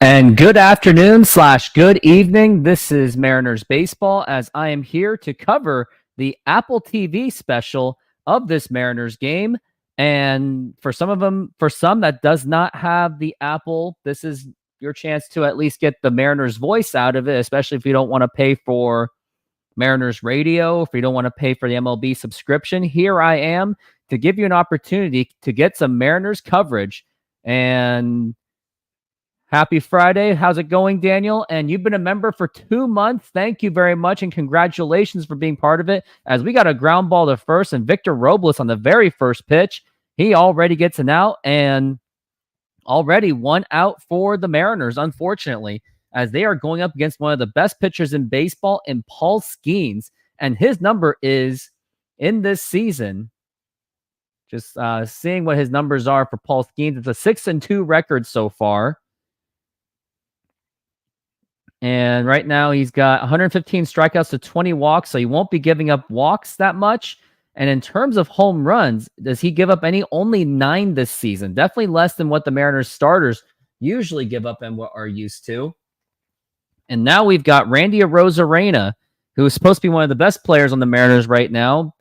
And good afternoon / good evening. This is Mariners Baseball as I am here to cover the Apple TV special of this Mariners game. And for some that does not have the Apple, this is your chance to at least get the Mariners voice out of it, especially if you don't want to pay for Mariners radio, if you don't want to pay for the MLB subscription. Here I am to give you an opportunity to get some Mariners coverage. And happy Friday. How's it going, Daniel? And you've been a member for 2 months. Thank you very much, and congratulations for being part of it. As we got a ground ball to first, and Victor Robles on the very first pitch, he already gets an out, and already 1 out for the Mariners, unfortunately, as they are going up against one of the best pitchers in baseball in Paul Skeens. And his number is, in this season, just seeing what his numbers are for Paul Skeens, it's a 6-2 record so far. And right now he's got 115 strikeouts to 20 walks, so he won't be giving up walks that much. And in terms of home runs, does he give up any? Only 9 this season. Definitely less than what the Mariners starters usually give up and what are used to. And now we've got Randy Arozarena, who is supposed to be one of the best players on the Mariners right now.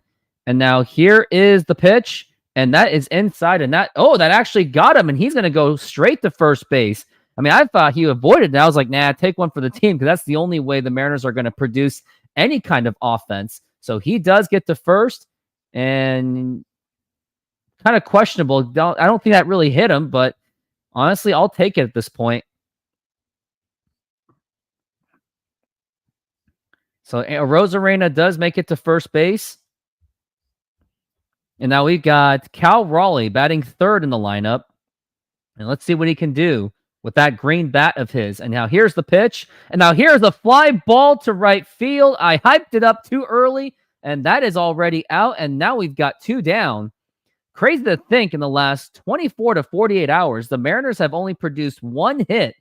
And now here is the pitch, and that is inside. And that actually got him, and he's going to go straight to first base. I mean, I thought he avoided it. I was like, nah, take one for the team, because that's the only way the Mariners are going to produce any kind of offense. So he does get to first, and kind of questionable. I don't think that really hit him, but honestly, I'll take it at this point. So Arozarena does make it to first base. And now we've got Cal Raleigh batting third in the lineup. And let's see what he can do with that green bat of his. And now here's the pitch. And now here's a fly ball to right field. I hyped it up too early, and that is already out. And now we've got 2 down. Crazy to think in the last 24 to 48 hours, the Mariners have only produced 1 hit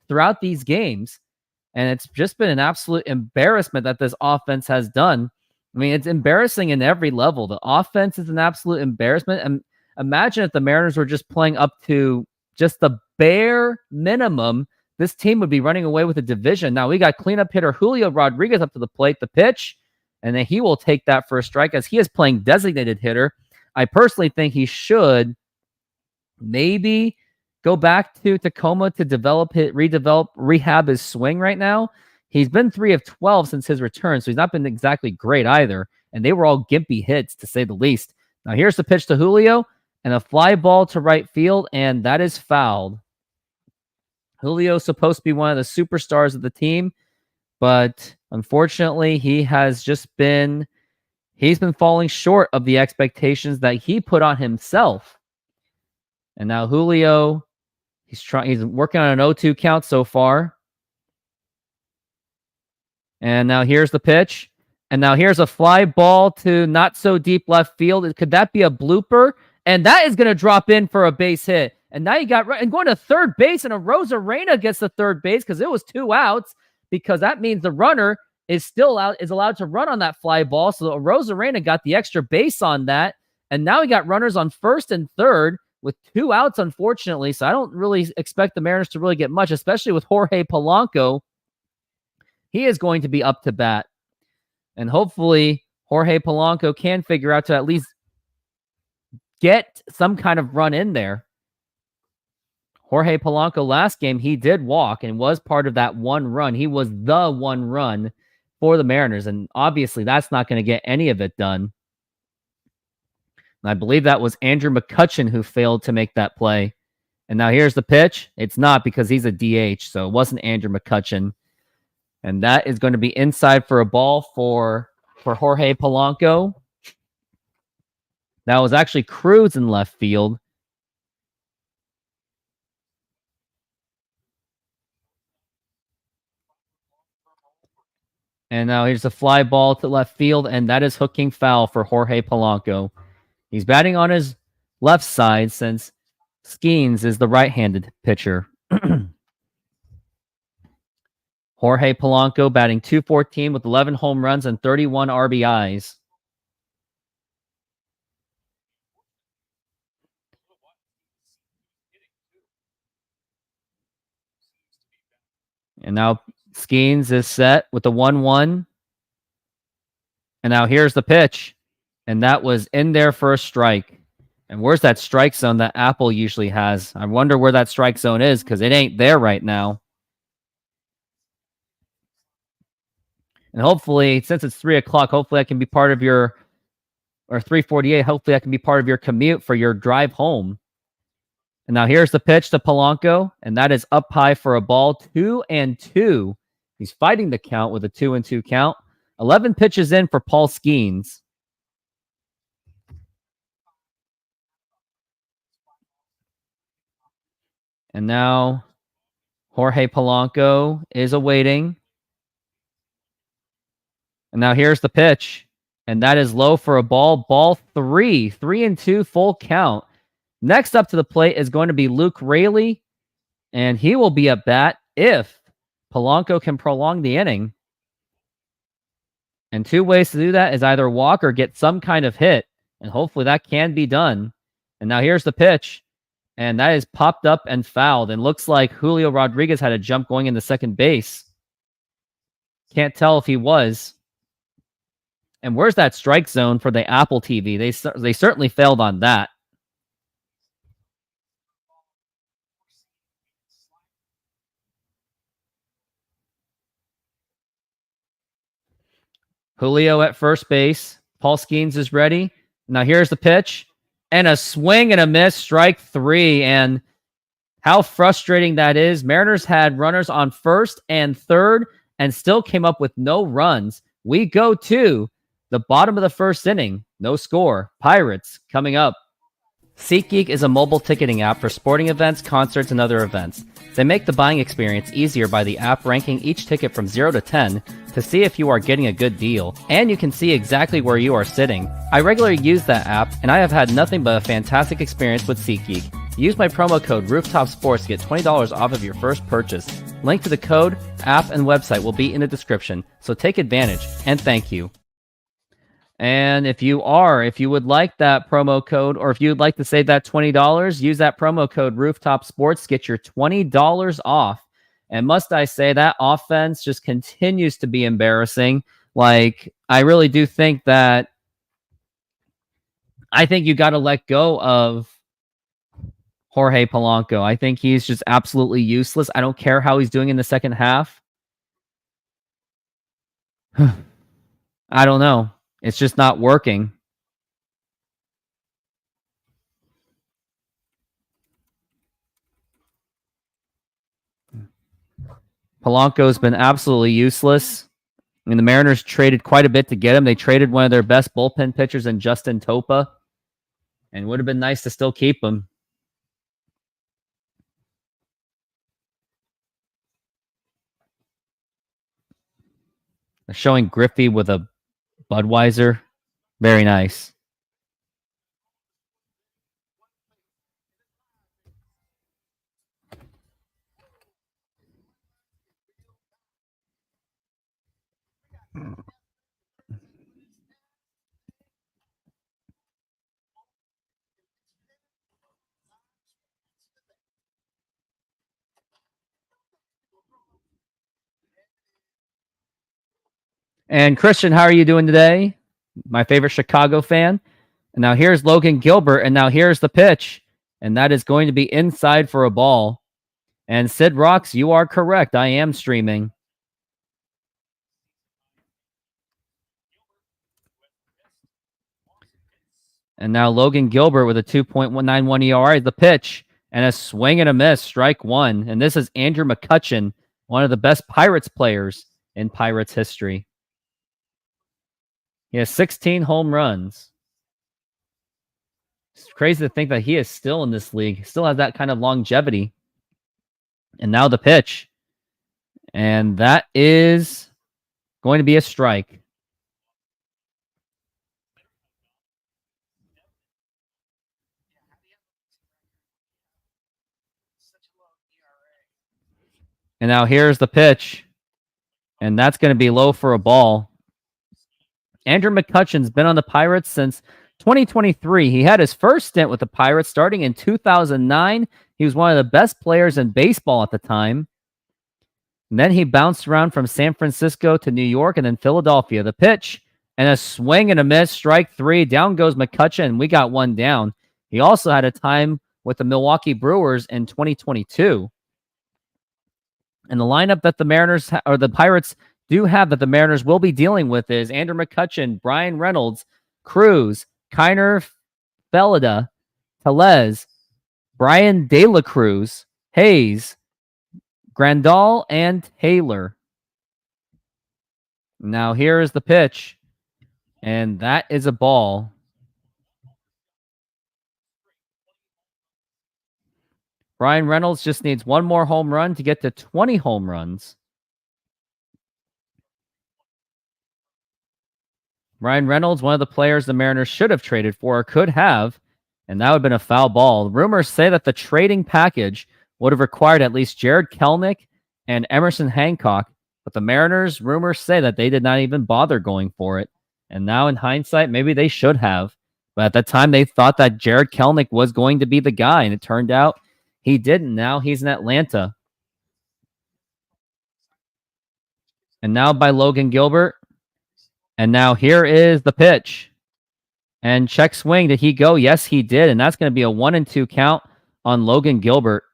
throughout these games. And it's just been an absolute embarrassment that this offense has done. I mean, it's embarrassing in every level. The offense is an absolute embarrassment. And imagine if the Mariners were just playing up to just the bare minimum, this team would be running away with the division. Now we got cleanup hitter Julio Rodriguez up to the plate, the pitch, and then he will take that for a strike as he is playing designated hitter. I personally think he should maybe go back to Tacoma to rehab his swing right now. He's been 3 of 12 since his return, so he's not been exactly great either. And they were all gimpy hits, to say the least. Now here's the pitch to Julio, and a fly ball to right field, and that is fouled. Julio's supposed to be one of the superstars of the team, but unfortunately, he's been falling short of the expectations that he put on himself. And now Julio, he's working on an 0-2 count so far. And now here's the pitch. And now here's a fly ball to not so deep left field. Could that be a blooper? And that is going to drop in for a base hit. And now you got and going to third base, and Arozarena gets to third base because it was 2 outs, because that means the runner is allowed to run on that fly ball. So Arozarena got the extra base on that. And now we got runners on first and third with 2 outs, unfortunately. So I don't really expect the Mariners to really get much, especially with Jorge Polanco. He is going to be up to bat. And hopefully Jorge Polanco can figure out to at least get some kind of run in there. Jorge Polanco last game, he did walk and was part of that 1 run. He was the 1 run for the Mariners. And obviously that's not going to get any of it done. And I believe that was Andrew McCutchen who failed to make that play. And now here's the pitch. It's not, because he's a DH. So it wasn't Andrew McCutchen. And that is going to be inside for a ball for Jorge Polanco. That was actually Cruz in left field. And now here's a fly ball to left field, and that is hooking foul for Jorge Polanco. He's batting on his left side since Skeens is the right-handed pitcher. Jorge Polanco batting .214 with 11 home runs and 31 RBIs. And now Skeens is set with the 1-1. And now here's the pitch. And that was in there for a strike. And where's that strike zone that Apple usually has? I wonder where that strike zone is because it ain't there right now. And hopefully, since it's 3 o'clock, hopefully I can be part of your, or 3:48, hopefully I can be part of your commute for your drive home. And now here's the pitch to Polanco, and that is up high for a ball, 2-2. He's fighting the count with a 2-2 count. 11 pitches in for Paul Skeens. And now Jorge Polanco is awaiting. And now here's the pitch. And that is low for a ball. Ball 3. 3-2, full count. Next up to the plate is going to be Luke Raley. And he will be at bat if Polanco can prolong the inning. And 2 ways to do that is either walk or get some kind of hit. And hopefully that can be done. And now here's the pitch. And that is popped up and fouled. And looks like Julio Rodriguez had a jump going into second base. Can't tell if he was. And where's that strike zone for the Apple TV? They certainly failed on that. Julio at first base. Paul Skeens is ready. Now here's the pitch. And a swing and a miss, strike 3. And how frustrating that is. Mariners had runners on first and third and still came up with no runs. We go to the bottom of the first inning. No score. Pirates coming up. SeatGeek is a mobile ticketing app for sporting events, concerts, and other events. They make the buying experience easier by the app ranking each ticket from 0 to 10 to see if you are getting a good deal, and you can see exactly where you are sitting. I regularly use that app, and I have had nothing but a fantastic experience with SeatGeek. Use my promo code RoofTopSports to get $20 off of your first purchase. Link to the code, app, and website will be in the description, so take advantage, and thank you. And if you would like that promo code, or if you'd like to save that $20, use that promo code RoofTopSports, get your $20 off. And must I say, that offense just continues to be embarrassing. Like, I really do think that you got to let go of Jorge Polanco. I think he's just absolutely useless. I don't care how he's doing in the second half. I don't know. It's just not working. Polanco's been absolutely useless. I mean, the Mariners traded quite a bit to get him. They traded one of their best bullpen pitchers in Justin Topa. And it would have been nice to still keep him. They're showing Griffey with a Budweiser. Very nice. And Christian, how are you doing today? My favorite Chicago fan. And now here's Logan Gilbert, and now here's the pitch. And that is going to be inside for a ball. And Sid Rocks, you are correct. I am streaming. And now Logan Gilbert with a 2.191 ERA. The pitch and a swing and a miss, strike 1. And this is Andrew McCutchen, one of the best Pirates players in Pirates history. He has 16 home runs. It's crazy to think that he is still in this league. He still has that kind of longevity. And now the pitch. And that is going to be a strike. And now here's the pitch. And that's going to be low for a ball. Andrew McCutchen's been on the Pirates since 2023. He had his first stint with the Pirates starting in 2009. He was one of the best players in baseball at the time. And then he bounced around from San Francisco to New York and then Philadelphia. The pitch and a swing and a miss, strike 3. Down goes McCutcheon, and we got one down. He also had a time with the Milwaukee Brewers in 2022. And the lineup that the Mariners or the Pirates do have that the Mariners will be dealing with is Andrew McCutcheon, Brian Reynolds, Cruz, Kiner Felida, Tellez, Brian De La Cruz, Hayes, Grandal, and Taylor. Now here is the pitch, and that is a ball. Brian Reynolds just needs one more home run to get to 20 home runs. Brian Reynolds, one of the players the Mariners should have traded for or could have, and that would have been a foul ball. Rumors say that the trading package would have required at least Jared Kelenic and Emerson Hancock, but the Mariners, rumors say that they did not even bother going for it. And now in hindsight, maybe they should have. But at that time, they thought that Jared Kelenic was going to be the guy, and it turned out he didn't. Now he's in Atlanta. And now by Logan Gilbert. And now here is the pitch. And check swing. Did he go? Yes, he did. And that's going to be a 1-2 count on Logan Gilbert.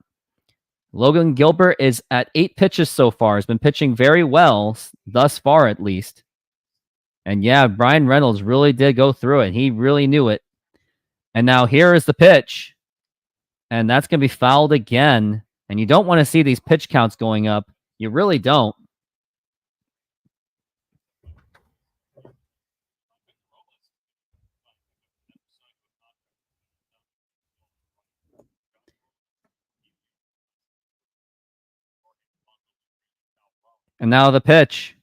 Logan Gilbert is at 8 pitches so far. Has been pitching very well thus far, at least. And yeah, Brian Reynolds really did go through it. He really knew it. And now here is the pitch. And that's going to be fouled again. And you don't want to see these pitch counts going up. You really don't. And now the pitch.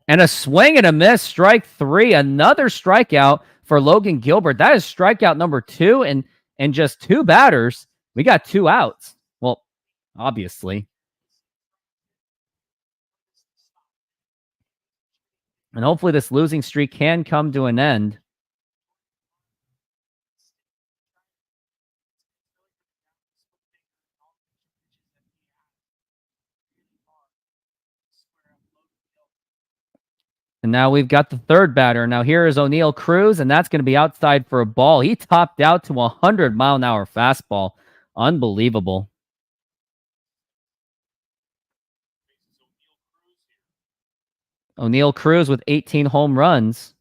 And a swing and a miss, strike 3. Another strikeout for Logan Gilbert. That is strikeout number 2. And just 2 batters, we got 2 outs. Well, obviously. And hopefully this losing streak can come to an end. And now we've got the third batter. Now here is O'Neal Cruz, and that's going to be outside for a ball. He topped out to a 100-mile-an-hour fastball. Unbelievable. O'Neal Cruz with 18 home runs.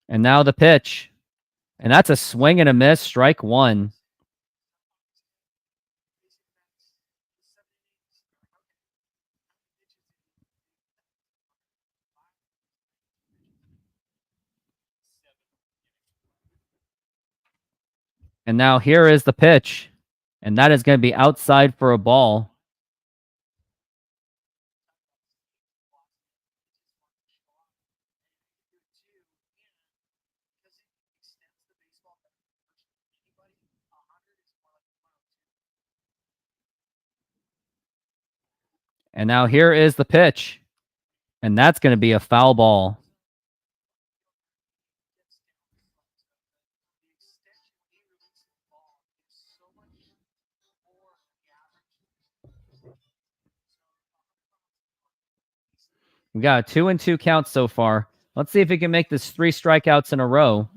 And now the pitch. And that's a swing and a miss, strike 1. And now here is the pitch. And that is going to be outside for a ball. And now here is the pitch. And that's going to be a foul ball. We got a 2-2 count so far. Let's see if he can make this 3 strikeouts in a row.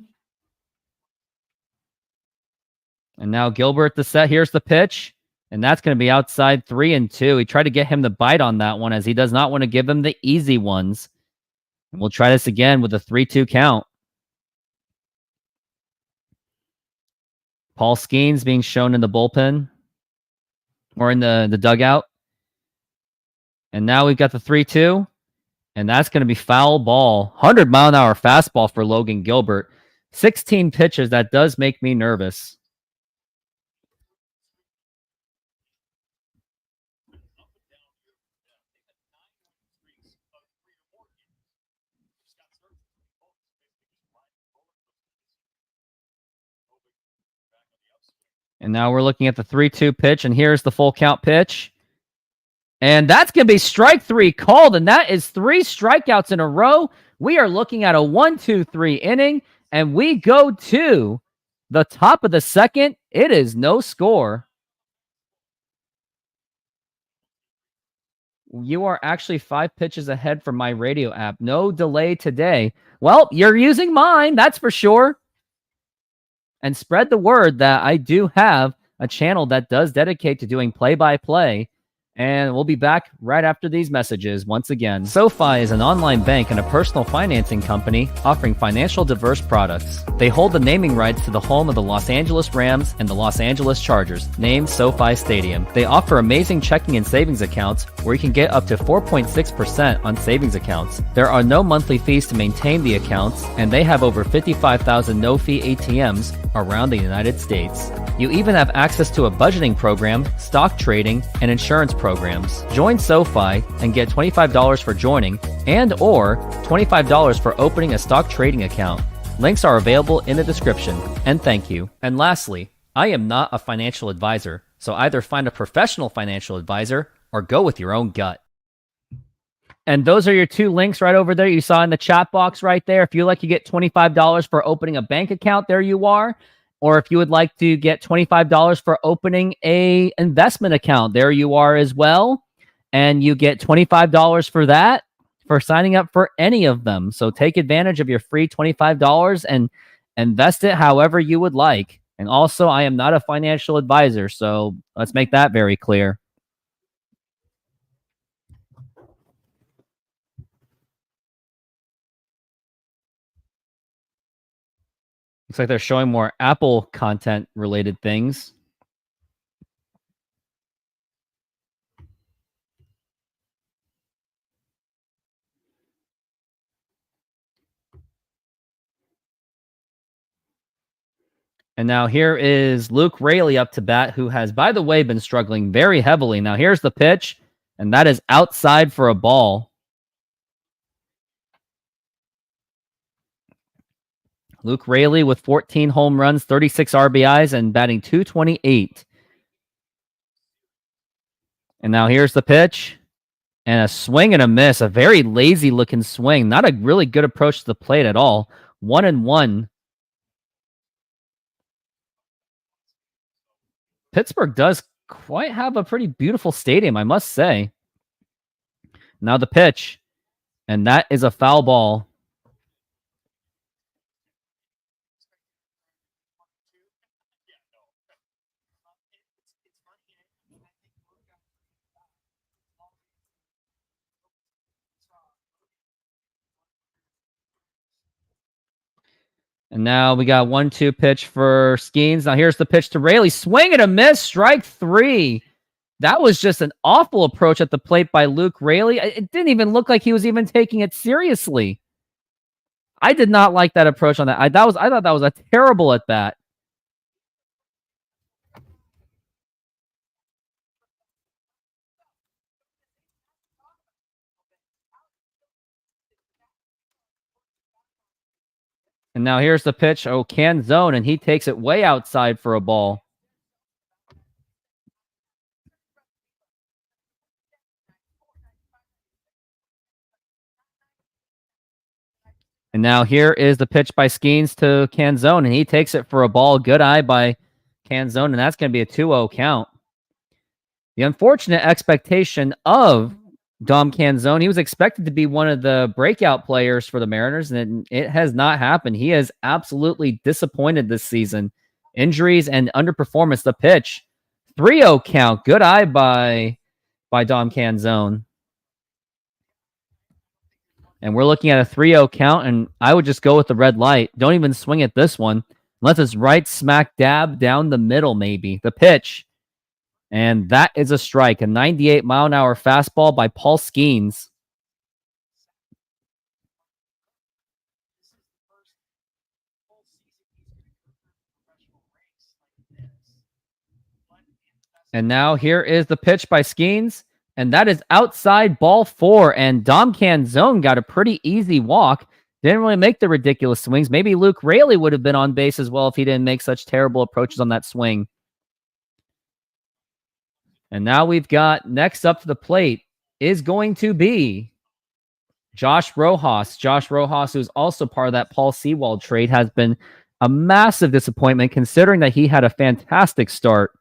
And now Gilbert the set. Here's the pitch. And that's going to be outside 3-2. He tried to get him to bite on that one as he does not want to give him the easy ones. And we'll try this again with a 3-2 count. Paul Skeens being shown in the bullpen or in the dugout. And now we've got the 3-2. And that's going to be foul ball. 100-mile-an-hour fastball for Logan Gilbert. 16 pitches. That does make me nervous. And now we're looking at the 3-2 pitch. And here's the full count pitch. And that's going to be strike 3 called. And that is 3 strikeouts in a row. We are looking at a 1-2-3 inning. And we go to the top of the second. It is no score. You are actually 5 pitches ahead from my radio app. No delay today. Well, you're using mine, that's for sure. And spread the word that I do have a channel that does dedicate to doing play-by-play. And we'll be back right after these messages once again. SoFi is an online bank and a personal financing company offering financial diverse products. They hold the naming rights to the home of the Los Angeles Rams and the Los Angeles Chargers, named SoFi Stadium. They offer amazing checking and savings accounts where you can get up to 4.6% on savings accounts. There are no monthly fees to maintain the accounts, and they have over 55,000 no-fee ATMs around the United States. You even have access to a budgeting program, stock trading, and insurance programs. Join SoFi and get $25 for joining and or $25 for opening a stock trading account. Links are available in the description. And thank you. And lastly, I am not a financial advisor, so either find a professional financial advisor or go with your own gut. And those are your 2 links right over there. You saw in the chat box right there. If you like, you get $25 for opening a bank account, there you are. Or if you would like to get $25 for opening a investment account, there you are as well. And you get $25 for that for signing up for any of them. So take advantage of your free $25 and invest it however you would like. And also, I am not a financial advisor, so let's make that very clear. Looks like they're showing more Apple content related things. And now here is Luke Raley up to bat, who has, by the way, been struggling very heavily. Now here's the pitch, and that is outside for a ball. Luke Raley with 14 home runs, 36 RBIs, and batting .228. And now here's the pitch. And a swing and a miss. A very lazy-looking swing. Not a really good approach to the plate at all. 1-1. Pittsburgh does quite have a pretty beautiful stadium, I must say. Now the pitch. And that is a foul ball. And now we got 1-2 pitch for Skeens. Now here's the pitch to Raley. Swing and a miss. Strike 3. That was just an awful approach at the plate by Luke Raley. It didn't even look like he was even taking it seriously. I did not like that approach on that. I thought that was a terrible at bat. And now here's the pitch. Oh, can zone, and he takes it way outside for a ball. And now here is the pitch by Skeens to Canzone, and he takes it for a ball. Good eye by Canzone, and that's going to be a 2-0 count. The unfortunate expectation of Dom Canzone, he was expected to be one of the breakout players for the Mariners, and it has not happened. He has absolutely disappointed this season. Injuries and underperformance. The pitch, 3-0 count. Good eye by Dom Canzone. And we're looking at a 3-0 count, and I would just go with the red light. Don't even swing at this one. Unless it's right smack dab down the middle, maybe. The pitch. And that is a strike. A 98-mile-an-hour fastball by Paul Skeens. And now here is the pitch by Skeens. And that is outside ball 4. And Dom Canzone got a pretty easy walk. Didn't really make the ridiculous swings. Maybe Luke Raley would have been on base as well if he didn't make such terrible approaches on that swing. And now we've got next up to the plate is going to be Josh Rojas. Josh Rojas, who's also part of that Paul Sewald trade, has been a massive disappointment considering that he had a fantastic start.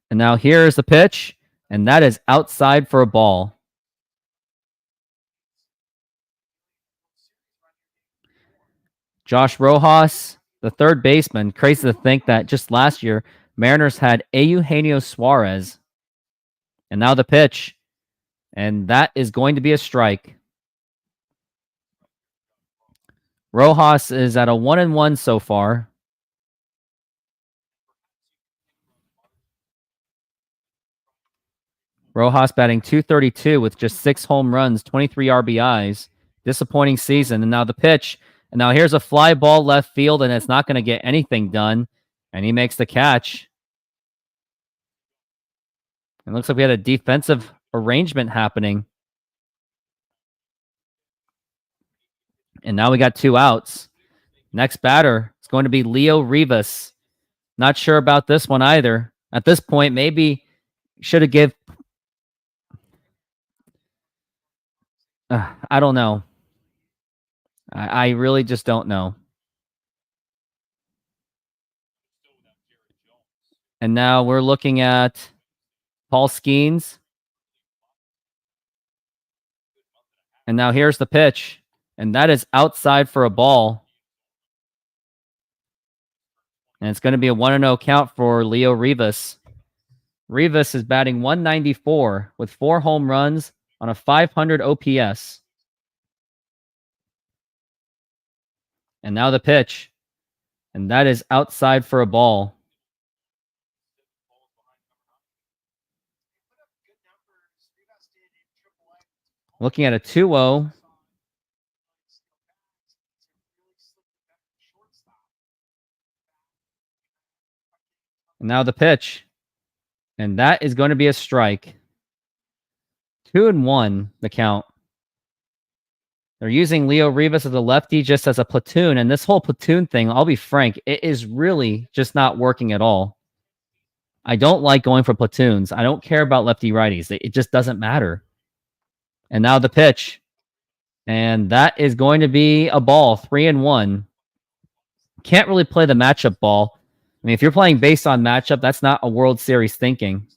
And now here's the pitch. And that is outside for a ball. Josh Rojas, the third baseman. Crazy to think that just last year, Mariners had Eugenio Suarez. And now the pitch. And that is going to be a strike. Rojas is at a 1-1 so far. Rojas batting .232 with just 6 home runs, 23 RBIs. Disappointing season. And now the pitch. And now here's a fly ball left field, and it's not going to get anything done. And he makes the catch. It looks like we had a defensive arrangement happening. And now we got 2 outs. Next batter is going to be Leo Rivas. Not sure about this one either. At this point, maybe should have give. I don't know. I really just don't know. And now we're looking at Paul Skeens. And now here's the pitch. And that is outside for a ball. And it's going to be a 1-0 count for Leo Rivas. Rivas is batting .194 with 4 home runs on a .500 OPS. And now the pitch. And that is outside for a ball. Looking at a 2-0. And now the pitch. And that is going to be a strike. 2-1, the count. They're using Leo Rivas as a lefty just as a platoon. And this whole platoon thing, I'll be frank, it is really just not working at all. I don't like going for platoons. I don't care about lefty righties. It just doesn't matter. And now the pitch. And that is going to be a ball, 3-1. Can't really play the matchup ball. I mean, if you're playing based on matchup, that's not a World Series thinking.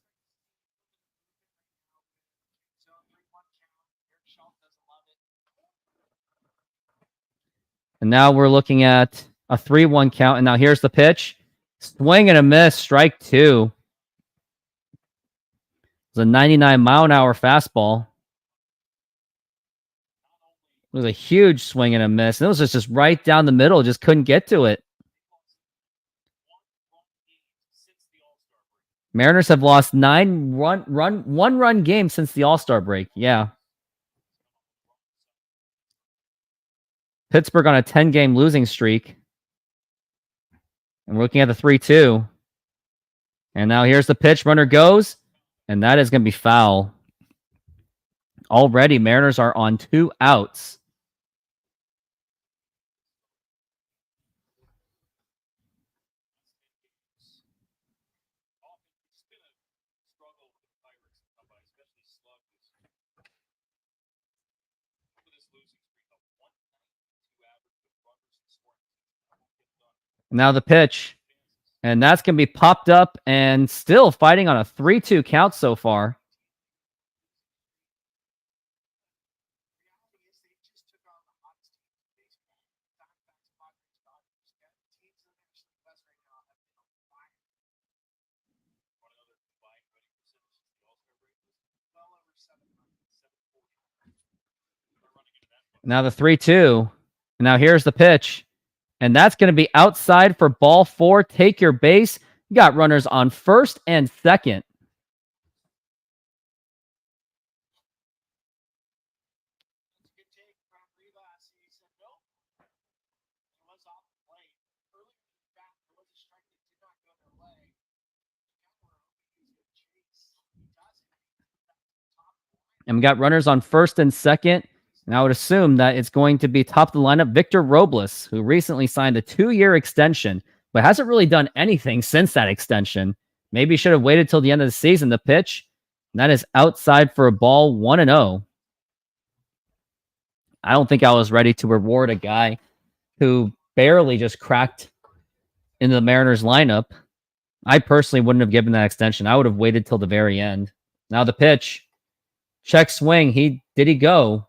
And now we're looking at a 3-1 count. And now here's the pitch. Swing and a miss, strike 2. It's a 99-mile-an-hour fastball. It was a huge swing and a miss. And it was just right down the middle. Just couldn't get to it. Mariners have lost 1-run games since the All-Star break. Yeah. Pittsburgh on a 10-game losing streak. And we're looking at the 3-2. And now here's the pitch. Runner goes. And that is going to be foul. Already, Mariners are on 2 outs. Now the pitch. And that's going to be popped up and still fighting on a 3-2 count so far. Now the 3-2. Now here's the pitch. And that's going to be outside for ball 4. Take your base. You got runners on first and second. And we got runners on first and second. And I would assume that it's going to be top of the lineup, Victor Robles, who recently signed a 2-year extension, but hasn't really done anything since that extension. Maybe should have waited till the end of the season. The pitch, and that is outside for a ball, 1-0. I don't think I was ready to reward a guy who barely just cracked into the Mariners lineup. I personally wouldn't have given that extension. I would have waited till the very end. Now the pitch. Check swing. Did he go?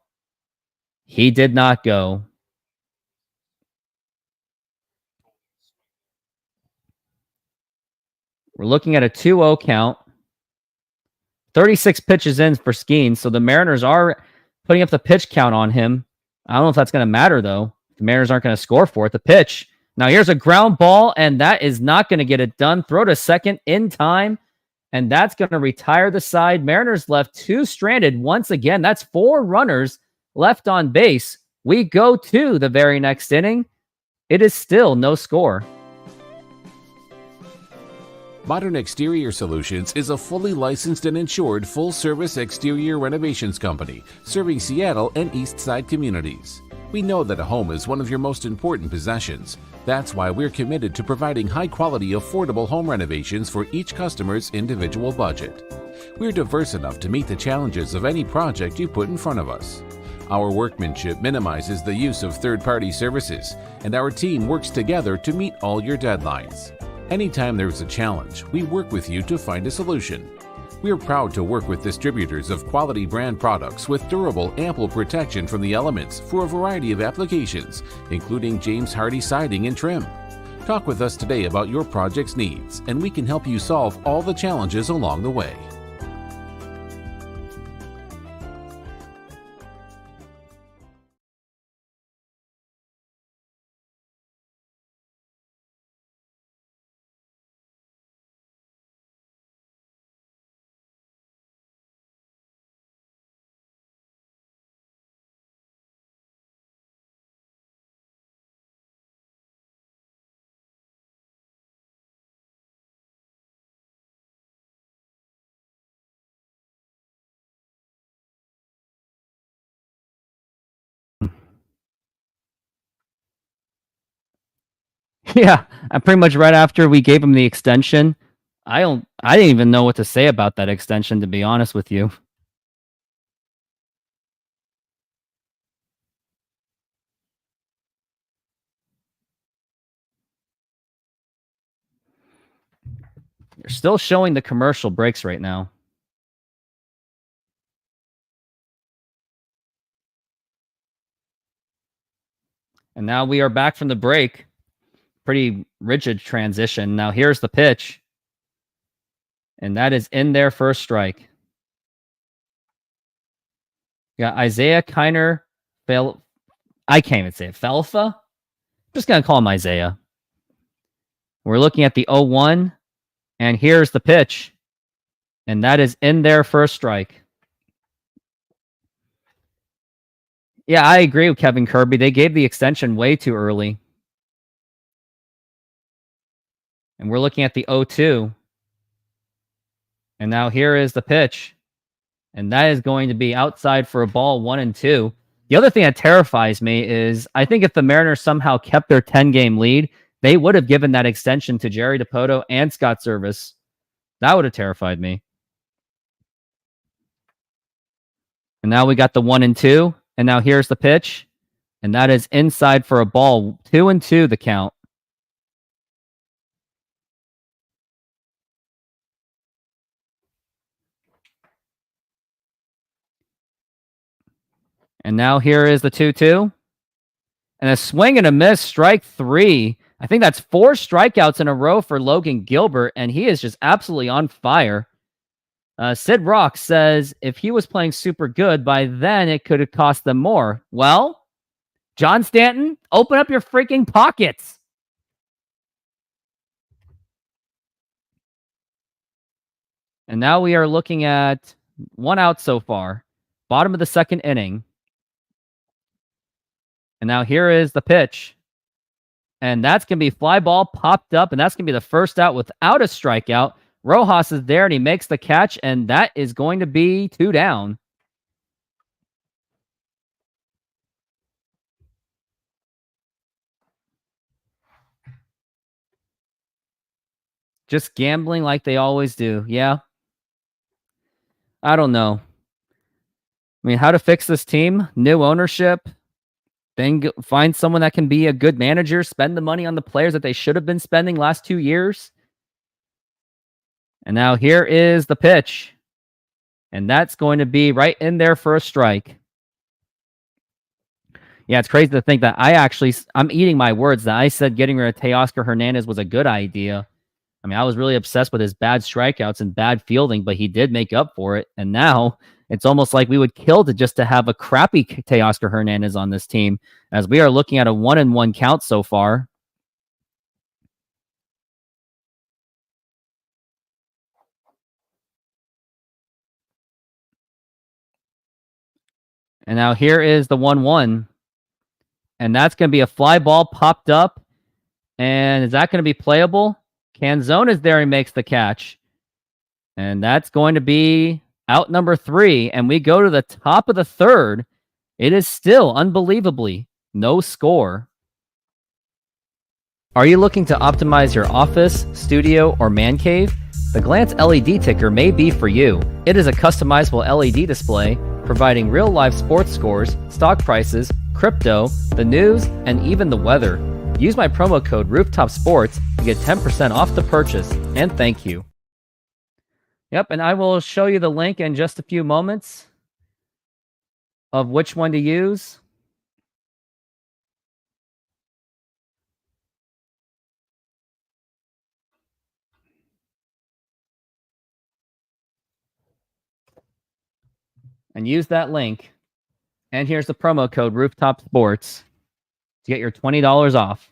He did not go. We're looking at a 2-0 count. 36 pitches in for Skeens, so the Mariners are putting up the pitch count on him. I don't know if that's going to matter, though. The Mariners aren't going to score for it. The pitch. Now here's a ground ball, and that is not going to get it done. Throw to second in time, and that's going to retire the side. Mariners left 2 stranded once again. That's 4 runners left on base. We go to the very next inning. It is still no score. Modern Exterior Solutions is a fully licensed and insured full-service exterior renovations company serving Seattle and East Side communities. We know that a home is one of your most important possessions. That's why we're committed to providing high-quality, affordable home renovations for each customer's individual budget. We're diverse enough to meet the challenges of any project you put in front of us. Our workmanship minimizes the use of third-party services, and our team works together to meet all your deadlines. Anytime there's a challenge, we work with you to find a solution. We are proud to work with distributors of quality brand products with durable, ample protection from the elements for a variety of applications, including James Hardie siding and trim. Talk with us today about your project's needs, and we can help you solve all the challenges along the way. Yeah, pretty much right after we gave him the extension. I didn't even know what to say about that extension, to be honest with you. You're still showing the commercial breaks right now. And now we are back from the break. Pretty rigid transition. Now here's the pitch. And that is in there for a strike. Got Isaiah Kiner. I can't even say it. Felfa? I'm just going to call him Isaiah. We're looking at the 0-1. And here's the pitch. And that is in there for a strike. Yeah, I agree with Kevin Kirby. They gave the extension way too early. And we're looking at the 0-2. And now here is the pitch. And that is going to be outside for a ball 1-2. The other thing that terrifies me is I think if the Mariners somehow kept their 10-game lead, they would have given that extension to Jerry Dipoto and Scott Service. That would have terrified me. And now we got the 1-2. And now here's the pitch. And that is inside for a ball. 2-2 the count. And now here is the 2-2. And a swing and a miss, strike 3. I think that's 4 strikeouts in a row for Logan Gilbert, and he is just absolutely on fire. Sid Rock says if he was playing super good, by then it could have cost them more. Well, John Stanton, open up your freaking pockets. And now we are looking at 1 out so far. Bottom of the 2nd inning. And now here is the pitch. And that's going to be fly ball popped up, and that's going to be the first out without a strikeout. Rojas is there, and he makes the catch, and that is going to be 2 down. Just gambling like they always do. Yeah. I don't know. I mean, how to fix this team? New ownership. Then find someone that can be a good manager. Spend the money on the players that they should have been spending last 2 years. And now here is the pitch. And that's going to be right in there for a strike. Yeah, it's crazy to think that I'm eating my words that I said getting rid of Teoscar Hernandez was a good idea. I mean, I was really obsessed with his bad strikeouts and bad fielding, but he did make up for it. And now it's almost like we would kill to have a crappy Teoscar Hernandez on this team, as we are looking at a 1-1 count so far. And now here is the 1-1. And that's going to be a fly ball popped up. And is that going to be playable? Canzone is there and makes the catch. And that's going to be out number 3. And we go to the top of the third. It is still, unbelievably, no score. Are you looking to optimize your office, studio, or man cave? The Glance LED ticker may be for you. It is a customizable LED display providing real-life sports scores, stock prices, crypto, the news, and even the weather. Use my promo code RoofTopSports to get 10% off the purchase, and thank you. Yep, and I will show you the link in just a few moments of which one to use. And use that link. And here's the promo code RoofTopSports to get your $20 off.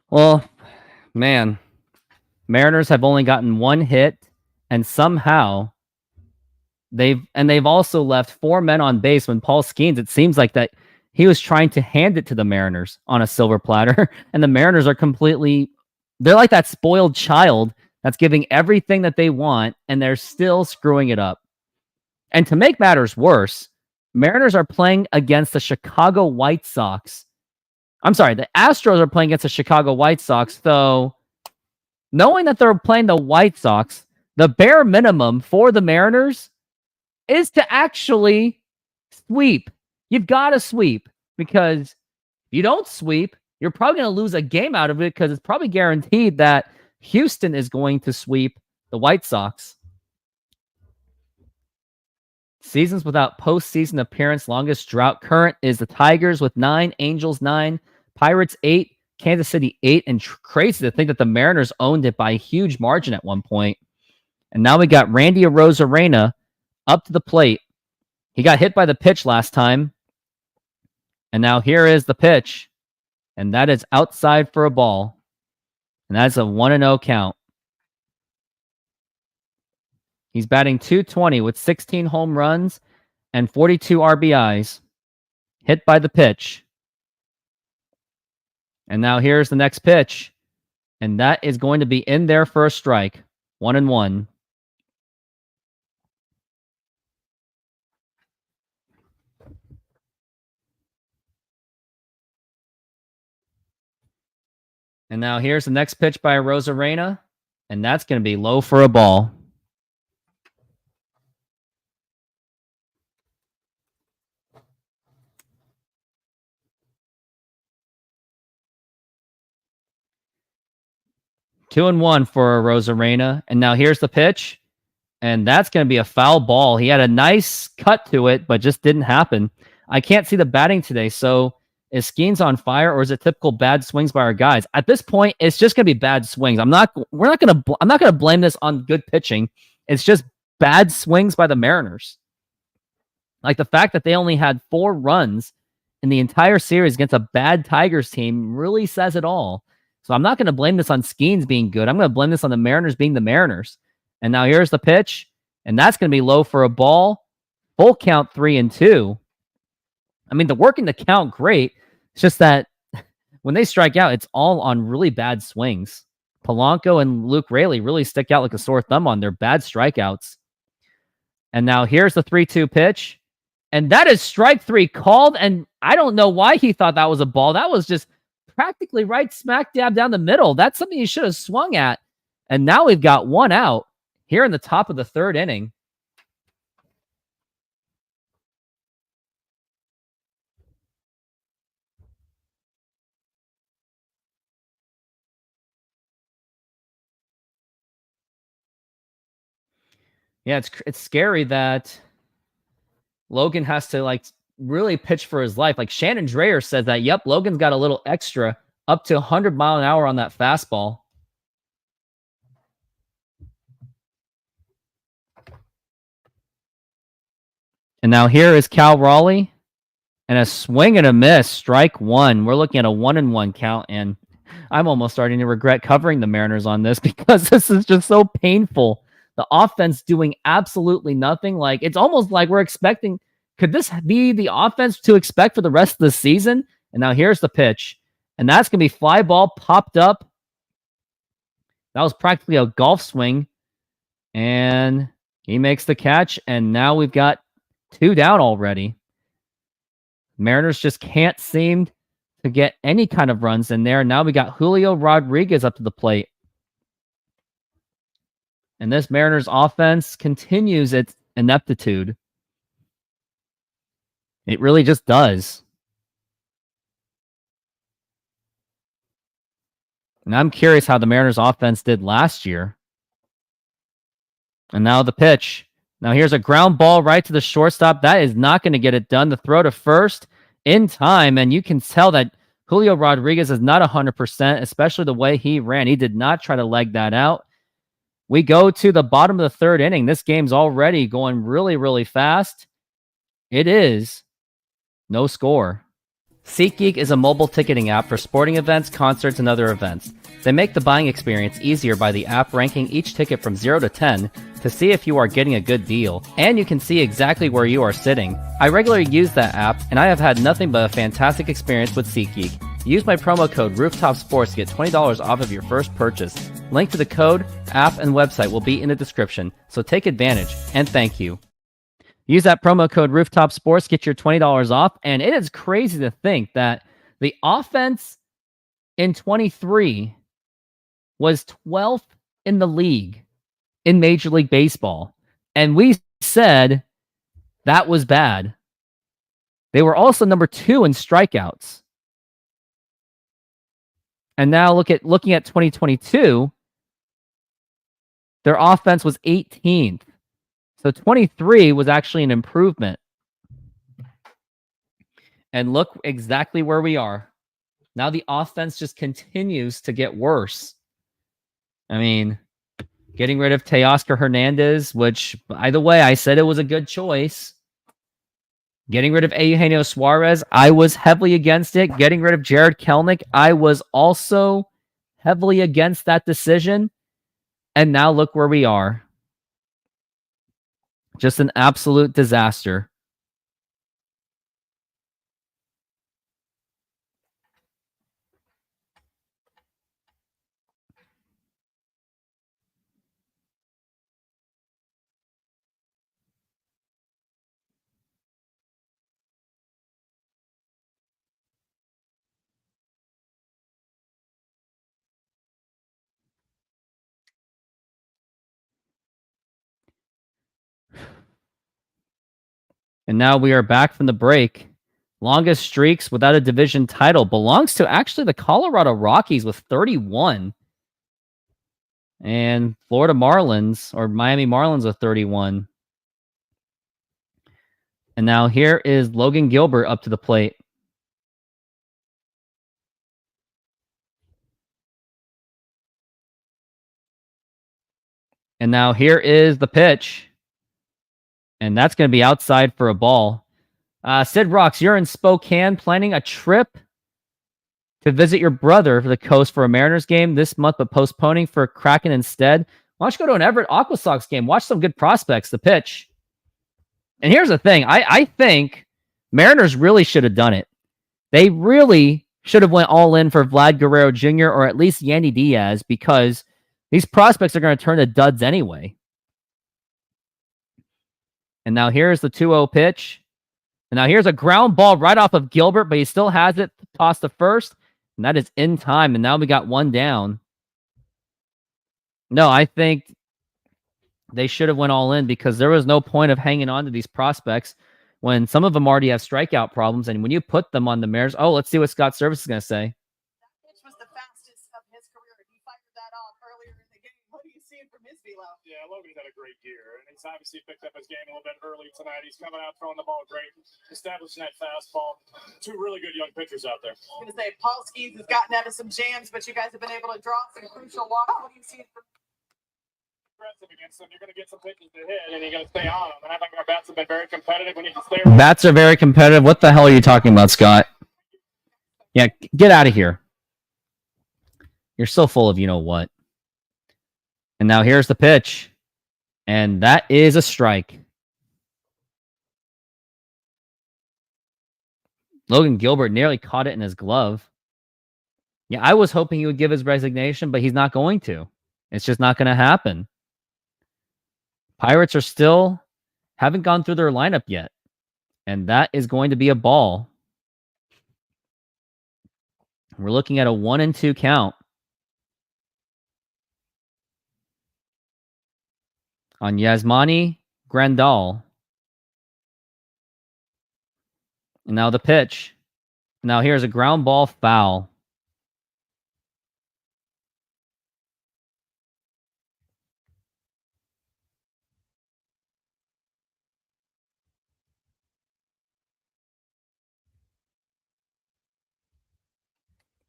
Well, man, Mariners have only gotten 1 hit, and somehow they've also left 4 men on base. When Paul Skeens, it seems like that he was trying to hand it to the Mariners on a silver platter, and the Mariners are they're like that spoiled child that's giving everything that they want, and they're still screwing it up. And to make matters worse, Mariners are playing against the Chicago White Sox. I'm sorry, the Astros are playing against the Chicago White Sox, though knowing that they're playing the White Sox, the bare minimum for the Mariners is to actually sweep. You've got to sweep, because if you don't sweep, you're probably going to lose a game out of it, because it's probably guaranteed that Houston is going to sweep the White Sox. Seasons without postseason appearance, longest drought current is the Tigers with 9, Angels 9, Pirates 8, Kansas City 8, and crazy to think that the Mariners owned it by a huge margin at one point. And now we got Randy Arozarena up to the plate. He got hit by the pitch last time. And now here is the pitch. And that is outside for a ball. And that's a 1-0 count. He's batting .220 with 16 home runs and 42 RBIs. Hit by the pitch. And now here's the next pitch. And that is going to be in there for a strike. 1-1. And now here's the next pitch by Arozarena. And that's going to be low for a ball. Two and one for Arozarena. And now here's the pitch. And that's going to be a foul ball. He had a nice cut to it, but just didn't happen. I can't see the batting today. So is Skeens on fire, or is it typical bad swings by our guys? At this point, it's just going to be bad swings. I'm not going to blame this on good pitching. It's just bad swings by the Mariners. Like the fact that they only had 4 runs in the entire series against a bad Tigers team really says it all. So I'm not going to blame this on Skeens being good. I'm going to blame this on the Mariners being the Mariners. And now here's the pitch, and that's going to be low for a ball. Full count 3-2. I mean, the working the count, great. It's just that when they strike out, it's all on really bad swings. Polanco and Luke Raley really stick out like a sore thumb on their bad strikeouts. And now here's the 3-2 pitch. And that is strike 3 called. And I don't know why he thought that was a ball. That was just practically right smack dab down the middle. That's something he should have swung at. And now we've got 1 out here in the top of the 3rd inning. Yeah, it's scary that Logan has to like really pitch for his life. Like Shannon Dreyer said that, yep, Logan's got a little extra up to 100 mile an hour on that fastball. And now here is Cal Raleigh and a swing and a miss, strike 1. We're looking at a 1-1 count, and I'm almost starting to regret covering the Mariners on this because this is just so painful. The offense doing absolutely nothing. Like, it's almost like we're expecting, could this be the offense to expect for the rest of the season? And now here's the pitch. And that's going to be fly ball popped up. That was practically a golf swing. And he makes the catch. And now we've got 2 down already. Mariners just can't seem to get any kind of runs in there. Now we got Julio Rodriguez up to the plate. And this Mariners offense continues its ineptitude. It really just does. And I'm curious how the Mariners offense did last year. And now the pitch. Now here's a ground ball right to the shortstop. That is not going to get it done. The throw to first in time. And you can tell that Julio Rodriguez is not 100%, especially the way he ran. He did not try to leg that out. We go to the bottom of the 3rd inning. This game's already going really, really fast. It is no score. SeatGeek is a mobile ticketing app for sporting events, concerts, and other events. They make the buying experience easier by the app ranking each ticket from 0 to 10 to see if you are getting a good deal, and you can see exactly where you are sitting. I regularly use that app, and I have had nothing but a fantastic experience with SeatGeek. Use my promo code RoofTopSports to get $20 off of your first purchase. Link to the code, app, and website will be in the description, so take advantage, and thank you. Use that promo code RoofTopSports, get your $20 off, and it is crazy to think that the offense in 23 was 12th in the league in Major League Baseball, and we said that was bad. They were also number 2 in strikeouts. And now looking at 2022, their offense was 18th. So 23 was actually an improvement. And look exactly where we are. Now the offense just continues to get worse. I mean, getting rid of Teoscar Hernandez, which, by the way, I said it was a good choice. Getting rid of Eugenio Suarez, I was heavily against it. Getting rid of Jared Kelenic, I was also heavily against that decision. And now look where we are. Just an absolute disaster. And now we are back from the break. Longest streaks without a division title belongs to actually the Colorado Rockies with 31. And Florida Marlins, or Miami Marlins, with 31. And now here is Logan Gilbert up to the plate. And now here is the pitch. And that's going to be outside for a ball. Sid Rocks, you're in Spokane planning a trip to visit your brother for the coast for a Mariners game this month, but postponing for Kraken instead. Why don't you go to an Everett Aqua Sox game? Watch some good prospects, the pitch. And here's the thing. I think Mariners really should have done it. They really should have went all in for Vlad Guerrero Jr. or at least Yandy Diaz, because these prospects are going to turn to duds anyway. And now here's the 2-0 pitch. And now here's a ground ball right off of Gilbert, but he still has it tossed to first. And that is in time. And now we got one down. No, I think they should have went all in because there was no point of hanging on to these prospects when some of them already have strikeout problems. And when you put them on the Mariners, oh, let's see what Scott Service is going to say. That pitch was the fastest of his career. He fired that off earlier in the game. What are you seeing from his velo? Yeah, Logan's had a great year, and he's obviously picked up his game a little bit early tonight. He's coming out throwing the ball great, establishing that fastball. Two really good young pitchers out there. I was going to say, Paul Skeens has gotten out of some jams, but you guys have been able to draw some crucial walks. What do you see from Aggressive against them, you're going to get some pitches to hit, and you're going to stay on them. And I think our bats have been very competitive. We need to stay. Bats are very competitive. What the hell are you talking about, Scott? Yeah, get out of here. You're so full of you know what. And now here's the pitch. And that is a strike. Logan Gilbert nearly caught it in his glove. Yeah, I was hoping he would give his resignation, but he's not going to. It's just not going to happen. Pirates are still haven't gone through their lineup yet. And that is going to be a ball. We're looking at a 1-2 count on Yasmani Grandal. And now the pitch. Now here's a ground ball foul.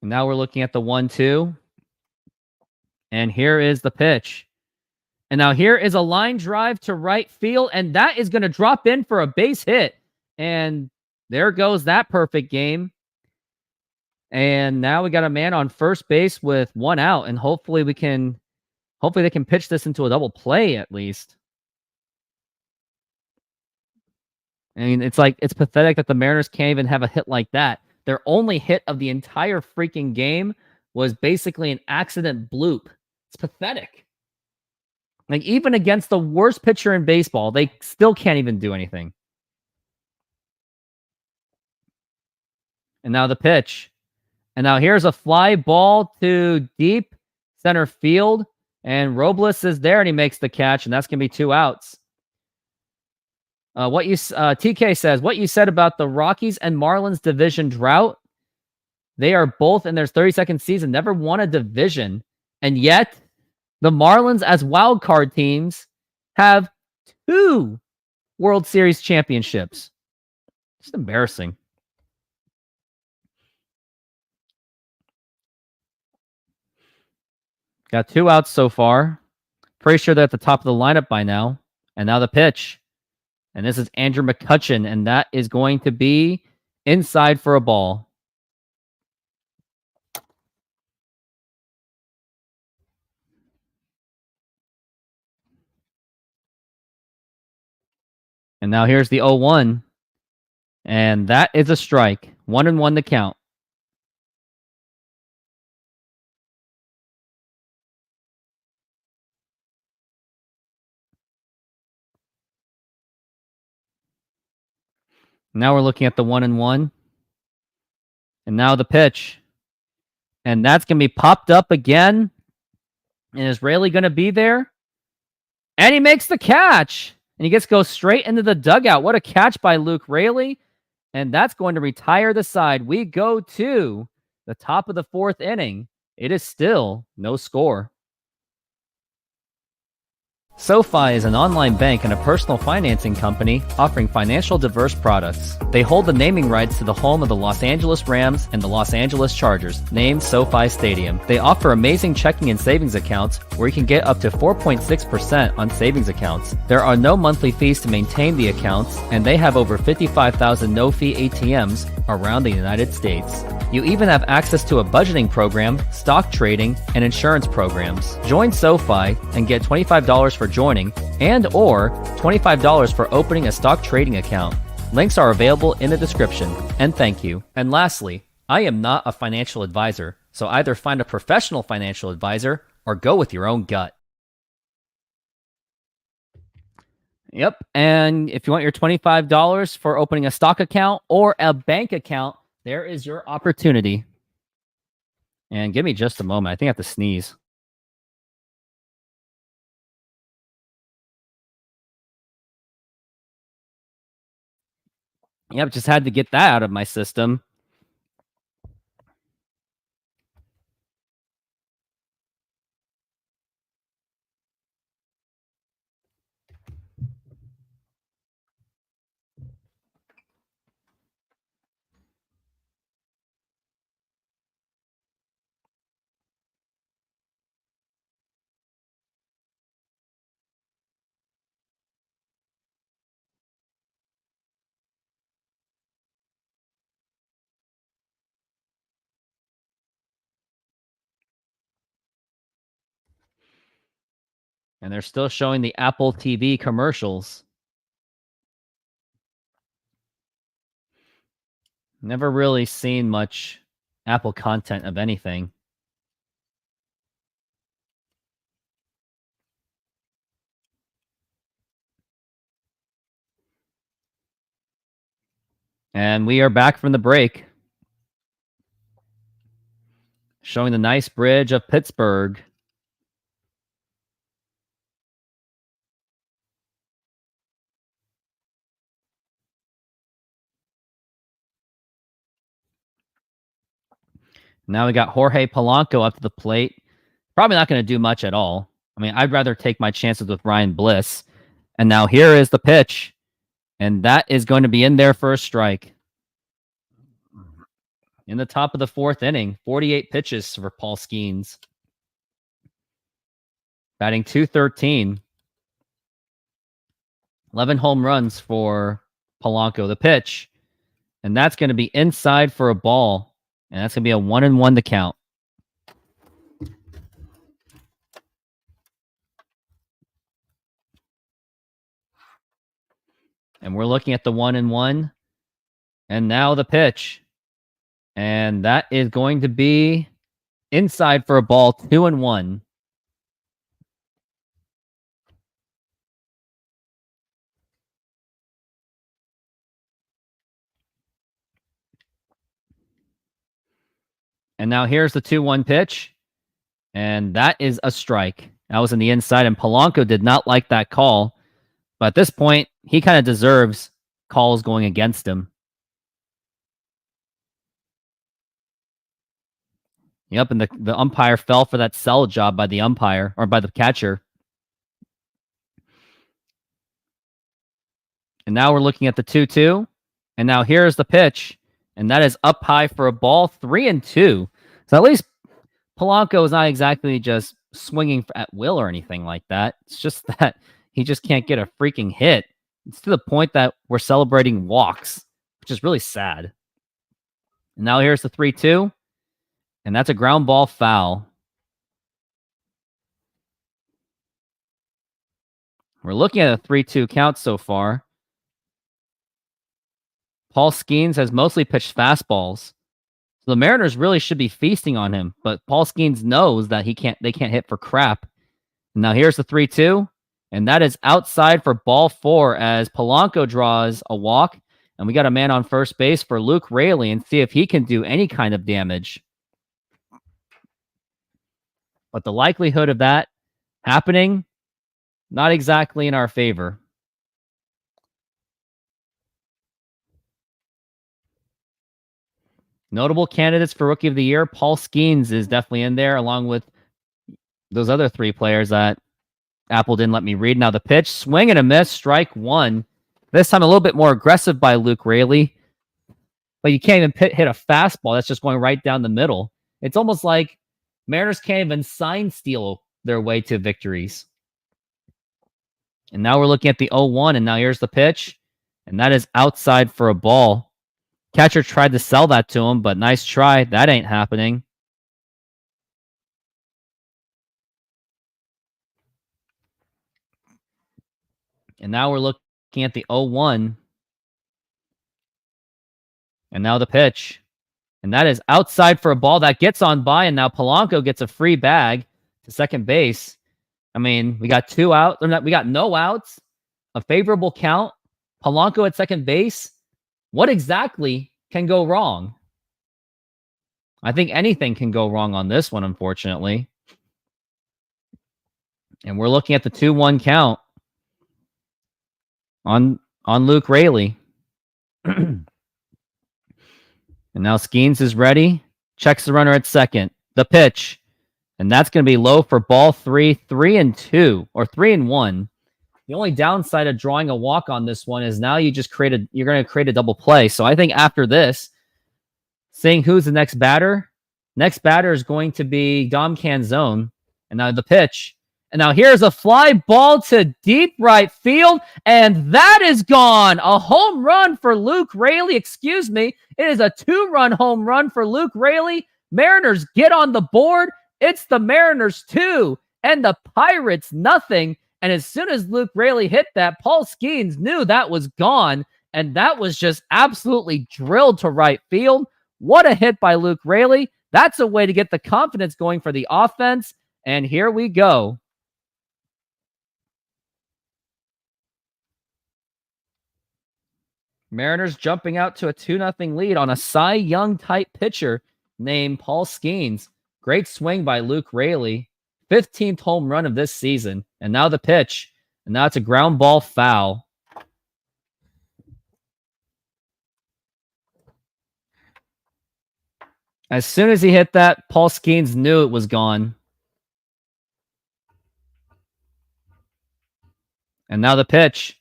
And now we're looking at the 1-2. And here is the pitch. And now here is a line drive to right field. And that is going to drop in for a base hit. And there goes that perfect game. And now we got a man on first base with one out. And hopefully they can pitch this into a double play at least. I mean, it's pathetic that the Mariners can't even have a hit like that. Their only hit of the entire freaking game was basically an accident bloop. It's pathetic. Like, even against the worst pitcher in baseball, they still can't even do anything. And now the pitch. And now here's a fly ball to deep center field. And Robles is there, and he makes the catch, and that's going to be 2 outs. TK says, what you said about the Rockies and Marlins division drought, they are both in their 32nd season, never won a division. And yet, the Marlins as wild card teams have 2 World Series championships. It's embarrassing. Got 2 outs so far. Pretty sure they're at the top of the lineup by now. And now the pitch. And this is Andrew McCutchen, and that is going to be inside for a ball. And now here's the 0-1. And that is a strike. 1-1 to count. Now we're looking at the 1-1. And now the pitch. And that's going to be popped up again. And is Rayleigh going to be there? And he makes the catch. And he gets to go straight into the dugout. What a catch by Luke Rayleigh. And that's going to retire the side. We go to the top of the 4th inning. It is still no score. SoFi is an online bank and a personal financing company offering financial diverse products. They hold the naming rights to the home of the Los Angeles Rams and the Los Angeles Chargers, named SoFi Stadium. They offer amazing checking and savings accounts where you can get up to 4.6% on savings accounts. There are no monthly fees to maintain the accounts, and they have over 55,000 no-fee ATMs around the United States. You even have access to a budgeting program, stock trading, and insurance programs. Join SoFi and get $25 for joining and or $25 for opening a stock trading account. Links are available in the description. And thank you. And lastly, I am not a financial advisor, so either find a professional financial advisor or go with your own gut. Yep. And if you want your $25 for opening a stock account or a bank account, there is your opportunity. And give me just a moment. I think I have to sneeze. Yep, just had to get that out of my system. And they're still showing the Apple TV commercials. Never really seen much Apple content of anything. And we are back from the break. Showing the nice bridge of Pittsburgh. Now we got Jorge Polanco up to the plate. Probably not going to do much at all. I mean, I'd rather take my chances with Ryan Bliss. And now here is the pitch. And that is going to be in there for a strike. In the top of the fourth inning, 48 pitches for Paul Skeens. Batting .213. 11 home runs for Polanco, the pitch. And that's going to be inside for a ball. And that's going to be a 1-1 to count. And we're looking at the 1-1. And now the pitch. And that is going to be inside for a ball, 2-1. And now here's the 2-1 pitch. And that is a strike. That was in the inside, and Polanco did not like that call. But at this point, he kind of deserves calls going against him. Yep, and the umpire fell for that sell job by the umpire, or by the catcher. And now we're looking at the 2-2. And now here's the pitch. And that is up high for a ball, 3-2. So at least Polanco is not exactly just swinging at will or anything like that. It's just that he just can't get a freaking hit. It's to the point that we're celebrating walks, which is really sad. And now here's the 3-2. And that's a ground ball foul. We're looking at a 3-2 count so far. Paul Skeens has mostly pitched fastballs. So the Mariners really should be feasting on him, but Paul Skeens knows that they can't hit for crap. And now here's the 3-2, and that is outside for ball 4 as Polanco draws a walk, and we got a man on first base for Luke Raley and see if he can do any kind of damage. But the likelihood of that happening, not exactly in our favor. Notable candidates for Rookie of the Year, Paul Skeens is definitely in there, along with those other 3 players that Apple didn't let me read. Now the pitch, swing and a miss, strike 1. This time a little bit more aggressive by Luke Raley. But you can't even hit a fastball. That's just going right down the middle. It's almost like Mariners can't even sign steal their way to victories. And now we're looking at the 0-1, and now here's the pitch. And that is outside for a ball. Catcher tried to sell that to him, but nice try. That ain't happening. And now we're looking at the 0-1. And now the pitch. And that is outside for a ball that gets on by, and now Polanco gets a free bag to second base. I mean, we got 2 outs. We got no outs. a favorable count, Polanco at second base. What exactly can go wrong? I think anything can go wrong on this one, unfortunately. And we're looking at the 2-1 count on Luke Raley. And now Skeens is ready. Checks the runner at second. The pitch. And that's going to be low for ball 3, 3-2, or 3-1. The only downside of drawing a walk on this one is now you're going to create a double play. So I think after this, seeing who's the next batter is going to be Dom Canzone. And now the pitch. And now here's a fly ball to deep right field. And that is gone. A home run for Luke Raley. Excuse me. It is a 2-run home run for Luke Raley. Mariners get on the board. It's the Mariners 2 and the Pirates nothing. And as soon as Luke Raley hit that, Paul Skeens knew that was gone. And that was just absolutely drilled to right field. What a hit by Luke Raley. That's a way to get the confidence going for the offense. And here we go. Mariners jumping out to a 2-0 lead on a Cy Young type pitcher named Paul Skeens. Great swing by Luke Raley. 15th home run of this season. And now the pitch. And now it's a ground ball foul. As soon as he hit that, Paul Skeens knew it was gone. And now the pitch.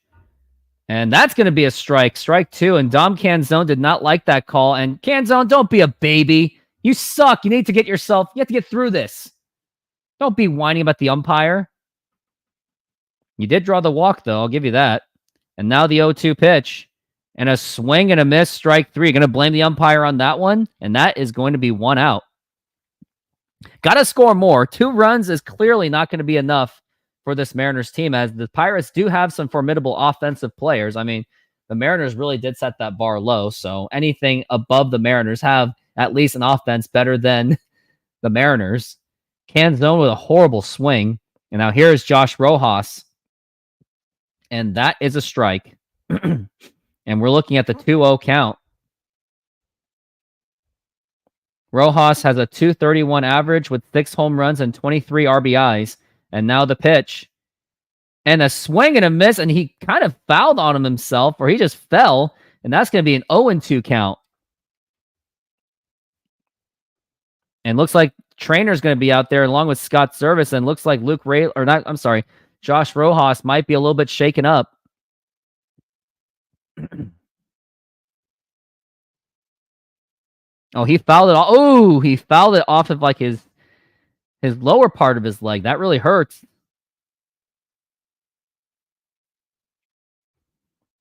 And that's going to be a strike. Strike 2. And Dom Canzone did not like that call. And Canzone, don't be a baby. You suck. You need to you have to get through this. Don't be whining about the umpire. You did draw the walk, though. I'll give you that. And now the 0-2 pitch. And a swing and a miss, strike 3. You're going to blame the umpire on that one. And that is going to be 1 out. Got to score more. 2 runs is clearly not going to be enough for this Mariners team, as the Pirates do have some formidable offensive players. I mean, the Mariners really did set that bar low, so anything above the Mariners have at least an offense better than the Mariners. Canzone with a horrible swing. And now here's Josh Rojas. And that is a strike. And we're looking at the 2-0 count. Rojas has a .231 average with 6 home runs and 23 RBIs. And now the pitch. And a swing and a miss, and he kind of fouled on him himself, or he just fell. And that's going to be an 0-2 count. And looks like Trainer's going to be out there along with Scott Service, and looks like Josh Rojas might be a little bit shaken up. Oh, he fouled it off. Oh, he fouled it off of like his lower part of his leg. That really hurts.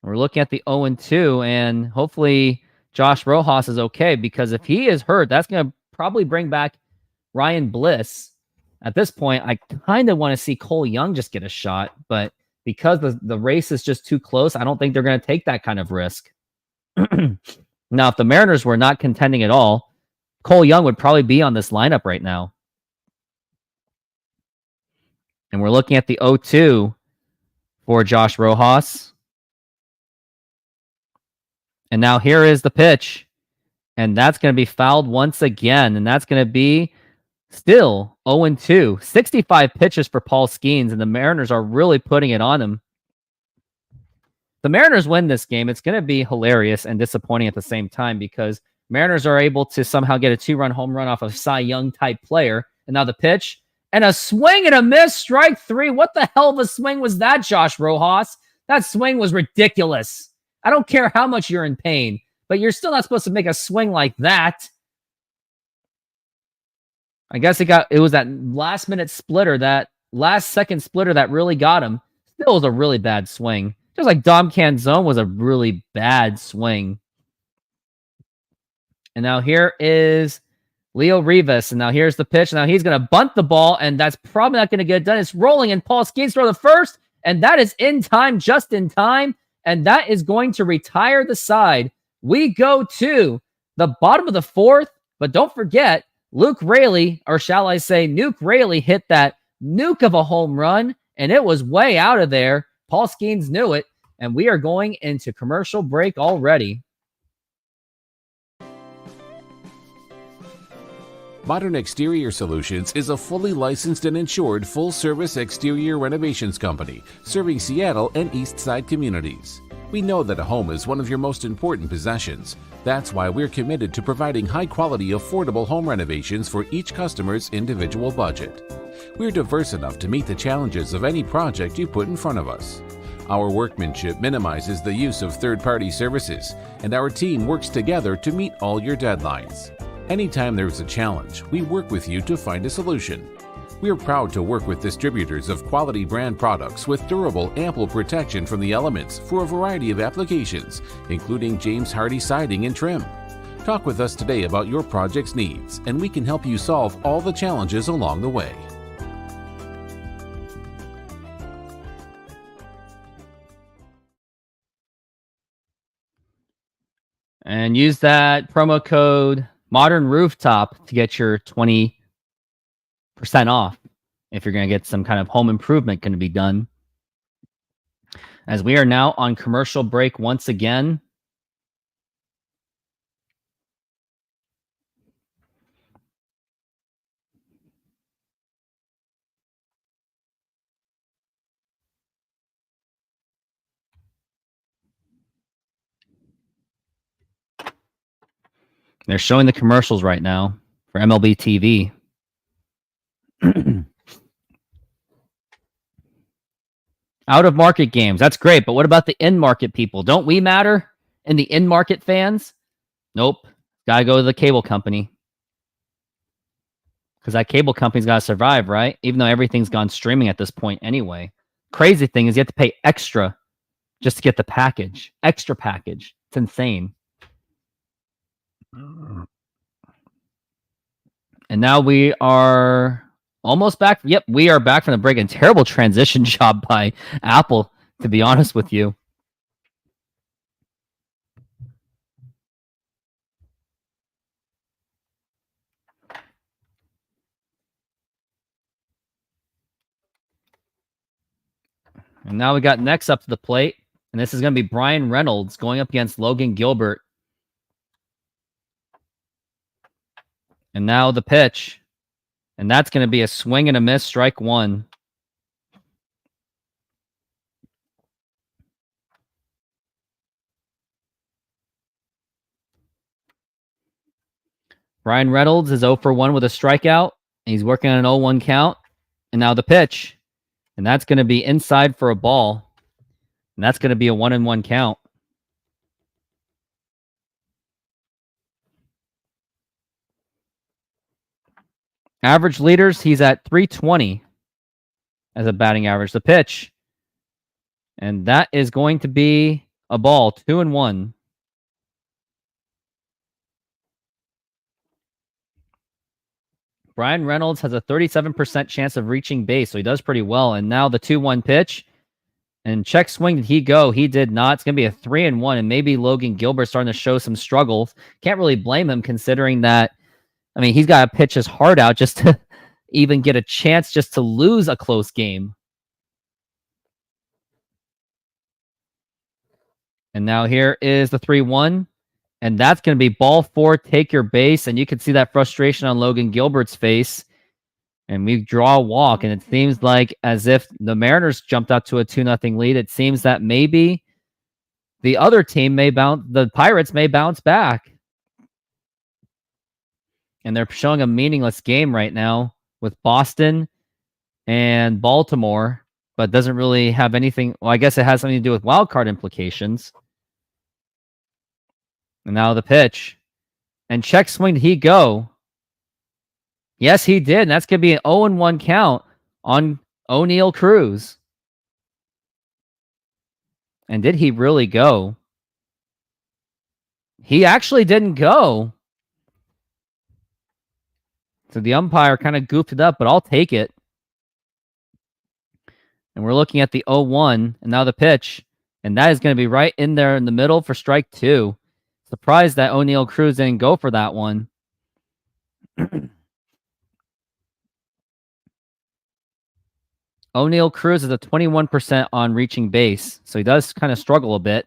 We're looking at the 0-2, and hopefully Josh Rojas is okay, because if he is hurt, that's going to probably bring back Ryan Bliss. At this point, I kind of want to see Cole Young just get a shot, but because the race is just too close, I don't think they're going to take that kind of risk. Now, if the Mariners were not contending at all, Cole Young would probably be on this lineup right now. And we're looking at the 0-2 for Josh Rojas. And now here is the pitch. And that's going to be fouled once again. And that's going to be still 0-2. 65 pitches for Paul Skeens, and the Mariners are really putting it on him. The Mariners win this game. It's going to be hilarious and disappointing at the same time, because Mariners are able to somehow get a 2-run home run off of Cy Young type player. And now the pitch. And a swing and a miss, strike 3. What the hell of a swing was that, Josh Rojas? That swing was ridiculous. I don't care how much you're in pain, but you're still not supposed to make a swing like that. I guess it was that last second splitter that really got him. Still was a really bad swing. Just like Dom Canzone was a really bad swing. And now here is Leo Rivas. And now here's the pitch. Now he's going to bunt the ball, and that's probably not going to get done. It's rolling, and Paul Skeens throw the first, and that is in time, just in time. And that is going to retire the side. We go to the bottom of the 4th, but don't forget, Luke Raley, or shall I say Nuke Raley, hit that nuke of a home run, and it was way out of there. Paul Skeens knew it, and we are going into commercial break already. Modern Exterior Solutions is a fully licensed and insured full-service exterior renovations company serving Seattle and East Side communities. We know that a home is one of your most important possessions. That's why we're committed to providing high-quality, affordable home renovations for each customer's individual budget. We're diverse enough to meet the challenges of any project you put in front of us. Our workmanship minimizes the use of third-party services, and our team works together to meet all your deadlines. Anytime there's a challenge, we work with you to find a solution. We are proud to work with distributors of quality brand products with durable, ample protection from the elements for a variety of applications, including James Hardie siding and trim. Talk with us today about your project's needs, and we can help you solve all the challenges along the way. And use that promo code Modern Rooftop to get your 20% off if you're going to get some kind of home improvement going to be done. As we are now on commercial break once again. They're showing the commercials right now for MLB TV. Out of market games. That's great. But what about the in-market people? Don't we matter in the in-market fans? Nope. Gotta go to the cable company. Because that cable company's got to survive, right? Even though everything's gone streaming at this point anyway. Crazy thing is you have to pay extra just to get the package. Extra package. It's insane. And now we are almost back. Yep, we are back from the break. And terrible transition job by Apple, to be honest with you. And now we got next up to the plate. And this is going to be Brian Reynolds going up against Logan Gilbert. And now the pitch. And that's going to be a swing and a miss, strike one. Brian Reynolds is 0 for 1 with a strikeout. He's working on an 0-1 count. And now the pitch. And that's going to be inside for a ball. And that's going to be a 1-1 count. Average leaders, he's at 320 as a batting average. The pitch. And that is going to be a ball, 2-1. Brian Reynolds has a 37% chance of reaching base, so he does pretty well. And now the 2-1 pitch. And check swing, did he go? He did not. It's going to be a 3-1, and maybe Logan Gilbert starting to show some struggles. Can't really blame him considering that, I mean, he's got to pitch his heart out just to even get a chance just to lose a close game. And now here is the 3-1. And that's going to be ball 4, take your base. And you can see that frustration on Logan Gilbert's face. And we draw a walk. And it seems like as if the Mariners jumped out to a 2-0 lead. It seems that maybe the other team may bounce, the Pirates may bounce back. And they're showing a meaningless game right now with Boston and Baltimore. But doesn't really have anything. Well, I guess it has something to do with wild card implications. And now the pitch. And check swing, did he go? Yes, he did. And that's going to be an 0-1 count on O'Neal Cruz. And did he really go? He actually didn't go. So the umpire kind of goofed it up, but I'll take it. And we're looking at the 0-1, and now the pitch. And that is going to be right in there in the middle for strike 2. Surprised that O'Neal Cruz didn't go for that one. O'Neal Cruz is a 21% on reaching base, so he does kind of struggle a bit.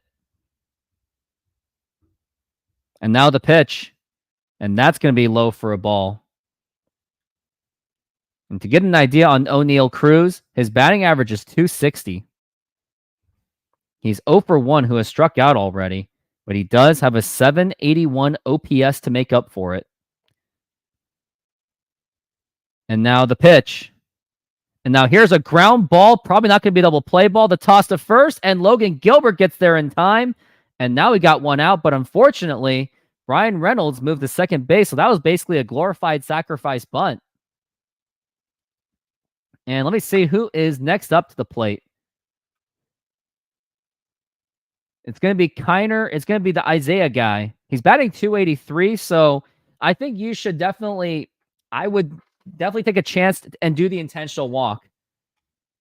And now the pitch, and that's going to be low for a ball. And to get an idea on O'Neal Cruz, his batting average is 260. He's 0 for 1 who has struck out already, but he does have a 781 OPS to make up for it. And now the pitch. And now here's a ground ball, probably not going to be a double play ball. The toss to first, and Logan Gilbert gets there in time. And now we got one out, but unfortunately, Brian Reynolds moved to second base, so that was basically a glorified sacrifice bunt. And let me see who is next up to the plate. It's going to be Kiner. It's going to be the Isaiah guy. He's batting 283, so I think you should definitely, I would definitely take a chance and do the intentional walk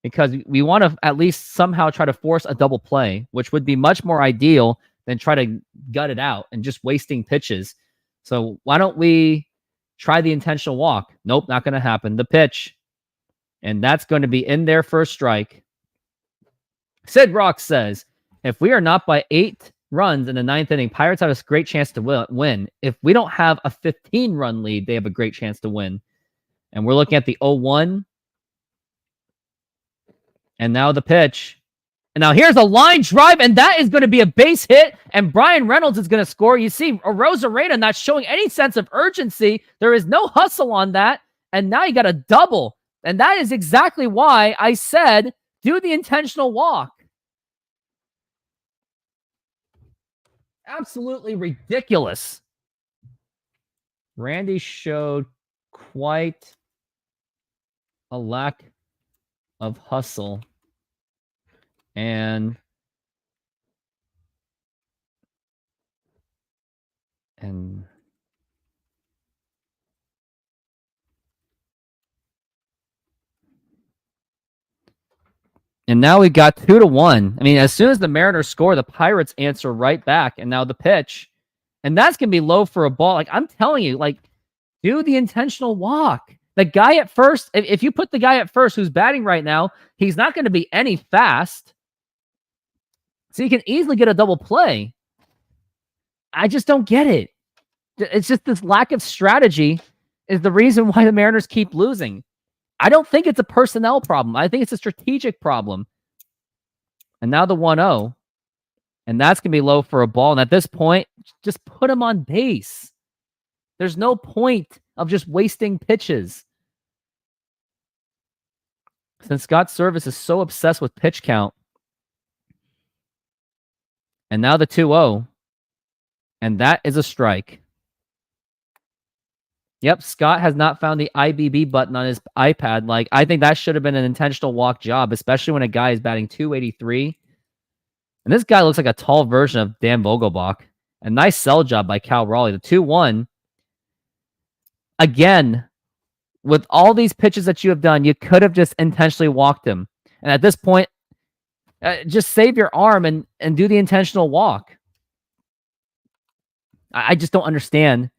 because we want to at least somehow try to force a double play, which would be much more ideal than try to gut it out and just wasting pitches. So why don't we try the intentional walk? Nope, not going to happen. The pitch. And that's going to be in there for a strike. Sid Rock says, if we are not by 8 runs in the 9th inning, Pirates have a great chance to win. If we don't have a 15-run lead, they have a great chance to win. And we're looking at the 0-1. And now the pitch. And now here's a line drive, and that is going to be a base hit, and Brian Reynolds is going to score. You see Rosarena not showing any sense of urgency. There is no hustle on that, and now you got a double. And that is exactly why I said do the intentional walk. Absolutely ridiculous. Randy showed quite a lack of hustle. And now we got 2-1. I mean, as soon as the Mariners score, the Pirates answer right back. And now the pitch. And that's going to be low for a ball. Like, I'm telling you, like, do the intentional walk. The guy at first, if you put the guy at first who's batting right now, he's not going to be any fast. So you can easily get a double play. I just don't get it. It's just this lack of strategy is the reason why the Mariners keep losing. I don't think it's a personnel problem. I think it's a strategic problem. And now the 1-0. And that's going to be low for a ball. And at this point, just put him on base. There's no point of just wasting pitches. Since Scott Service is so obsessed with pitch count. And now the 2-0. And that is a strike. Yep, Scott has not found the IBB button on his iPad. Like, I think that should have been an intentional walk job, especially when a guy is batting 283. And this guy looks like a tall version of Dan Vogelbach. A nice sell job by Cal Raleigh. The 2-1. Again, with all these pitches that you have done, you could have just intentionally walked him. And at this point, just save your arm and do the intentional walk. I just don't understand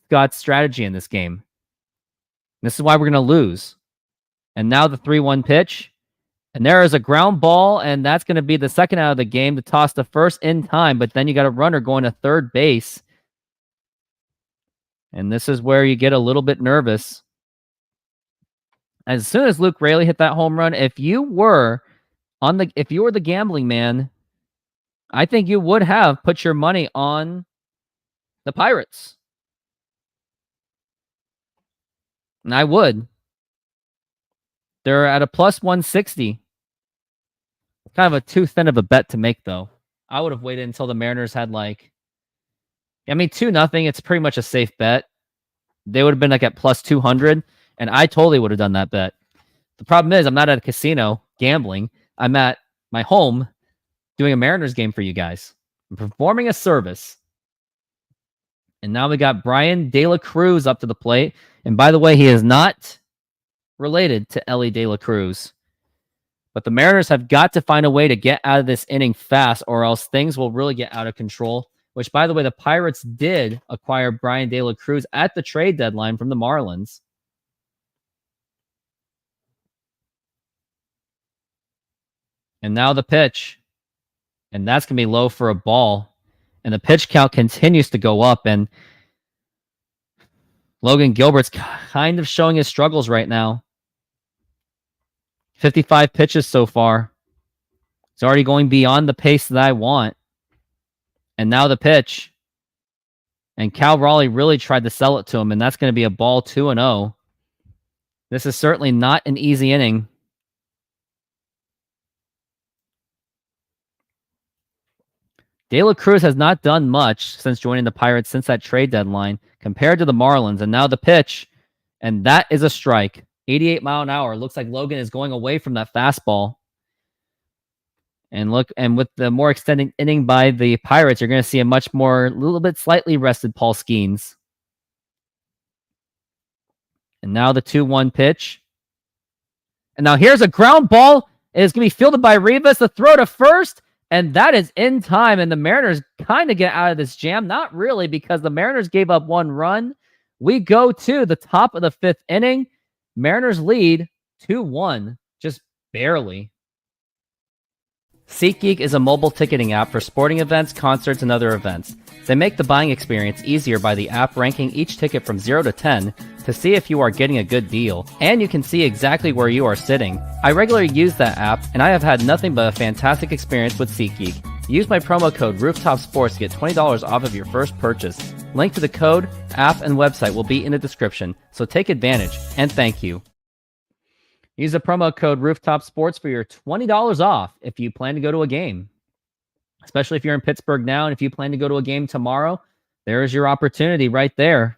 Scott's strategy in this game. This is why we're going to lose. And now the 3-1 pitch. And there is a ground ball, and that's going to be the second out of the game to toss the first in time. But then you got a runner going to third base. And this is where you get a little bit nervous. As soon as Luke Raley hit that home run, if you were the gambling man, I think you would have put your money on the Pirates. And I would. They're at a plus 160. Kind of a too thin of a bet to make, though. I would have waited until the Mariners had 2-0. It's pretty much a safe bet. They would have been at plus 200, and I totally would have done that bet. The problem is I'm not at a casino gambling. I'm at my home doing a Mariners game for you guys. I'm performing a service. And now we got Brian De La Cruz up to the plate. And by the way, he is not related to Ellie De La Cruz. But the Mariners have got to find a way to get out of this inning fast, or else things will really get out of control. Which, by the way, the Pirates did acquire Brian De La Cruz at the trade deadline from the Marlins. And now the pitch. And that's going to be low for a ball. And the pitch count continues to go up. And Logan Gilbert's kind of showing his struggles right now. 55 pitches so far. It's already going beyond the pace that I want. And now the pitch. And Cal Raleigh really tried to sell it to him, and that's going to be a ball 2-0. This is certainly not an easy inning. De La Cruz has not done much since joining the Pirates since that trade deadline compared to the Marlins. And now the pitch, and that is a strike. 88 mile an hour. Looks like Logan is going away from that fastball. And look, and with the more extended inning by the Pirates, you're going to see a much more, little bit slightly rested Paul Skeens. And now the 2-1 pitch. And now here's a ground ball. It is going to be fielded by Rivas. The throw to first. And that is in time. And the Mariners kind of get out of this jam. Not really, because the Mariners gave up 1 run. We go to the top of the 5th inning. Mariners lead 2-1. Just barely. SeatGeek is a mobile ticketing app for sporting events, concerts, and other events. They make the buying experience easier by the app ranking each ticket from 0 to 10 to see if you are getting a good deal, and you can see exactly where you are sitting. I regularly use that app, and I have had nothing but a fantastic experience with SeatGeek. Use my promo code RoofTopSports to get $20 off of your first purchase. Link to the code, app, and website will be in the description, so take advantage, and thank you. Use the promo code RoofTopSports for your $20 off if you plan to go to a game. Especially if you're in Pittsburgh now, and if you plan to go to a game tomorrow, there's your opportunity right there.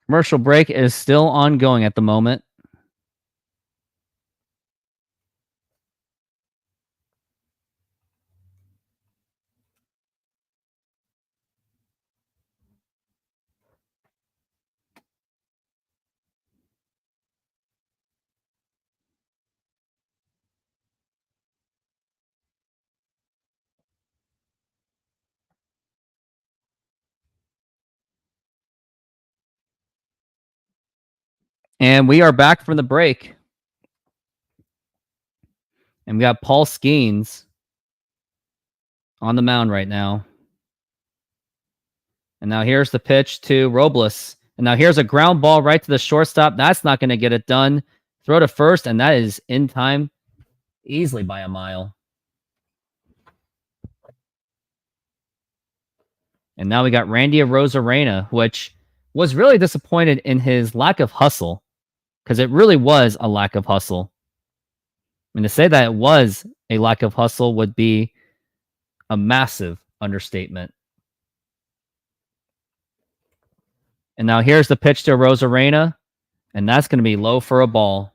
Commercial break is still ongoing at the moment. And we are back from the break. And we got Paul Skeens on the mound right now. And now here's the pitch to Robles. And now here's a ground ball right to the shortstop. That's not going to get it done. Throw to first, and that is in time easily by a mile. And now we got Randy Arozarena, which was really disappointed in his lack of hustle, because it really was a lack of hustle. I mean, to say that it was a lack of hustle would be a massive understatement. And now here's the pitch to Arozarena, and that's going to be low for a ball.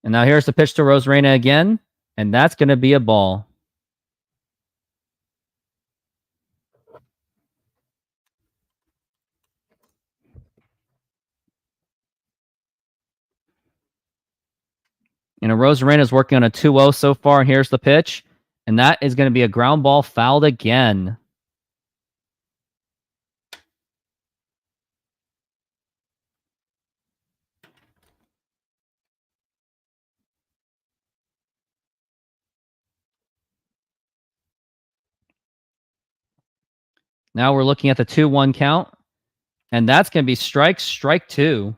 And now here's the pitch to Arozarena again, and that's going to be a ball. And Arozarena is working on a 2-0 so far. And here's the pitch. And that is going to be a ground ball fouled again. Now we're looking at the 2-1 count. And that's going to be strike 2.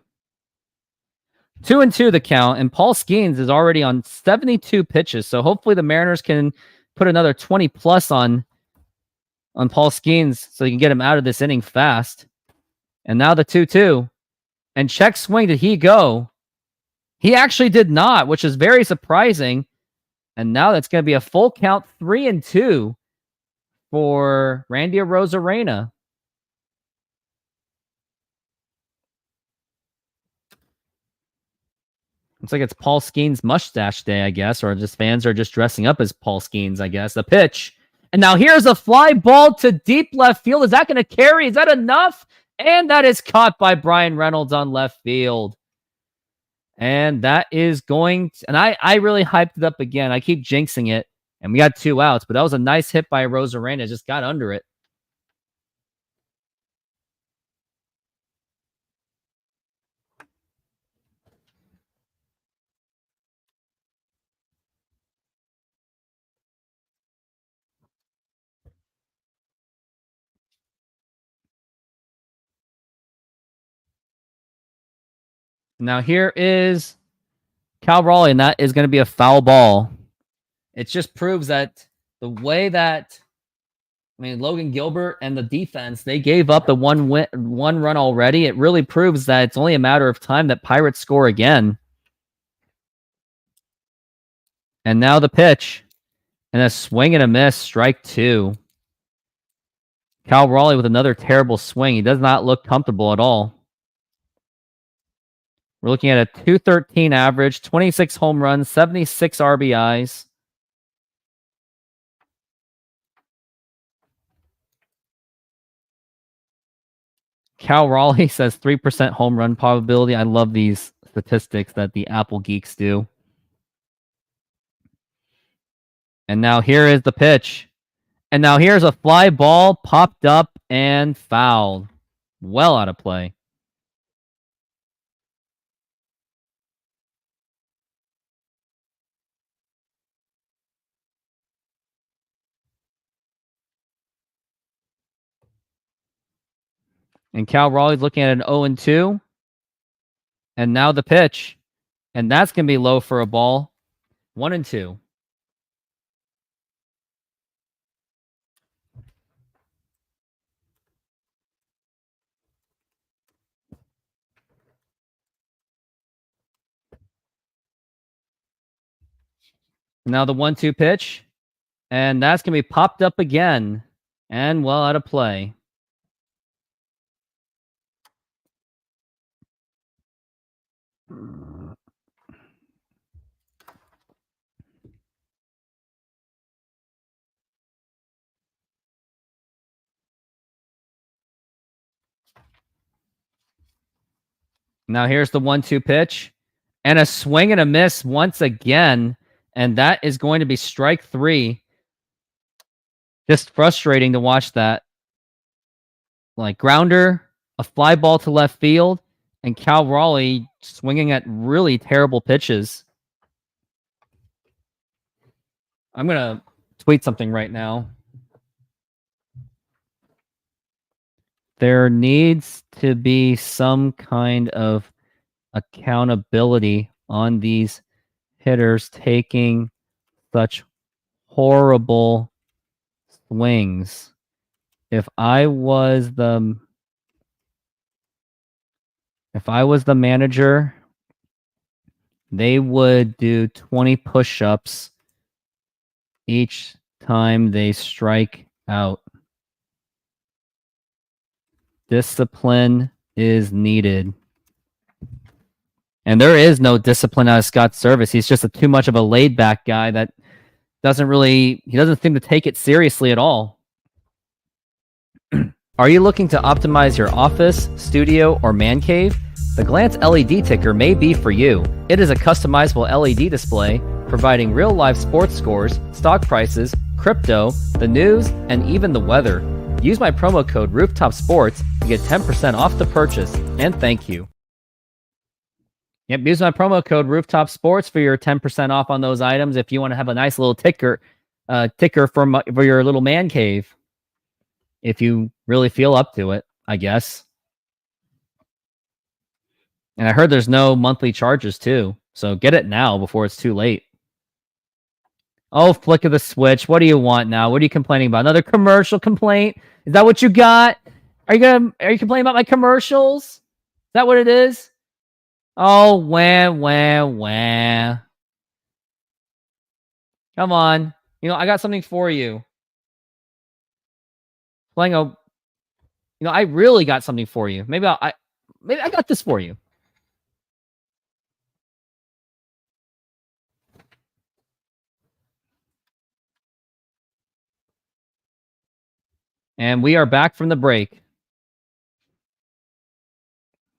2-2 the count. And Paul Skeens is already on 72 pitches. So hopefully the Mariners can put another 20 plus on Paul Skeens so you can get him out of this inning fast. And now the 2-2. And check swing, did he go? He actually did not, which is very surprising. And now that's going to be a full count 3-2 for Randy Arozarena. Looks like it's Paul Skeens mustache day, I guess, or just fans are just dressing up as Paul Skeens, I guess. The pitch. And now here's a fly ball to deep left field. Is that going to carry? Is that enough? And that is caught by Brian Reynolds on left field. And that is going to, and I really hyped it up again. I keep jinxing it. And we got 2 outs, but that was a nice hit by Arozarena. Just got under it. Now here is Cal Raleigh, and that is going to be a foul ball. It just proves that the way that, Logan Gilbert and the defense, they gave up the one run already. It really proves that it's only a matter of time that Pirates score again. And now the pitch. And a swing and a miss, strike 2. Cal Raleigh with another terrible swing. He does not look comfortable at all. We're looking at a .213 average, 26 home runs, 76 RBIs. Cal Raleigh says 3% home run probability. I love these statistics that the Apple geeks do. And now here is the pitch. And now here's a fly ball popped up and fouled. Well out of play. And Cal Raleigh's looking at an 0-2. And now the pitch. And that's going to be low for a ball. 1-2. Now the 1-2 pitch. And that's going to be popped up again. And well out of play. Now here's the 1-2 pitch. And a swing and a miss once again. And that is going to be strike 3. Just frustrating to watch that. Like grounder, a fly ball to left field, and Cal Raleigh swinging at really terrible pitches. I'm going to tweet something right now. There needs to be some kind of accountability on these hitters taking such horrible swings. If I was the manager, they would do 20 push-ups each time they strike out. Discipline is needed. And there is no discipline out of Scott Service. He's just too much of a laid-back guy that doesn't seem to take it seriously at all. Are you looking to optimize your office, studio, or man cave? The Glance LED ticker may be for you. It is a customizable LED display providing real-life sports scores, stock prices, crypto, the news, and even the weather. Use my promo code RoofTopSports to get 10% off the purchase, and thank you. Yep, use my promo code RoofTopSports for your 10% off on those items if you want to have a nice little ticker for your little man cave. if you really feel up to it, I guess. And I heard there's no monthly charges too. So get it now before it's too late. Oh, flick of the switch. What do you want now? What are you complaining about? Another commercial complaint? Is that what you got? Are you complaining about my commercials? Is that what it is? Oh, wah. Come on. You know, I got something for you. I really got something for you. Maybe I got this for you. And we are back from the break.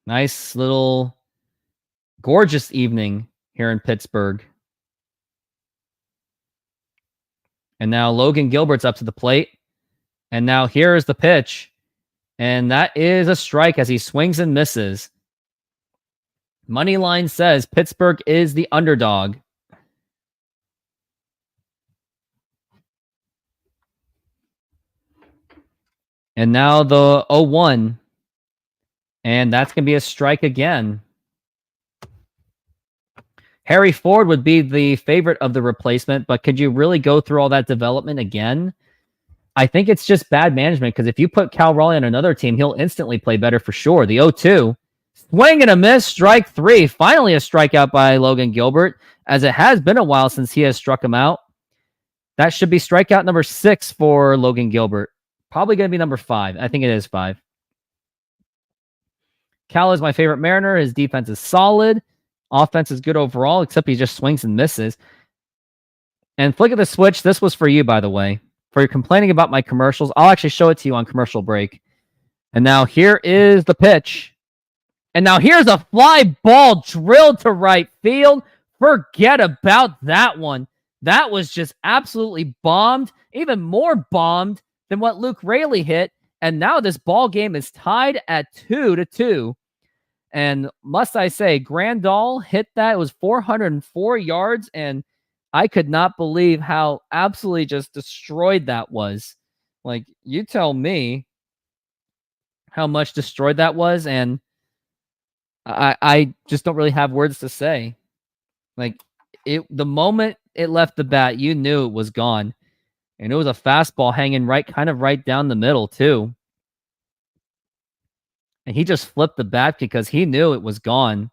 Nice little gorgeous evening here in Pittsburgh. And now Logan Gilbert's up to the plate. And now here is the pitch. And that is a strike as he swings and misses. Moneyline says Pittsburgh is the underdog. And now the 0-1. And that's going to be a strike again. Harry Ford would be the favorite of the replacement, but could you really go through all that development again? I think it's just bad management, because if you put Cal Raleigh on another team, he'll instantly play better for sure. The 0-2. Swing and a miss, strike 3. Finally a strikeout by Logan Gilbert, as it has been a while since he has struck him out. That should be strikeout number 6 for Logan Gilbert. Probably going to be number 5. I think it is 5. Cal is my favorite Mariner. His defense is solid. Offense is good overall, except he just swings and misses. And flick of the switch. This was for you, by the way. For your complaining about my commercials, I'll actually show it to you on commercial break. And now here is the pitch. And now here's a fly ball drilled to right field. Forget about that one. That was just absolutely bombed. Even more bombed than what Luke Raley hit. And now this ball game is tied at 2-2. And must I say, Grandal hit that. It was 404 yards, and I could not believe how absolutely just destroyed that was. Like, you tell me how much destroyed that was, and I just don't really have words to say. Like, the moment it left the bat, you knew it was gone. And it was a fastball hanging kind of right down the middle, too. And he just flipped the bat because he knew it was gone.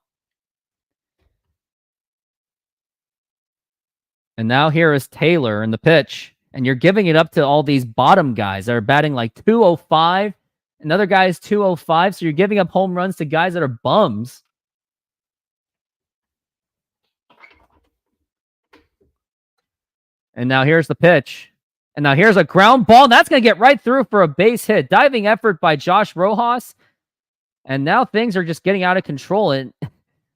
And now here is Taylor in the pitch. And you're giving it up to all these bottom guys that are batting like 205. Another guy is 205. So you're giving up home runs to guys that are bums. And now here's the pitch. And now here's a ground ball. That's going to get right through for a base hit. Diving effort by Josh Rojas. And now things are just getting out of control. And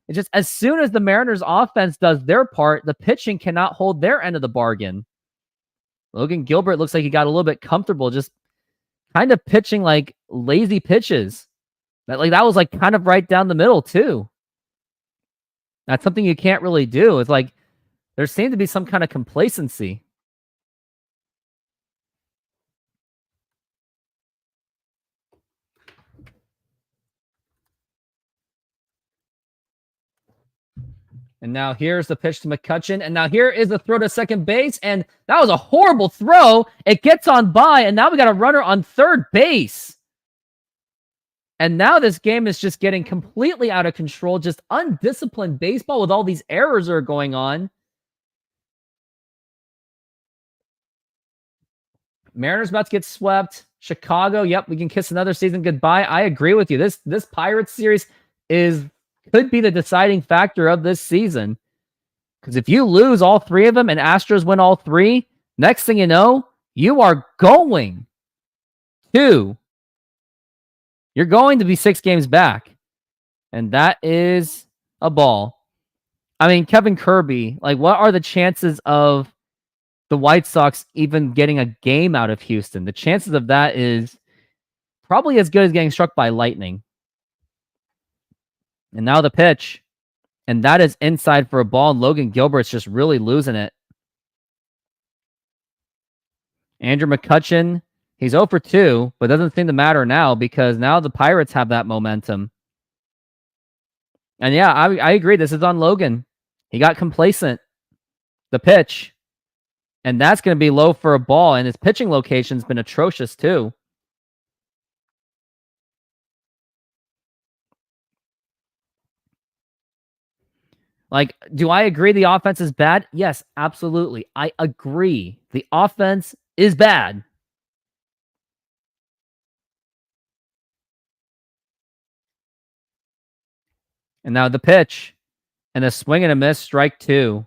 it's just as soon as the Mariners offense does their part, the pitching cannot hold their end of the bargain. Logan Gilbert looks like he got a little bit comfortable, just kind of pitching like lazy pitches. That was like kind of right down the middle too. That's something you can't really do. It's like there seemed to be some kind of complacency. And now here's the pitch to McCutchen. And now here is the throw to second base. And that was a horrible throw. It gets on by. And now we got a runner on third base. And now this game is just getting completely out of control. Just undisciplined baseball with all these errors that are going on. Mariners about to get swept. Chicago, yep, we can kiss another season goodbye. I agree with you. This Pirates series could be the deciding factor of this season. Because if you lose all 3 of them and Astros win all 3, next thing you know, you're going to be 6 games back. And that is a ball. I mean, Kevin Kirby, like, what are the chances of the White Sox even getting a game out of Houston? The chances of that is probably as good as getting struck by lightning. And now the pitch. And that is inside for a ball. And Logan Gilbert's just really losing it. Andrew McCutchen He's 0 for 2, but doesn't seem to matter now because now the Pirates have that momentum. And yeah, I agree. This is on Logan. He got complacent. The pitch. And that's going to be low for a ball. And his pitching location's been atrocious too. Like, do I agree the offense is bad? Yes, absolutely. I agree. The offense is bad. And now the pitch. And a swing and a miss, strike 2.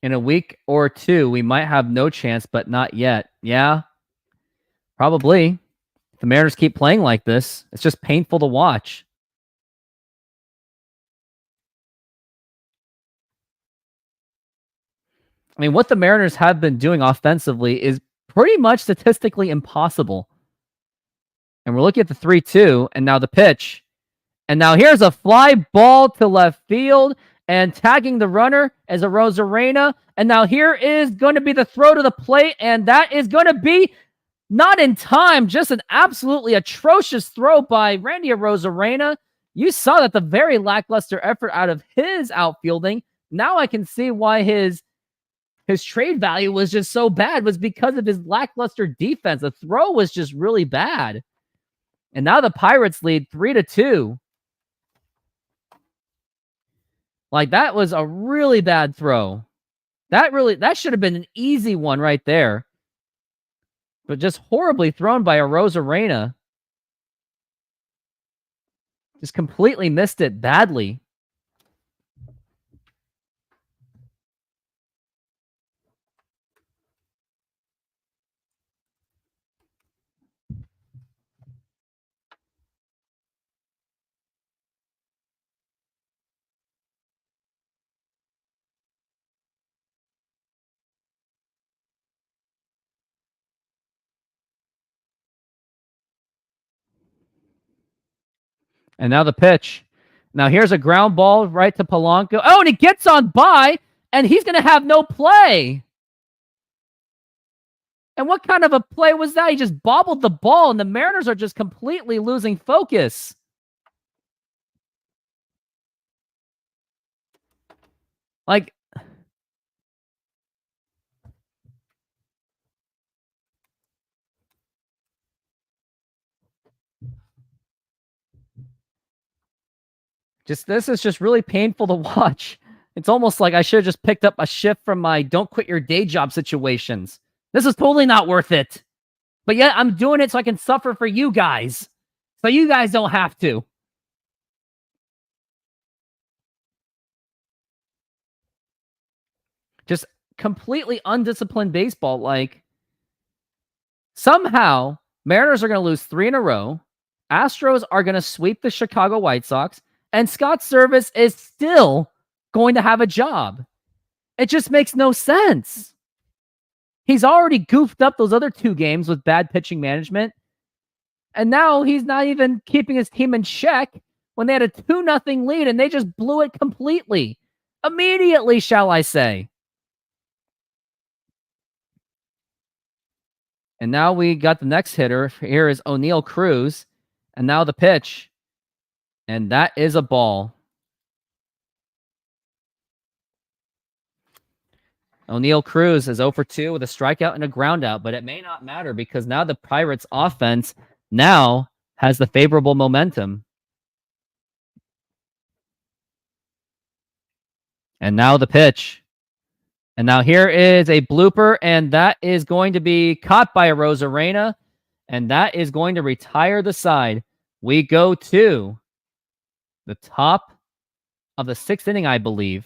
In a week or 2, we might have no chance, but not yet. Yeah, probably. If the Mariners keep playing like this, it's just painful to watch. I mean, what the Mariners have been doing offensively is pretty much statistically impossible. And we're looking at the 3-2, and now the pitch. And now here's a fly ball to left field, and tagging the runner as a Rosarena. And now here is going to be the throw to the plate, and that is going to be not in time, just an absolutely atrocious throw by Randy Rosarena. You saw that the very lackluster effort out of his outfielding. Now I can see why his trade value was just so bad, was because of his lackluster defense. The throw was just really bad. And now the Pirates lead 3-2. Like, that was a really bad throw. That should have been an easy one right there. But just horribly thrown by a Rosarena. Just completely missed it badly. And now the pitch. Now here's a ground ball right to Polanco. Oh, and he gets on by, and he's going to have no play. And what kind of a play was that? He just bobbled the ball, and the Mariners are just completely losing focus. Like, this is just really painful to watch. It's almost like I should have just picked up a shift from my don't quit your day job situations. This is totally not worth it. But yet I'm doing it so I can suffer for you guys. So you guys don't have to. Just completely undisciplined baseball. Like, somehow Mariners are going to lose 3 in a row. Astros are going to sweep the Chicago White Sox. And Scott Service is still going to have a job. It just makes no sense. He's already goofed up those other 2 games with bad pitching management. And now he's not even keeping his team in check when they had a 2-0 lead and they just blew it completely. Immediately, shall I say. And now we got the next hitter. Here is O'Neal Cruz. And now the pitch. And that is a ball. O'Neal Cruz is 0 for 2 with a strikeout and a groundout, but it may not matter because now the Pirates offense now has the favorable momentum. And now the pitch. And now here is a blooper, and that is going to be caught by a Rosarena, and that is going to retire the side. We go to the top of the 6th inning, I believe.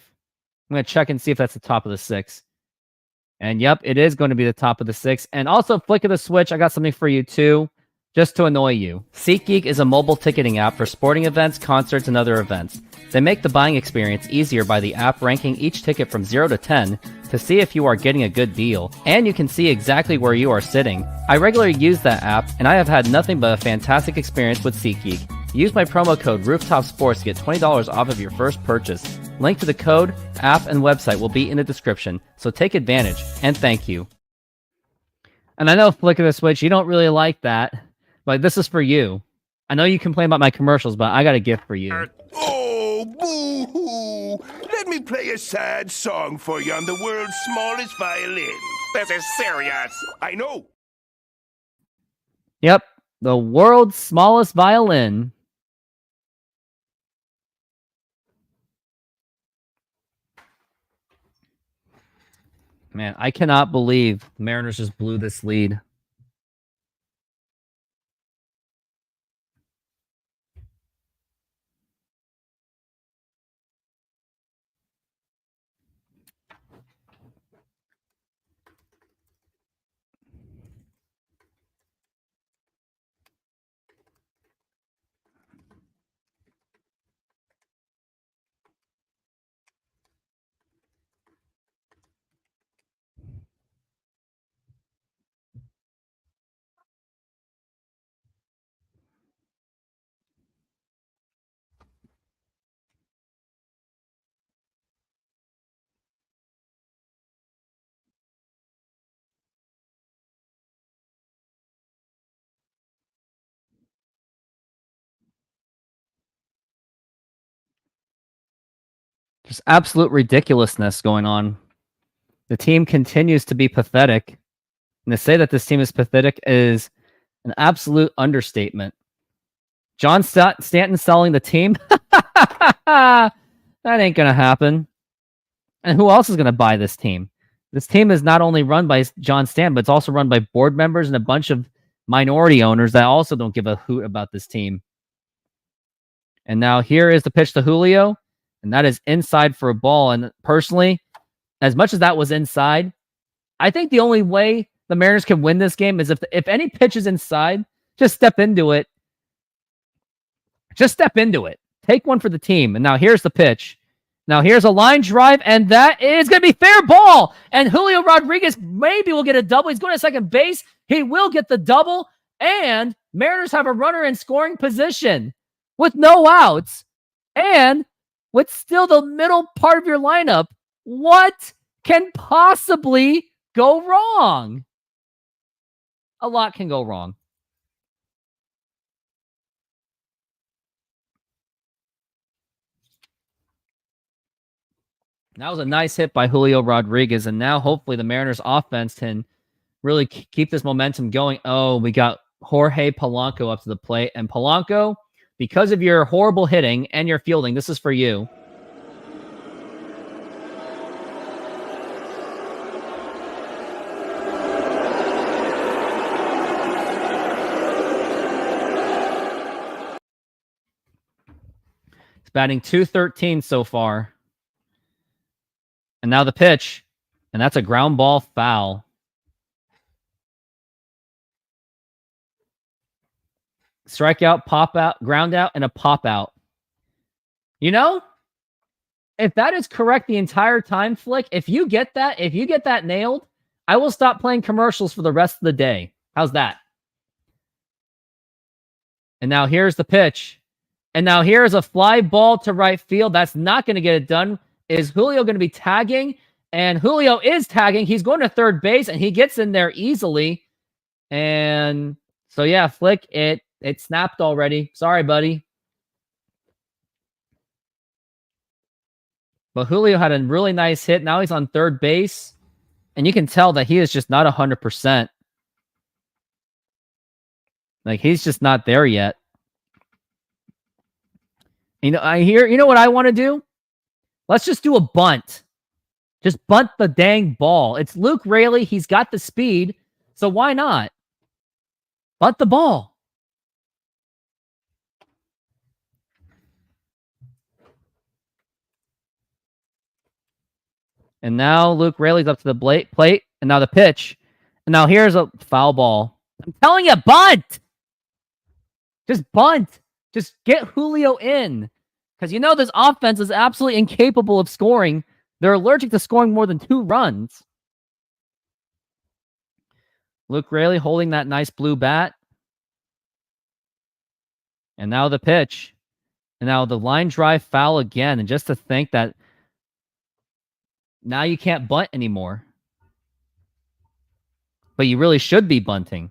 I'm going to check and see if that's the top of the 6th. And yep, it is going to be the top of the 6th. And also, flick of the switch, I got something for you too, just to annoy you. SeatGeek is a mobile ticketing app for sporting events, concerts, and other events. They make the buying experience easier by the app ranking each ticket from 0 to 10 to see if you are getting a good deal. And you can see exactly where you are sitting. I regularly use that app, and I have had nothing but a fantastic experience with SeatGeek. Use my promo code RoofTopSports to get $20 off of your first purchase. Link to the code, app, and website will be in the description, so take advantage, and thank you. And I know, Flick of the Switch, you don't really like that, but this is for you. I know you complain about my commercials, but I got a gift for you. Oh, boo-hoo! Let me play a sad song for you on the world's smallest violin. This is serious. I know. Yep, the world's smallest violin. Man, I cannot believe the Mariners just blew this lead. Just absolute ridiculousness going on. The team continues to be pathetic. And to say that this team is pathetic is an absolute understatement. John Stanton selling the team? That ain't going to happen. And who else is going to buy this team? This team is not only run by John Stanton, but it's also run by board members and a bunch of minority owners that also don't give a hoot about this team. And now here is the pitch to Julio. And that is inside for a ball. And personally, as much as that was inside, I think the only way the Mariners can win this game is if any pitch is inside, just step into it. Just step into it. Take one for the team. And now here's the pitch. Now here's a line drive, and that is going to be fair ball. And Julio Rodriguez maybe will get a double. He's going to second base. He will get the double. And Mariners have a runner in scoring position with no outs. And with still the middle part of your lineup, what can possibly go wrong? A lot can go wrong. That was a nice hit by Julio Rodriguez, and now hopefully the Mariners offense can really keep this momentum going. Oh, we got Jorge Polanco up to the plate, and Polanco, because of your horrible hitting and your fielding, this is for you. He's batting .213 so far. And now the pitch, and that's a ground ball foul. Strikeout, pop out, ground out, and a pop out. You know, if that is correct the entire time, Flick, if you get that nailed, I will stop playing commercials for the rest of the day. How's that? And now here's the pitch. And now here's a fly ball to right field. That's not going to get it done. Is Julio going to be tagging? And Julio is tagging. He's going to third base, and he gets in there easily. And so, yeah, Flick, it snapped already. Sorry, buddy. But Julio had a really nice hit. Now he's on third base. And you can tell that he is just not 100%. Like, he's just not there yet. You know what I want to do? Let's just do a bunt. Just bunt the dang ball. It's Luke Raley. He's got the speed. So why not? Bunt the ball. And now Luke Raley's up to the plate. And now the pitch. And now here's a foul ball. I'm telling you, bunt. Just bunt. Just get Julio in. Because you know this offense is absolutely incapable of scoring. They're allergic to scoring more than 2 runs. Luke Raley holding that nice blue bat. And now the pitch. And now the line drive foul again. And just to think that now you can't bunt anymore. But you really should be bunting.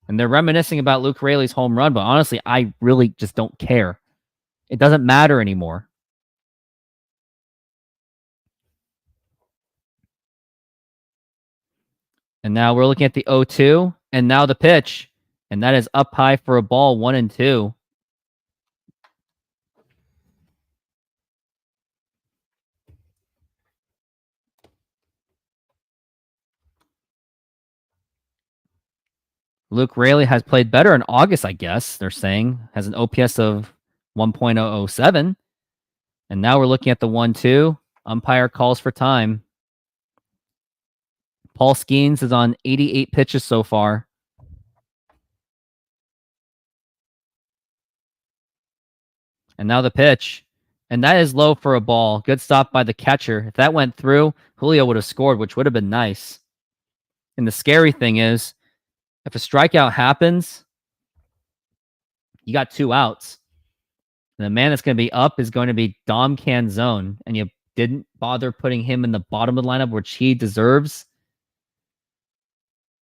And they're reminiscing about Luke Raley's home run, but honestly, I really just don't care. It doesn't matter anymore. And now we're looking at the 0-2, and now the pitch. And that is up high for a ball, 1-2. Luke Raley has played better in August, I guess, they're saying. Has an OPS of 1.007. And now we're looking at the 1-2. Umpire calls for time. Paul Skeens is on 88 pitches so far. And now the pitch. And that is low for a ball. Good stop by the catcher. If that went through, Julio would have scored, which would have been nice. And the scary thing is, if a strikeout happens, you got 2 outs. And the man that's going to be up is going to be Dom Canzone. And you didn't bother putting him in the bottom of the lineup, which he deserves.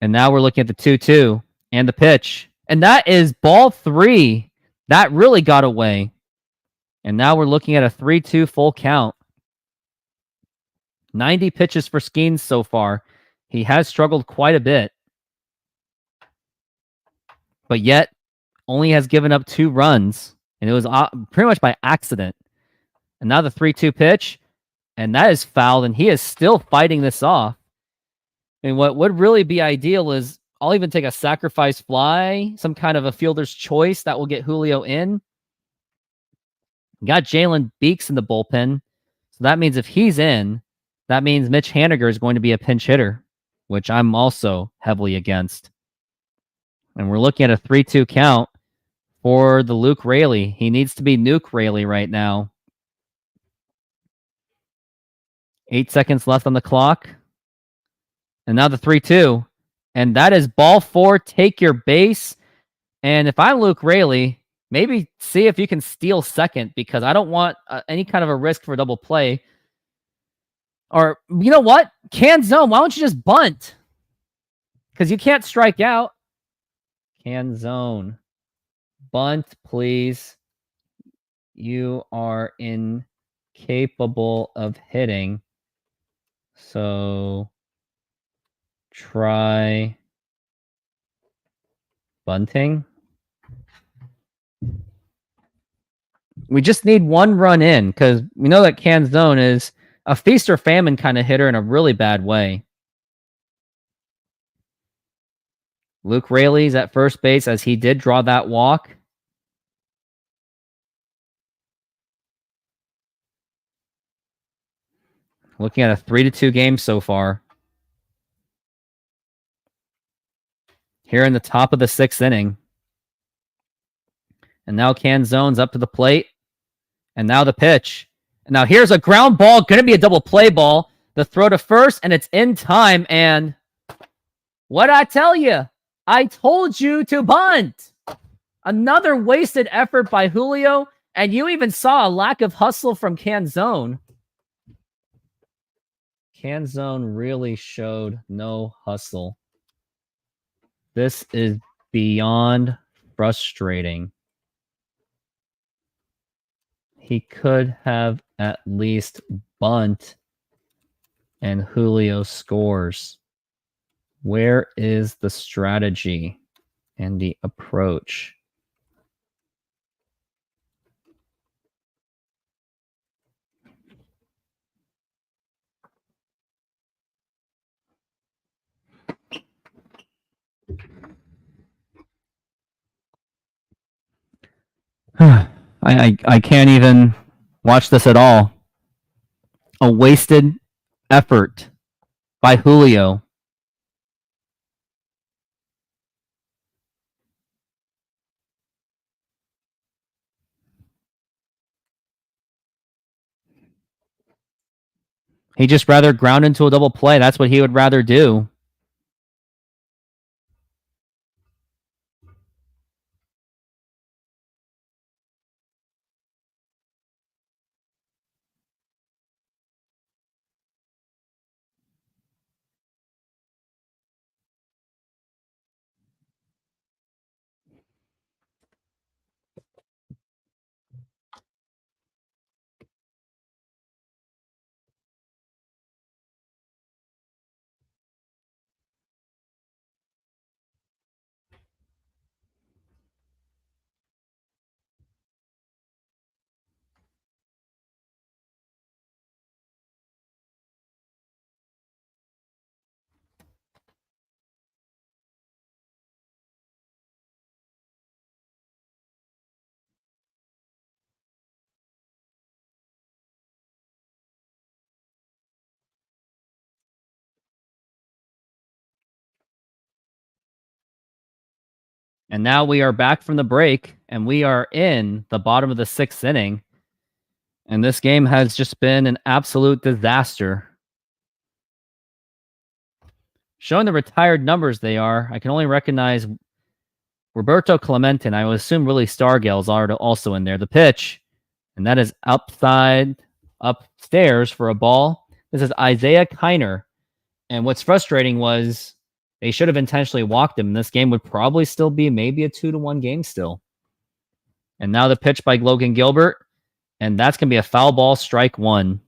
And now we're looking at the 2-2 and the pitch. And that is ball 3. That really got away. And now we're looking at a 3-2 full count. 90 pitches for Skeens so far. He has struggled quite a bit. But yet, only has given up 2 runs. And it was pretty much by accident. And now the 3-2 pitch. And that is fouled. And he is still fighting this off. And what would really be ideal is I'll even take a sacrifice fly, some kind of a fielder's choice that will get Julio in. Got Jalen Beeks in the bullpen. So that means if he's in, that means Mitch Haniger is going to be a pinch hitter, which I'm also heavily against. And we're looking at a 3-2 count for the Luke Raley. He needs to be Nuke Raley right now. 8 seconds left on the clock. And now the 3-2. And that is ball 4. Take your base. And if I'm Luke Raley, maybe see if you can steal second, because I don't want any kind of a risk for a double play. Or, you know what? Canzone, why don't you just bunt? Because you can't strike out. Canzone. Bunt, please. You are incapable of hitting. So try bunting. We just need 1 run in, because we know that Canzone is a feast or famine kind of hitter in a really bad way. Luke Raley's at first base, as he did draw that walk. Looking at a 3-2 game so far. Here in the top of the 6th inning. And now Canzone's up to the plate. And now the pitch. And now here's a ground ball. Going to be a double play ball. The throw to first, and it's in time. And what'd I tell you? I told you to bunt. Another wasted effort by Julio. And you even saw a lack of hustle from Canzone. Canzone really showed no hustle. This is beyond frustrating. He could have at least bunt, and Julio scores. Where is the strategy and the approach? I can't even watch this at all. A wasted effort by Julio. He'd just rather ground into a double play. That's what he would rather do. And now we are back from the break, and we are in the bottom of the 6th inning. And this game has just been an absolute disaster. Showing the retired numbers they are, I can only recognize Roberto Clemente, and I would assume really Stargell's are also in there. The pitch, and that is upstairs for a ball. This is Isaiah Kiner. And what's frustrating was they should have intentionally walked him. This game would probably still be maybe a 2-1 game still. And now the pitch by Logan Gilbert. And that's going to be a foul ball, strike 1.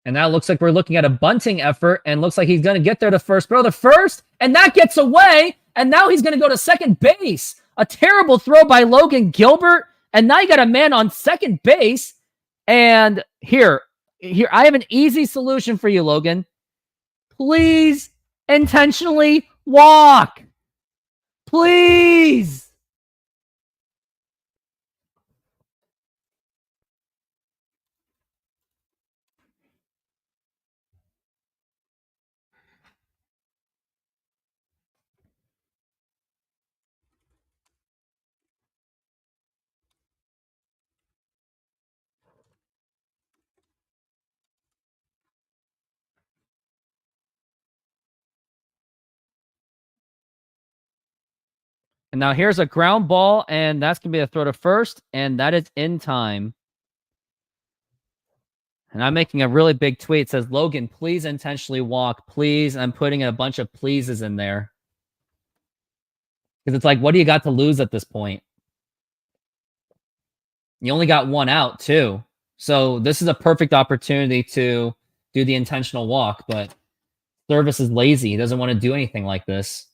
And now it looks like we're looking at a bunting effort, and looks like he's going to get there to first. Throw the first, and that gets away. And now he's going to go to second base. A terrible throw by Logan Gilbert. And now you got a man on second base. And here, I have an easy solution for you, Logan. Please intentionally walk. Please. And now here's a ground ball, and that's going to be a throw to first, and that is in time. And I'm making a really big tweet. It says, Logan, please intentionally walk, please. And I'm putting a bunch of pleases in there. Because it's like, what do you got to lose at this point? You only got one out, too. So this is a perfect opportunity to do the intentional walk, but Service is lazy. He doesn't want to do anything like this.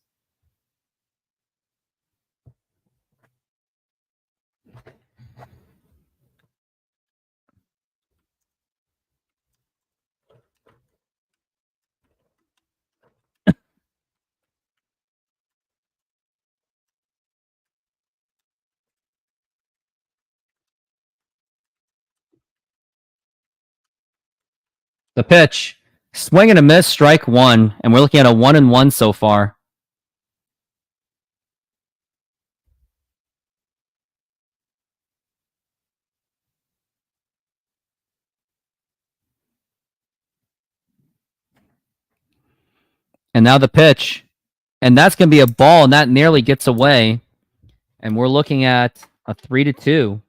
The pitch. Swing and a miss, strike 1. And we're looking at a 1-1 so far. And now the pitch. And that's going to be a ball, and that nearly gets away. And we're looking at a 3-2.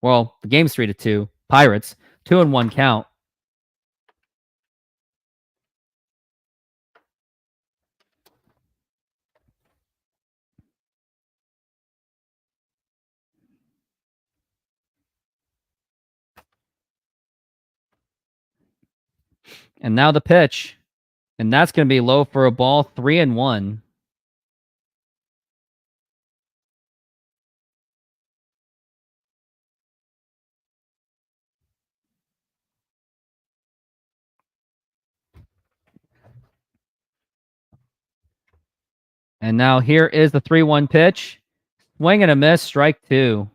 Well, the game's 3-2. Pirates. 2-1 count. And now the pitch. And that's going to be low for a ball. 3-1. And now here is the 3-1 pitch. Swing and a miss, strike 2.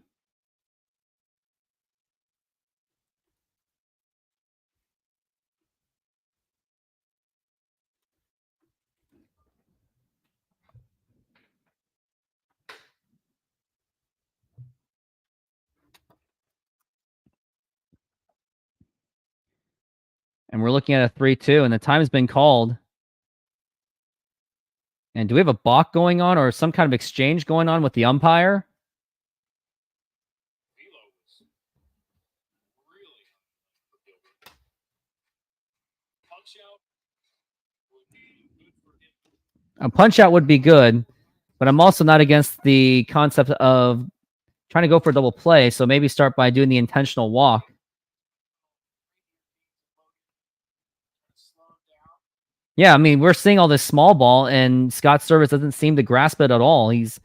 And we're looking at a 3-2, and the time's been called. And do we have a balk going on or some kind of exchange going on with the umpire? A punch out would be good, but I'm also not against the concept of trying to go for a double play, so maybe start by doing the intentional walk. Yeah, I mean, we're seeing all this small ball, and Scott Service doesn't seem to grasp it at all. He's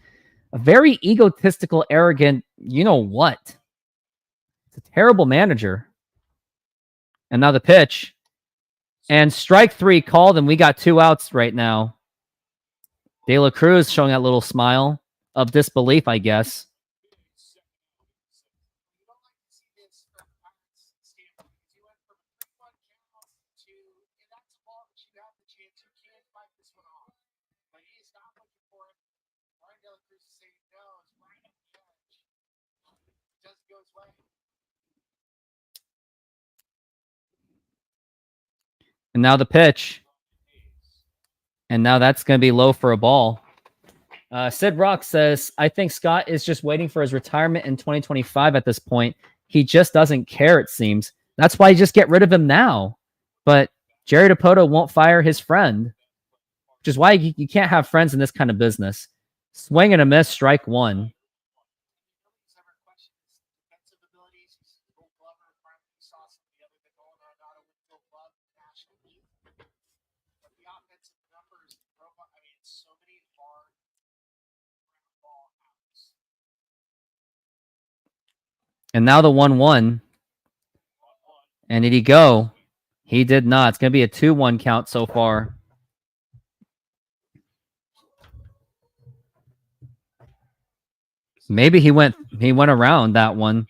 a very egotistical, arrogant, you-know-what. It's a terrible manager. And now the pitch. And strike 3 called, and we got 2 outs right now. De La Cruz showing that little smile of disbelief, I guess. You don't like to see this from Pirates standpoint. You went from a 3-1 count to, and that's a ball that you have the chance. You can fight this one off. But he is not looking for it. Brian De La Cruz is saying no. It's right on the edge. It doesn't go his way. And now the pitch. And now that's going to be low for a ball. Sid Rock says, I think Scott is just waiting for his retirement in 2025 at this point. He just doesn't care, it seems. That's why you just get rid of him now. But Jerry Dipoto won't fire his friend, which is why you can't have friends in this kind of business. Swing and a miss, strike one. Nobody's ever questioned his defensive abilities. He's a gold glover. Finally, we saw some of the other than going on not a gold glove national league. But the offensive numbers, I mean, so many hard ground ball outs. And now the 1-1. And did he go? He did not. It's going to be a 2-1 count so far. Maybe he went around that one.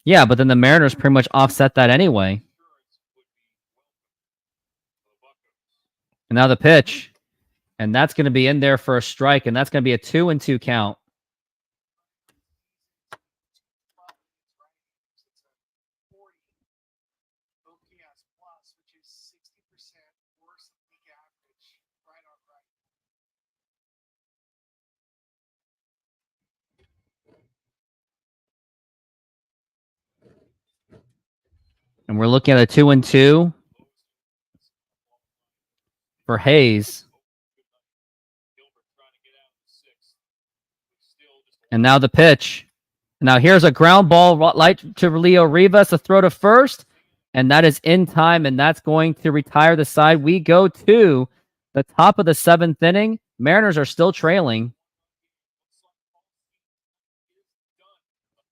Yeah, but then the Mariners pretty much offset that anyway. And now the pitch. And that's going to be in there for a strike, and that's going to be a 2-2 count. OPS plus, which is 60% worse than league average, right on right. And we're looking at a 2-2 for Hayes. And now the pitch. Now here's a ground ball light to Leo Rivas, a throw to first. And that is in time, and that's going to retire the side. We go to the top of the 7th inning. Mariners are still trailing.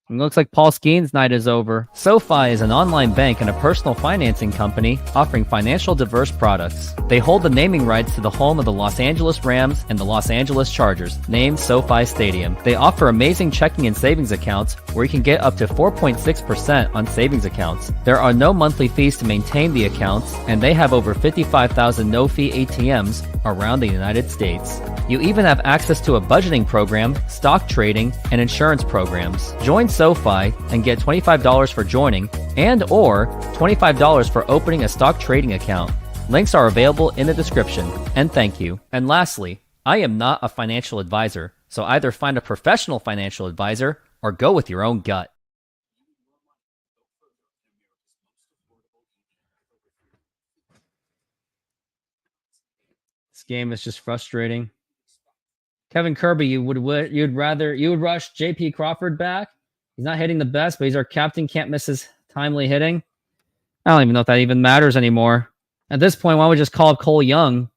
It looks like Paul Skeen's night is over. SoFi is an online bank and a personal financing company offering financial diverse products. They hold the naming rights to the home of the Los Angeles Rams and the Los Angeles Chargers, named SoFi Stadium. They offer amazing checking and savings accounts where you can get up to 4.6% on savings accounts. There are no monthly fees to maintain the accounts, and they have over 55,000 no-fee ATMs around the United States. You even have access to a budgeting program, stock trading, and insurance programs. Join SoFi and get $25 for joining and or $25 for opening a stock trading account. Links are available in the description. And thank you. And lastly, I am not a financial advisor, so either find a professional financial advisor or go with your own gut. This game is just frustrating. Kevin Kirby, you would rush JP Crawford back. He's not hitting the best, but he's our captain. Can't miss his timely hitting. I don't even know if that even matters anymore. At this point, why don't we just call up Cole Young?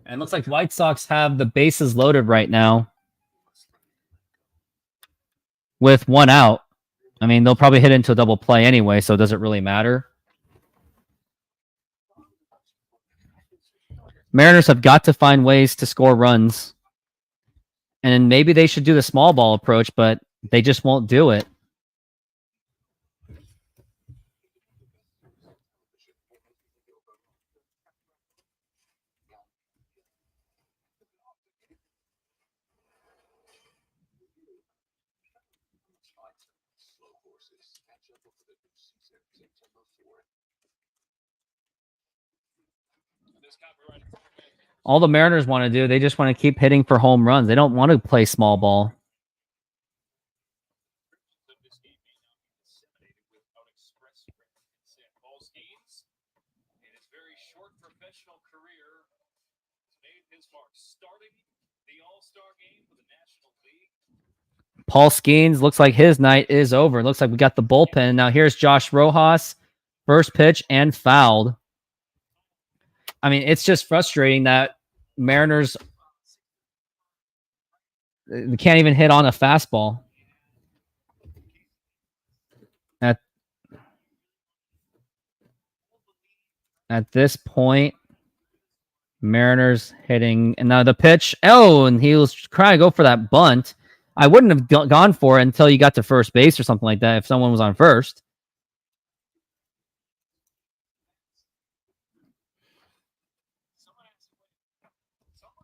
And it looks like White Sox have the bases loaded right now with 1 out. I mean, they'll probably hit into a double play anyway, so does it really matter? Mariners have got to find ways to score runs. And maybe they should do the small ball approach, but they just won't do it. All the Mariners want to do, they just want to keep hitting for home runs. They don't want to play small ball. Paul Skeens looks like his night is over. It looks like we got the bullpen. Now here's Josh Rojas. First pitch and fouled. I mean, it's just frustrating that Mariners can't even hit on a fastball. At this point, Mariners hitting, and now the pitch. Oh, and he was trying to go for that bunt. I wouldn't have gone for it until you got to first base or something like that if someone was on first.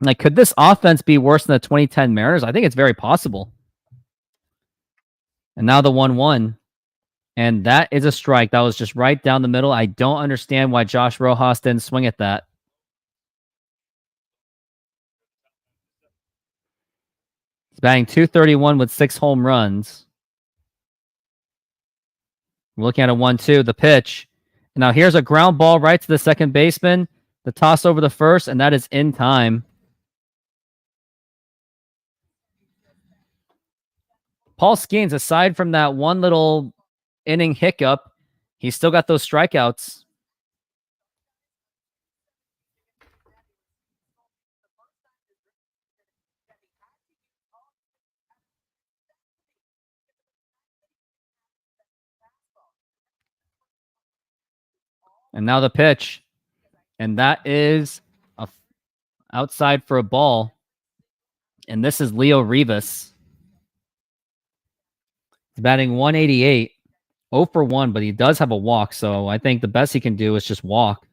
Like, could this offense be worse than the 2010 Mariners? I think it's very possible. And now the 1-1. And that is a strike. That was just right down the middle. I don't understand why Josh Rojas didn't swing at that. He's batting .231 with 6 home runs. We're looking at a 1-2, the pitch. Now here's a ground ball right to the second baseman. The toss over the first, and that is in time. Paul Skeens, aside from that one little inning hiccup, he's still got those strikeouts. And now the pitch. And that is outside for a ball. And this is Leo Rivas. He's batting 188. 0 for 1, but he does have a walk, so I think the best he can do is just walk.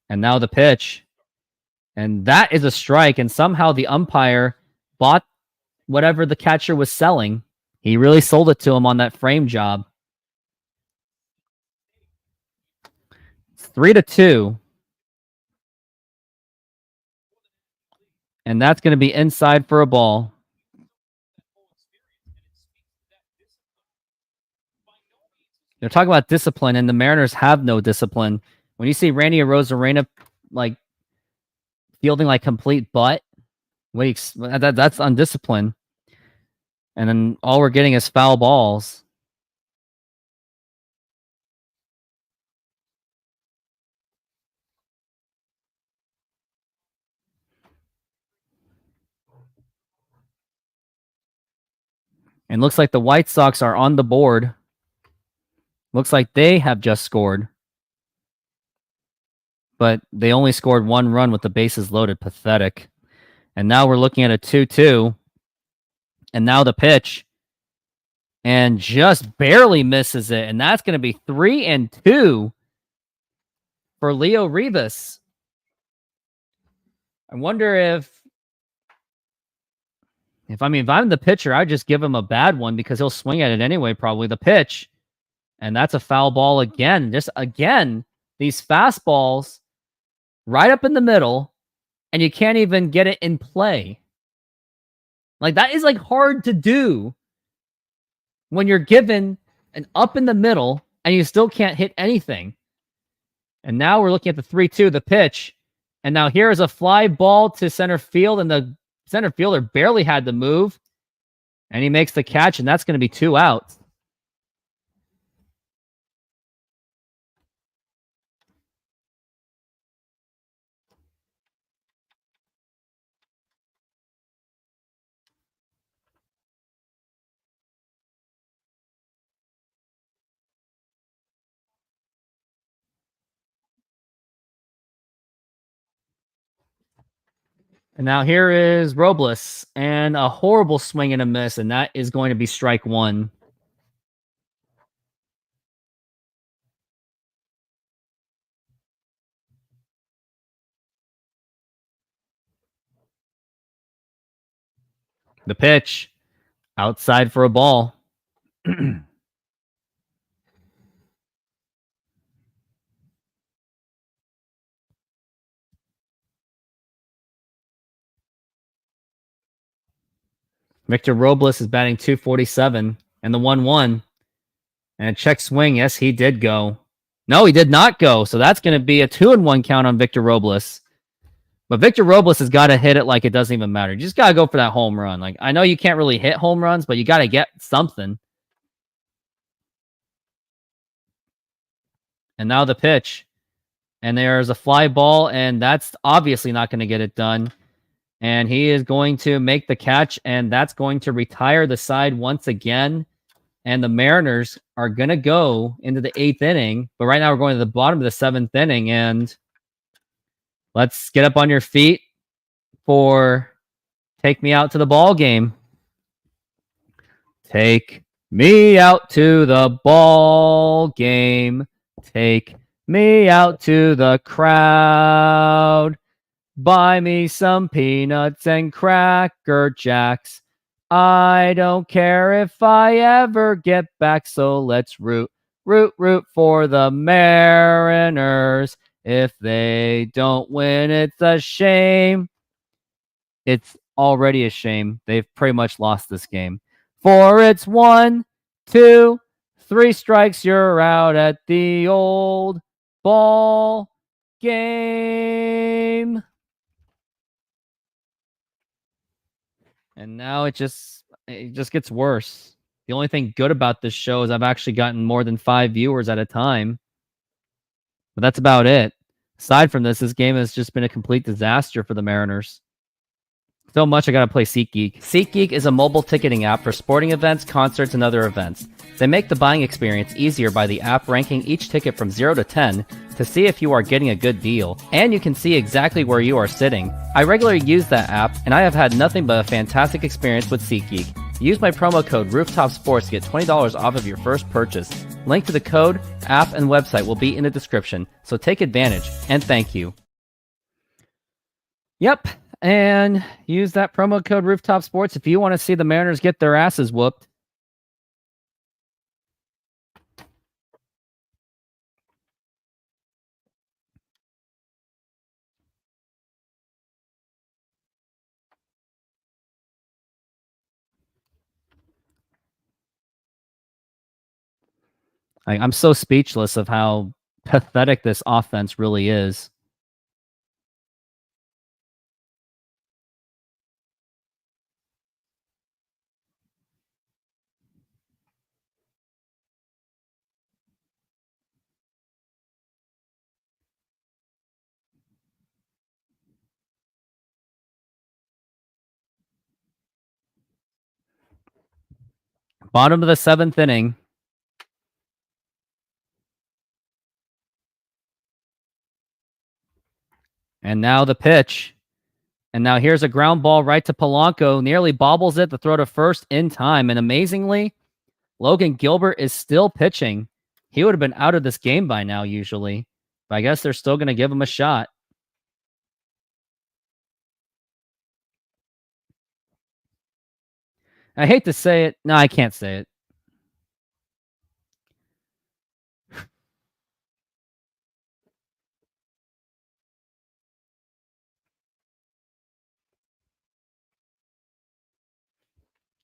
And now the pitch. And that is a strike, and somehow the umpire bought whatever the catcher was selling. He really sold it to him on that frame job. It's 3-2. And that's going to be inside for a ball. They're talking about discipline, and the Mariners have no discipline. When you see Randy Arozarena like fielding like complete butt, that's undisciplined. And then all we're getting is foul balls. And looks like the White Sox are on the board. Looks like they have just scored. But they only scored 1 run with the bases loaded. Pathetic. And now we're looking at a 2-2. And now the pitch. And just barely misses it. And that's going to be 3-2 for Leo Rivas. I wonder if I'm the pitcher, I'd just give him a bad one because he'll swing at it anyway, probably. The pitch. And that's a foul ball again. Just again, these fastballs right up in the middle, and you can't even get it in play. Like, that is like hard to do when you're given an up in the middle and you still can't hit anything. And now we're looking at the 3-2, the pitch. And now here is a fly ball to center field, and the center fielder barely had to move. And he makes the catch, and that's going to be 2 outs. And now here is Robles, and a horrible swing and a miss, and that is going to be strike 1. The pitch, outside for a ball. Victor Robles is batting .247, and the 1-1. And a check swing. Yes, he did go. No, he did not go. So that's going to be a 2-1 count on Victor Robles. But Victor Robles has got to hit it like it doesn't even matter. You just got to go for that home run. Like, I know you can't really hit home runs, but you got to get something. And now the pitch. And there's a fly ball, and that's obviously not going to get it done. And he is going to make the catch, and that's going to retire the side once again. And the Mariners are going to go into the 8th inning. But right now we're going to the bottom of the 7th inning. And let's get up on your feet for Take Me Out to the Ball Game. Take me out to the ball game. Take me out to the crowd. Buy me some peanuts and Cracker Jacks. I don't care if I ever get back, so let's root for the Mariners. If they don't win, it's a shame. It's already a shame. They've pretty much lost this game. For it's 1, 2, 3 strikes, you're out at the old ball game. And now it just gets worse. The only thing good about this show is I've actually gotten more than 5 viewers at a time. But that's about it. Aside from this game has just been a complete disaster for the Mariners. So much I gotta play SeatGeek. SeatGeek is a mobile ticketing app for sporting events, concerts, and other events. They make the buying experience easier by the app ranking each ticket from 0 to 10 to see if you are getting a good deal, and you can see exactly where you are sitting. I regularly use that app, and I have had nothing but a fantastic experience with SeatGeek. Use my promo code RoofTopSports to get $20 off of your first purchase. Link to the code, app, and website will be in the description, so take advantage, and thank you. Yep. And use that promo code RoofTopSports if you want to see the Mariners get their asses whooped. I'm so speechless of how pathetic this offense really is. Bottom of the 7th inning. And now the pitch. And now here's a ground ball right to Polanco. Nearly bobbles it to throw to first in time. And amazingly, Logan Gilbert is still pitching. He would have been out of this game by now, usually. But I guess they're still going to give him a shot. I hate to say it. No, I can't say it.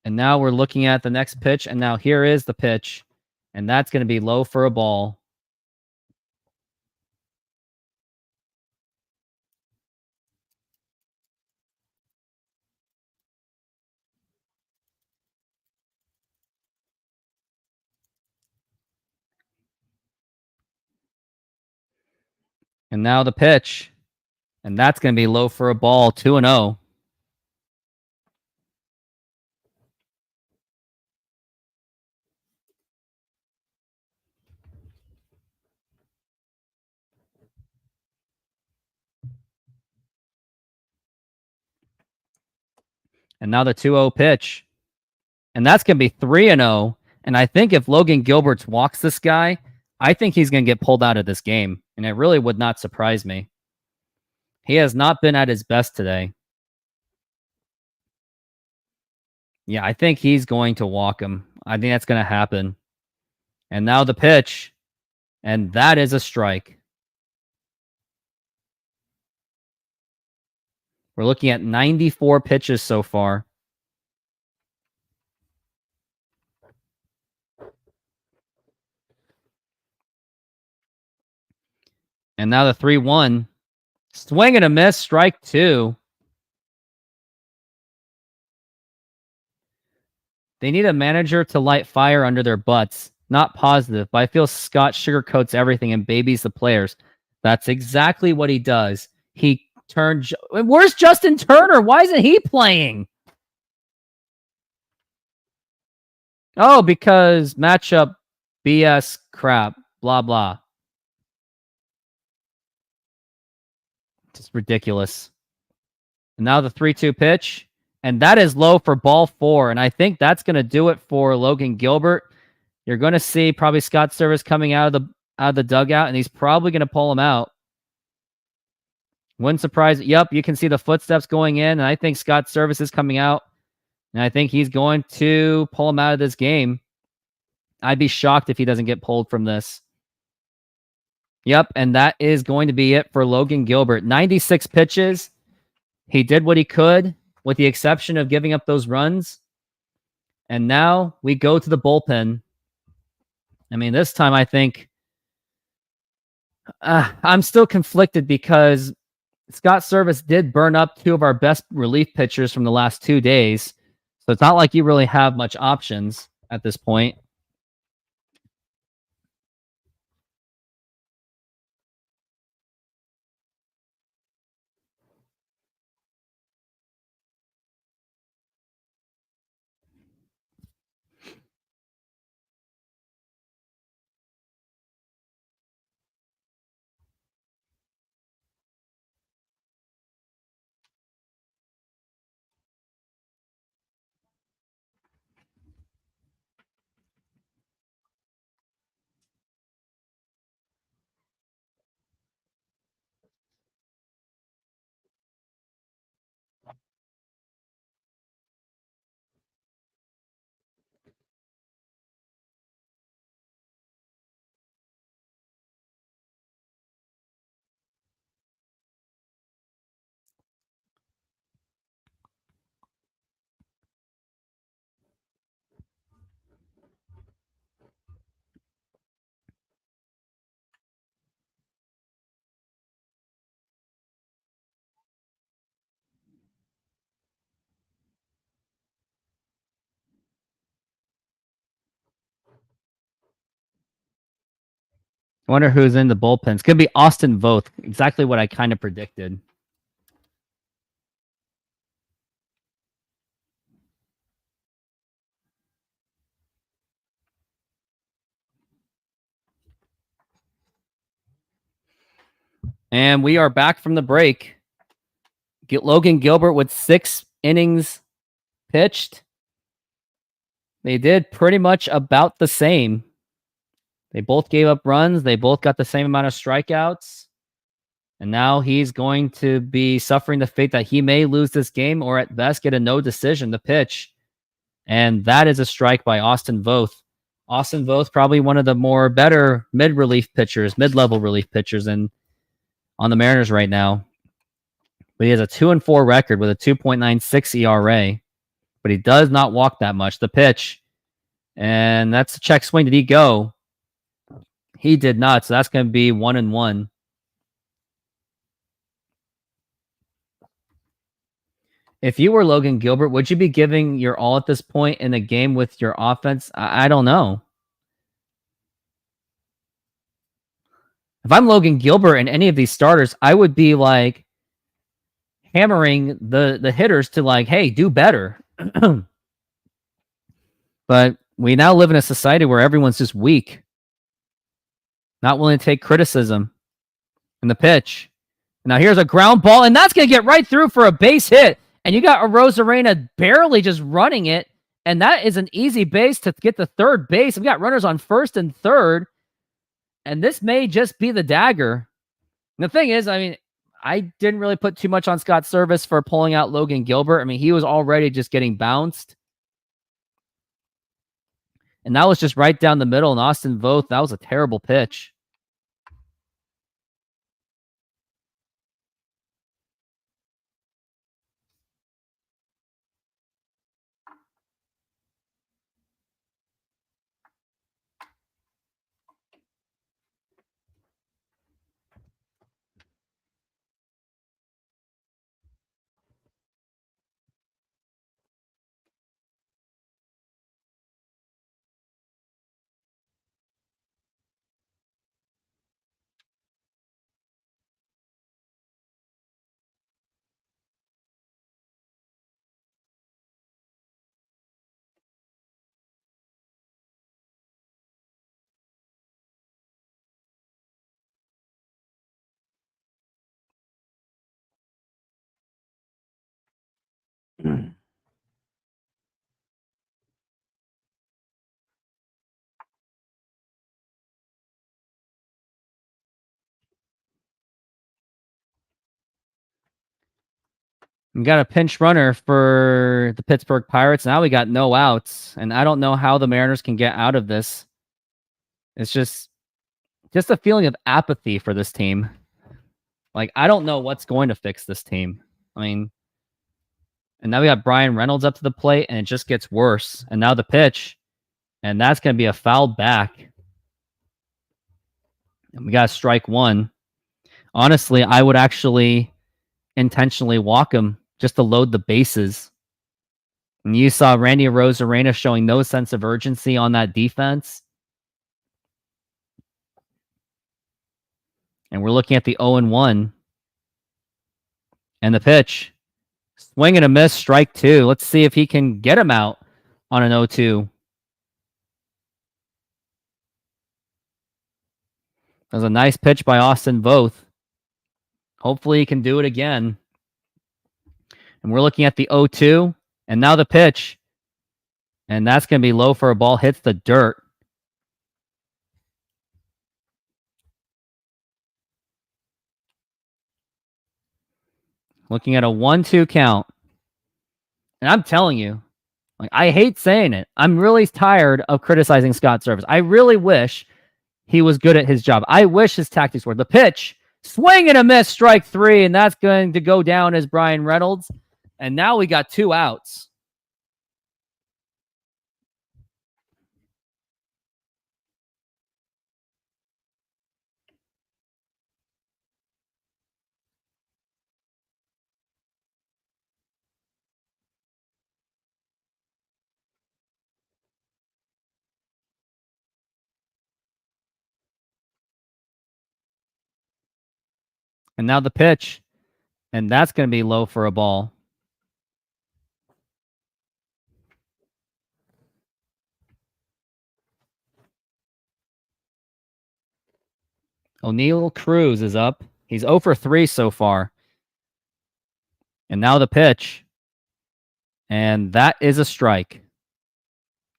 And now we're looking at the next pitch. And now here is the pitch. And that's going to be low for a ball. And now the pitch. And that's going to be low for a ball, 2-0. And now the 2-0 pitch. And that's going to be 3-0. And I think if Logan Gilbert walks this guy, I think he's going to get pulled out of this game. And it really would not surprise me. He has not been at his best today. Yeah, I think he's going to walk him. I think that's going to happen. And now the pitch. And that is a strike. We're looking at 94 pitches so far. And now the 3-1. Swing and a miss, strike 2. They need a manager to light fire under their butts. Not positive, but I feel Scott sugarcoats everything and babies the players. That's exactly what he does. He turned. Where's Justin Turner? Why isn't he playing? Oh, because matchup BS crap. Blah, blah. Just ridiculous. And now the 3-2 pitch. And that is low for ball 4. And I think that's going to do it for Logan Gilbert. You're going to see probably Scott Service coming out of the dugout, and he's probably going to pull him out. Wouldn't surprise. Yep, you can see the footsteps going in, and I think Scott Service is coming out, and I think he's going to pull him out of this game. I'd be shocked if he doesn't get pulled from this. Yep, and that is going to be it for Logan Gilbert. 96 pitches. He did what he could, with the exception of giving up those runs. And now we go to the bullpen. I mean, this time I think I'm still conflicted because Scott Service did burn up 2 of our best relief pitchers from the last 2 days. So it's not like you really have much options at this point. I wonder who's in the bullpen. It's going to be Austin Voth. Exactly what I kind of predicted. And we are back from the break. Logan Gilbert with 6 innings pitched. They did pretty much about the same. They both gave up runs. They both got the same amount of strikeouts. And now he's going to be suffering the fate that he may lose this game or at best get a no decision to pitch. And that is a strike by Austin Voth. Austin Voth, probably one of the more better mid-level relief pitchers on the Mariners right now. But he has a 2-4 record with a 2.96 ERA. But he does not walk that much. The pitch. And that's a check swing. Did he go? He did not. So that's going to be 1-1. If you were Logan Gilbert, would you be giving your all at this point in a game with your offense? I don't know. If I'm Logan Gilbert and any of these starters, I would be like hammering the hitters to like, hey, do better. But we now live in a society where everyone's just weak, not willing to take criticism. And the pitch. Now here's a ground ball, and that's going to get right through for a base hit. And you got a Rosarena barely just running it. And that is an easy base to get to third base. We've got runners on first and third. And this may just be the dagger. And the thing is, I mean, I didn't really put too much on Scott Service for pulling out Logan Gilbert. I mean, he was already just getting bounced. And that was just right down the middle. And Austin Voth, that was a terrible pitch. We got a pinch runner for the Pittsburgh Pirates. Now we got no outs, and I don't know how the Mariners can get out of this. It's just a feeling of apathy for this team. Like, I don't know what's going to fix this team. I mean, and now we got Brian Reynolds up to the plate, and it just gets worse. And now the pitch, and that's going to be a foul back. And we got strike one. Honestly, I would actually intentionally walk him just to load the bases. And you saw Randy Arozarena showing no sense of urgency on that defense. And we're looking at the 0-1. And the pitch. Swing and a miss, strike two. Let's see if he can get him out on an 0-2. That was a nice pitch by Austin Voth. Hopefully he can do it again. And we're looking at the 0-2. And now the pitch. And that's going to be low for a ball. Hits the dirt. Looking at a 1-2 count. And I'm telling you, like, I hate saying it. I'm really tired of criticizing Scott Service. I really wish he was good at his job. I wish his tactics were. The pitch, swing and a miss, strike three, and that's going to go down as Brian Reynolds. And now we got two outs. And now the pitch. And that's going to be low for a ball. O'Neal Cruz is up. He's 0 for 3 so far. And now the pitch. And that is a strike.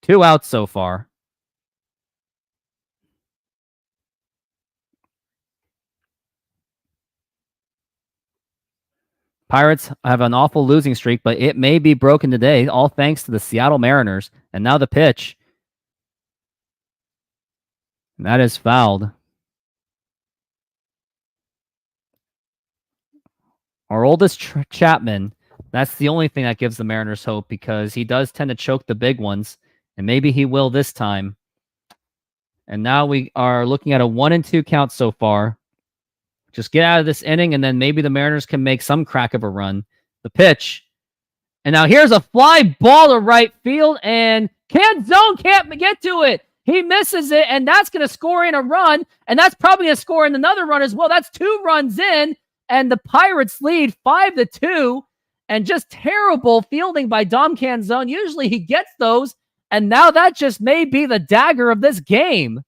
2 outs so far. Pirates have an awful losing streak, but it may be broken today, all thanks to the Seattle Mariners. And now the pitch. And that is fouled. Our oldest Chapman, that's the only thing that gives the Mariners hope, because he does tend to choke the big ones, and maybe he will this time. And now we are looking at a 1-2 count so far. Just get out of this inning, and then maybe the Mariners can make some crack of a run. The pitch. And now here's a fly ball to right field, and Canzone can't get to it. He misses it, and that's going to score in a run, and that's probably going to score in another run as well. That's 2 runs in, and the Pirates lead 5-2, and just terrible fielding by Dom Canzone. Usually he gets those, and now that just may be the dagger of this game.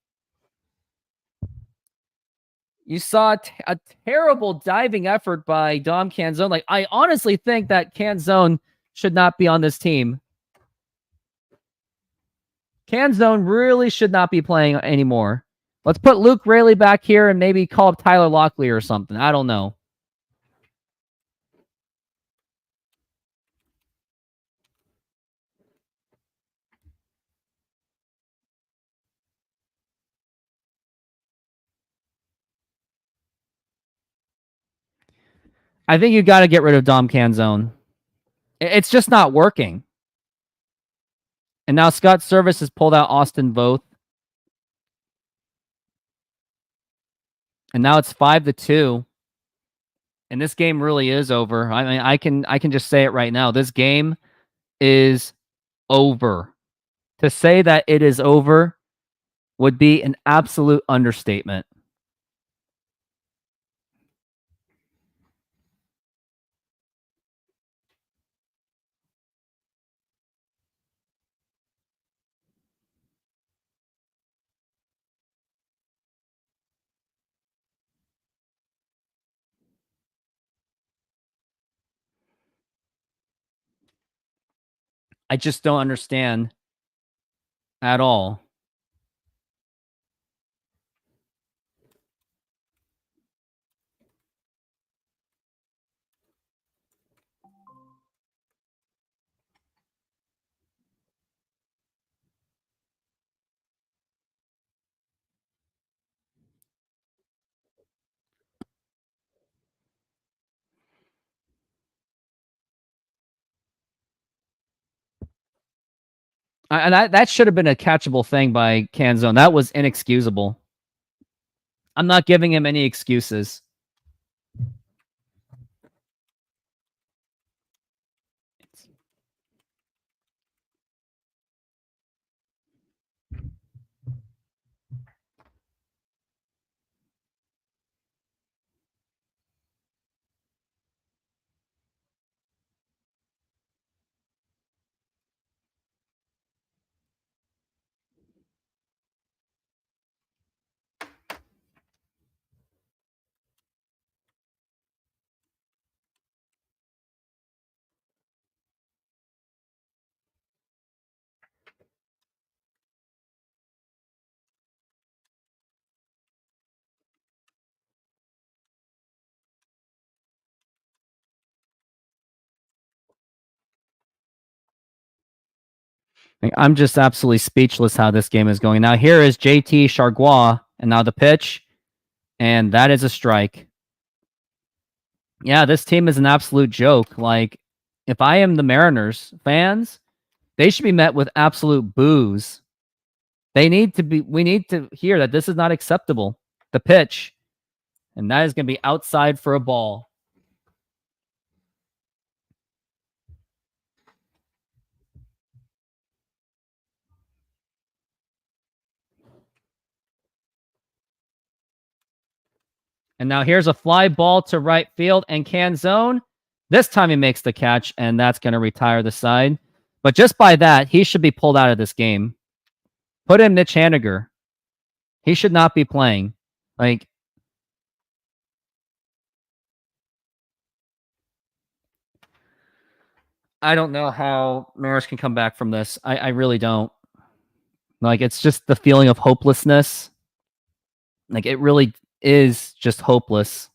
You saw a terrible diving effort by Dom Canzone. Like, I honestly think that Canzone should not be on this team. Canzone really should not be playing anymore. Let's put Luke Raley back here and maybe call up Tyler Locklear or something. I don't know. I think you got to get rid of Dom Canzone. It's just not working. And now Scott Service has pulled out Austin Voth. And now it's 5-2. And this game really is over. I mean, I can just say it right now. This game is over. To say that it is over would be an absolute understatement. I just don't understand at all. And that should have been a catchable thing by Canzone. That was inexcusable. I'm not giving him any excuses. I'm just absolutely speechless how this game is going. Now here is JT Chargois, and now the pitch, and that is a strike. Yeah, this team is an absolute joke. Like, if I am the Mariners fans, they should be met with absolute boos. We need to hear that this is not acceptable. The pitch, and that is going to be outside for a ball. And now here's a fly ball to right field and Canzone. This time he makes the catch, and that's going to retire the side. But just by that, he should be pulled out of this game. Put in Mitch Haniger. He should not be playing. Like, I don't know how Mariners can come back from this. I really don't. Like, it's just the feeling of hopelessness. Like, it really is just hopeless.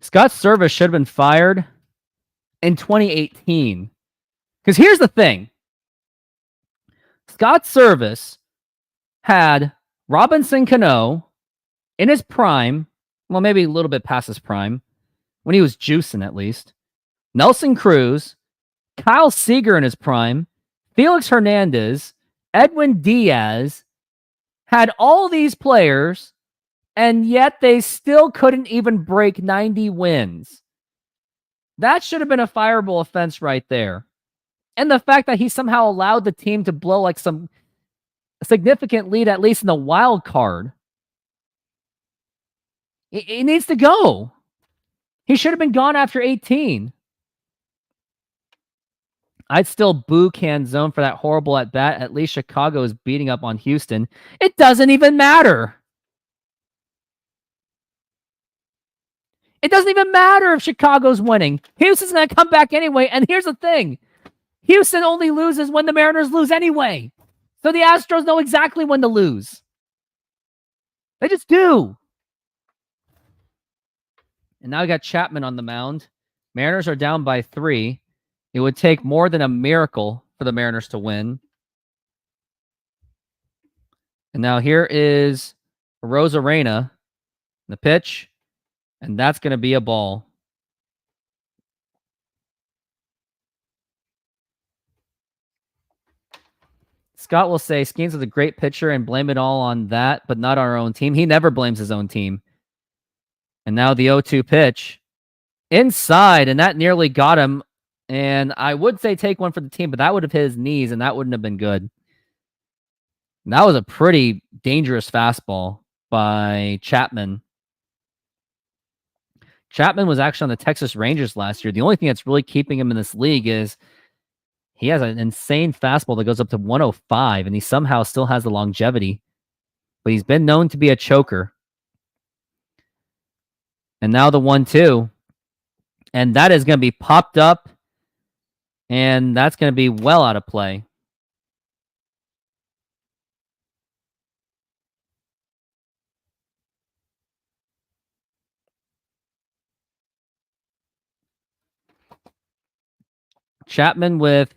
Scott Service should have been fired in 2018. Because here's the thing. Scott Service had Robinson Cano in his prime, well, maybe a little bit past his prime, when he was juicing at least. Nelson Cruz, Kyle Seager in his prime, Felix Hernandez, Edwin Diaz, had all these players, and yet they still couldn't even break 90 wins. That should have been a fireable offense right there. And the fact that he somehow allowed the team to blow like some significant lead, at least in the wild card. He needs to go. He should have been gone after 18. I'd still boo Canzone for that horrible at bat. At least Chicago is beating up on Houston. It doesn't even matter. It doesn't even matter if Chicago's winning. Houston's going to come back anyway. And here's the thing. Houston only loses when the Mariners lose anyway. So the Astros know exactly when to lose. They just do. And now we got Chapman on the mound. Mariners are down by 3. It would take more than a miracle for the Mariners to win. And now here is Rosarena, the pitch, and that's going to be a ball. Scott will say Skeens is a great pitcher and blame it all on that, but not our own team. He never blames his own team. And now the 0-2 pitch. Inside, and that nearly got him. And I would say take one for the team, but that would have hit his knees, and that wouldn't have been good. And that was a pretty dangerous fastball by Chapman. Chapman was actually on the Texas Rangers last year. The only thing that's really keeping him in this league is he has an insane fastball that goes up to 105, and he somehow still has the longevity. But he's been known to be a choker. And now the 1-2. And that is going to be popped up, and that's going to be well out of play. Chapman with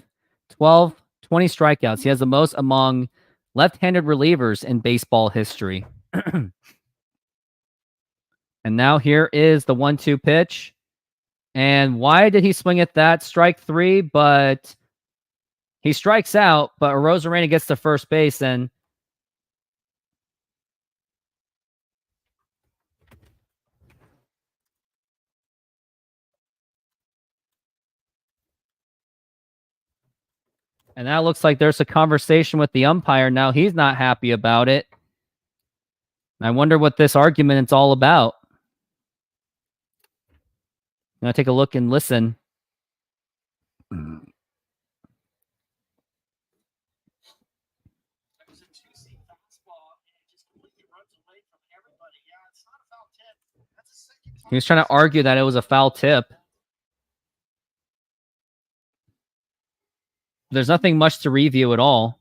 20 strikeouts. He has the most among left-handed relievers in baseball history. And now here is the 1-2 pitch. And why did he swing at that? Strike 3, but he strikes out, but Arozarena gets to first base, and that looks like there's a conversation with the umpire now. He's not happy about it. I wonder what this argument is all about. I'm going to take a look and listen. He was trying to argue that it was a foul tip. There's nothing much to review at all.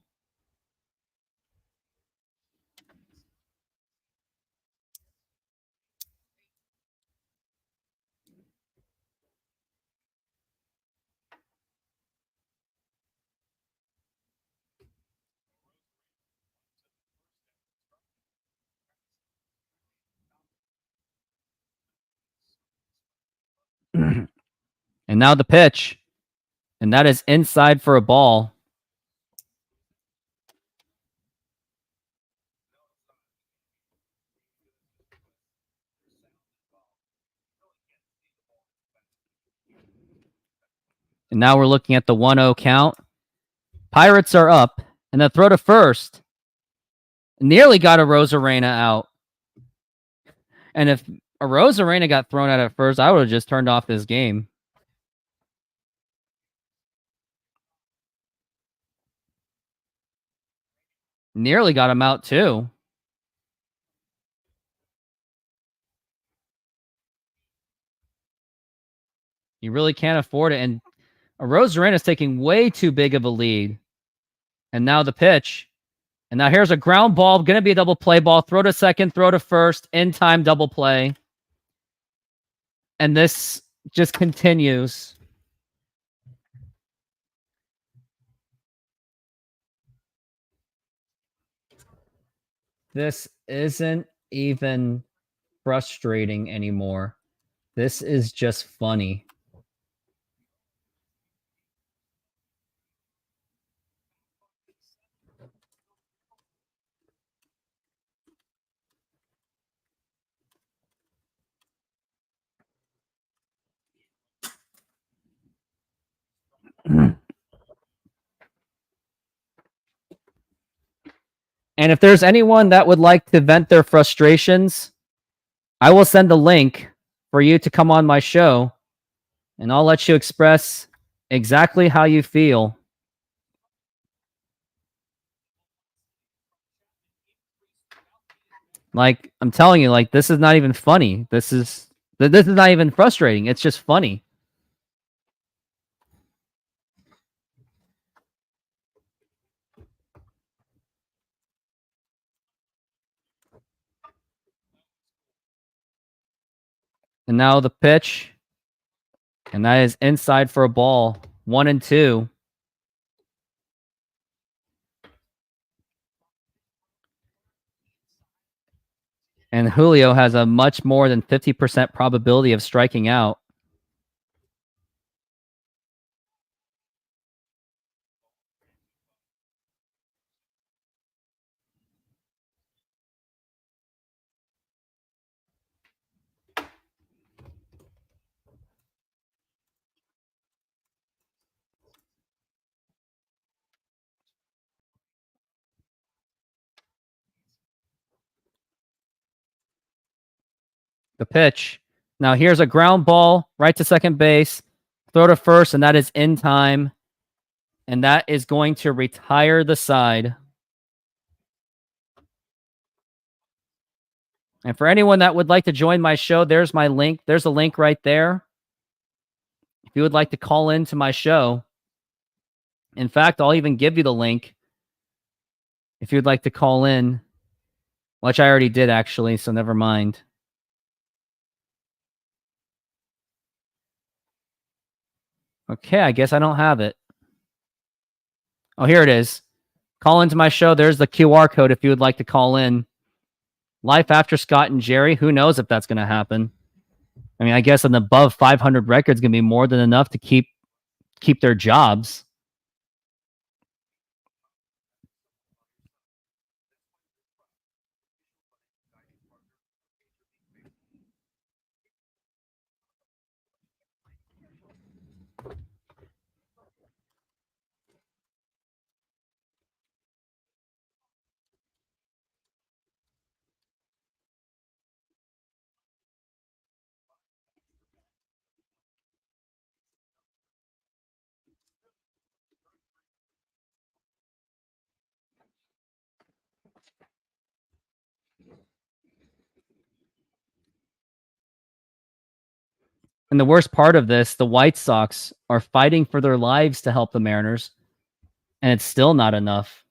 And now the pitch. And that is inside for a ball. And now we're looking at the 1-0 count. Pirates are up. And the throw to first. Nearly got Arozarena out. And if Arozarena got thrown out at first, I would have just turned off this game. Nearly got him out too. You really can't afford it. And Arozarena is taking way too big of a lead. And now the pitch. And now here's a ground ball. Going to be a double play ball. Throw to second, throw to first. In time, double play. And this just continues. This isn't even frustrating anymore. This is just funny. And if there's anyone that would like to vent their frustrations, I will send a link for you to come on my show, and I'll let you express exactly how you feel. Like, I'm telling you, like, this is not even funny. This is not even frustrating. It's just funny. And now the pitch. And that is inside for a ball. 1-2. And Julio has a much more than 50% probability of striking out. The pitch. Now here's a ground ball right to second base. Throw to first, and that is in time. And that is going to retire the side. And for anyone that would like to join my show, there's my link. There's a link right there. If you would like to call into my show. In fact, I'll even give you the link if you'd like to call in, which I already did actually, so never mind. Okay, I guess I don't have it. Oh, here it is. Call into my show. There's the QR code if you would like to call in. Life after Scott and Jerry. Who knows if that's going to happen? I mean, I guess an above 500 record is going to be more than enough to keep their jobs. And the worst part of this, the White Sox are fighting for their lives to help the Mariners, and it's still not enough.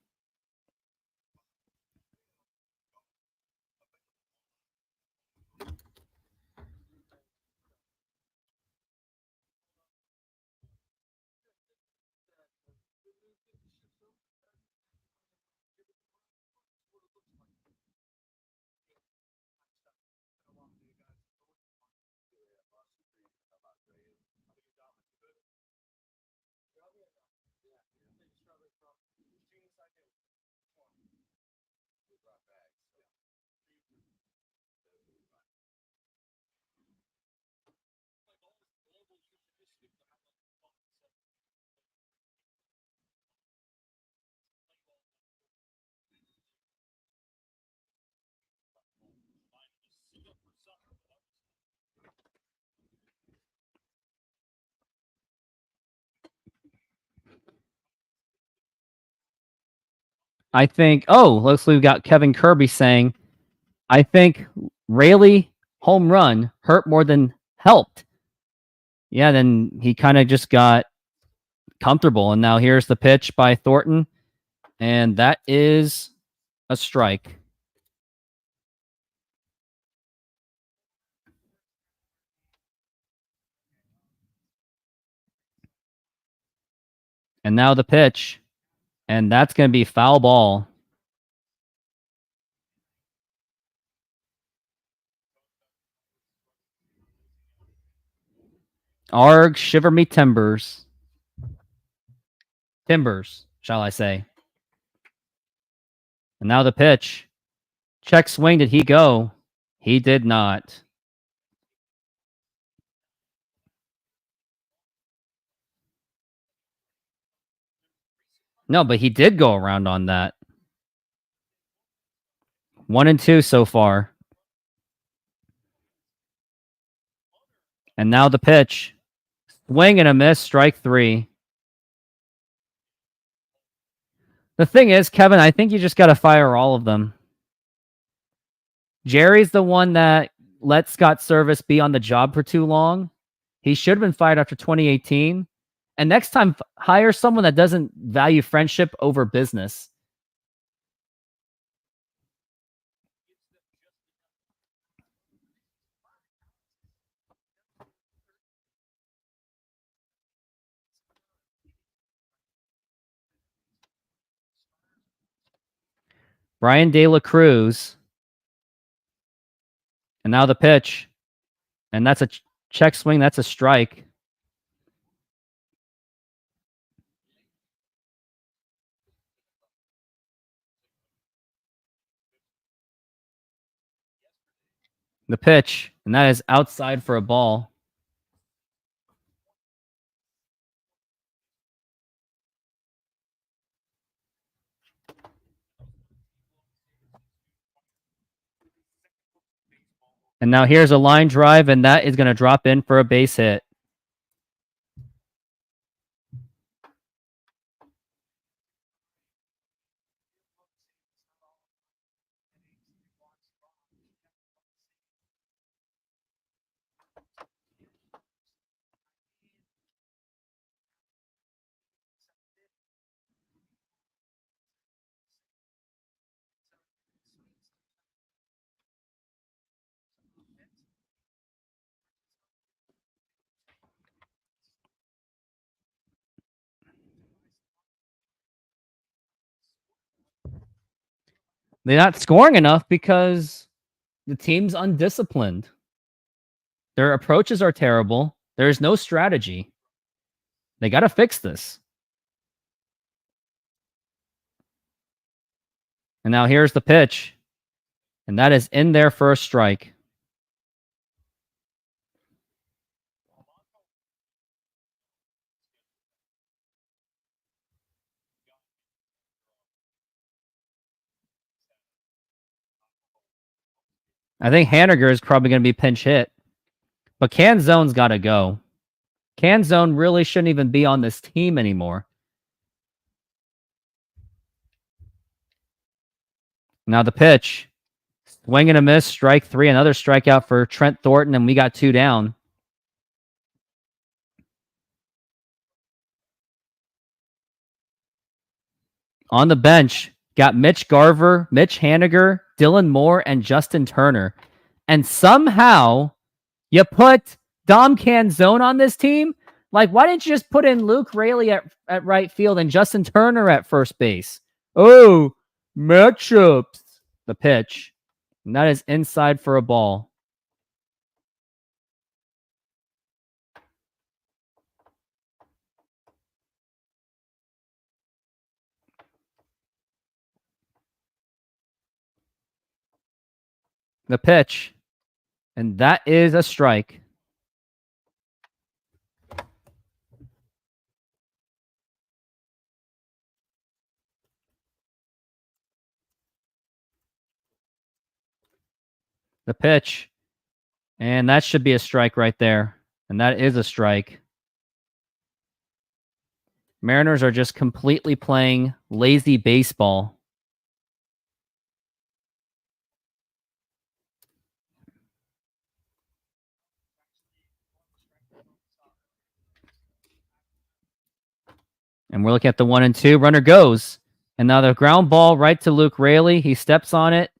I think, looks like we've got Kevin Kirby saying, I think Rayleigh home run hurt more than helped. Yeah, then he kind of just got comfortable. And now here's the pitch by Thornton. And that is a strike. And now the pitch. And that's going to be foul ball. Arg, shiver me timbers. Timbers, shall I say. And now the pitch. Check swing, did he go? He did not. No, but he did go around on that. 1-2 so far. And now the pitch. Swing and a miss, strike 3. The thing is, Kevin, I think you just got to fire all of them. Jerry's the one that let Scott Service be on the job for too long. He should have been fired after 2018. And next time, hire someone that doesn't value friendship over business. Brian De La Cruz. And now the pitch. And that's a check swing. That's a strike. The pitch. And that is outside for a ball. And now here's a line drive, and that is going to drop in for a base hit. They're not scoring enough because the team's undisciplined. Their approaches are terrible. There's no strategy. They got to fix this. And now here's the pitch. And that is in there for a strike. I think Haniger is probably going to be pinch hit. But Canzone's got to go. Canzone really shouldn't even be on this team anymore. Now the pitch. Swing and a miss, strike 3. Another strikeout for Trent Thornton, and we got 2 down. On the bench, got Mitch Garver, Mitch Haniger, Dylan Moore, and Justin Turner. And somehow you put Dom Canzone on this team? Like, why didn't you just put in Luke Raley at right field and Justin Turner at first base? Oh, matchups. The pitch. And that is inside for a ball. The pitch. And that is a strike. The pitch. And that should be a strike right there. And that is a strike. Mariners are just completely playing lazy baseball. And we're looking at the 1 and 2. Runner goes. And now the ground ball right to Luke Raley. He steps on it.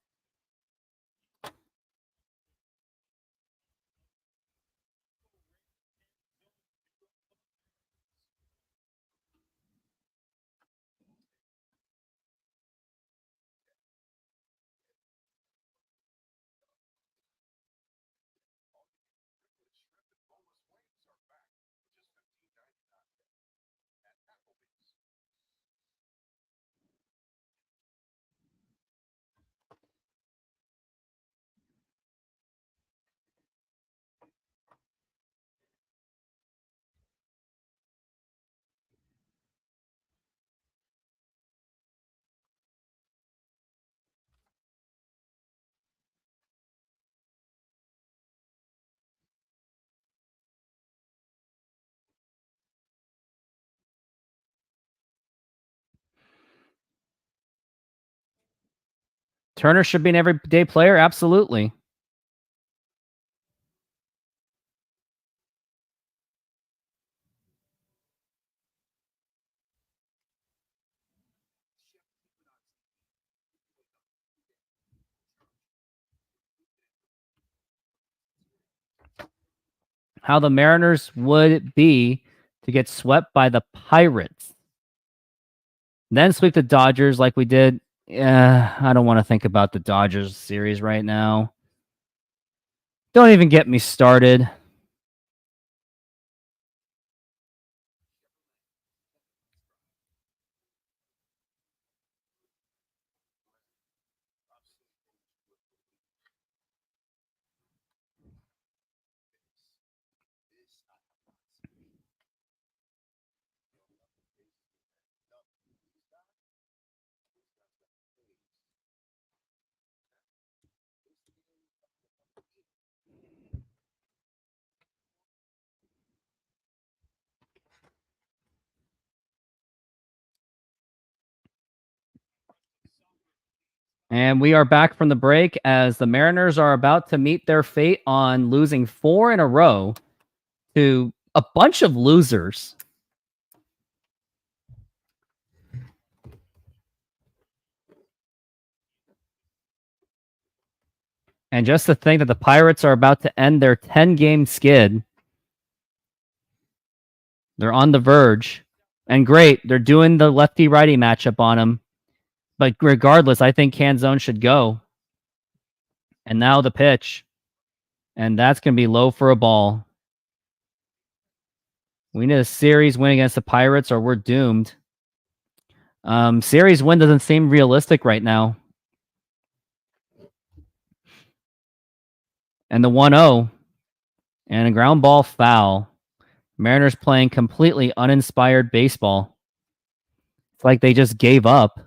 Turner should be an everyday player. Absolutely. How the Mariners would it be to get swept by the Pirates? Then sweep the Dodgers like we did. I don't want to think about the Dodgers series right now. Don't even get me started. And we are back from the break as the Mariners are about to meet their fate on losing 4 in a row to a bunch of losers. And just to think that the Pirates are about to end their 10-game skid. They're on the verge. And great, they're doing the lefty-righty matchup on them. But regardless, I think Canzone should go. And now the pitch. And that's going to be low for a ball. We need a series win against the Pirates or we're doomed. Series win doesn't seem realistic right now. And the 1-0. And a ground ball foul. Mariners playing completely uninspired baseball. It's like they just gave up.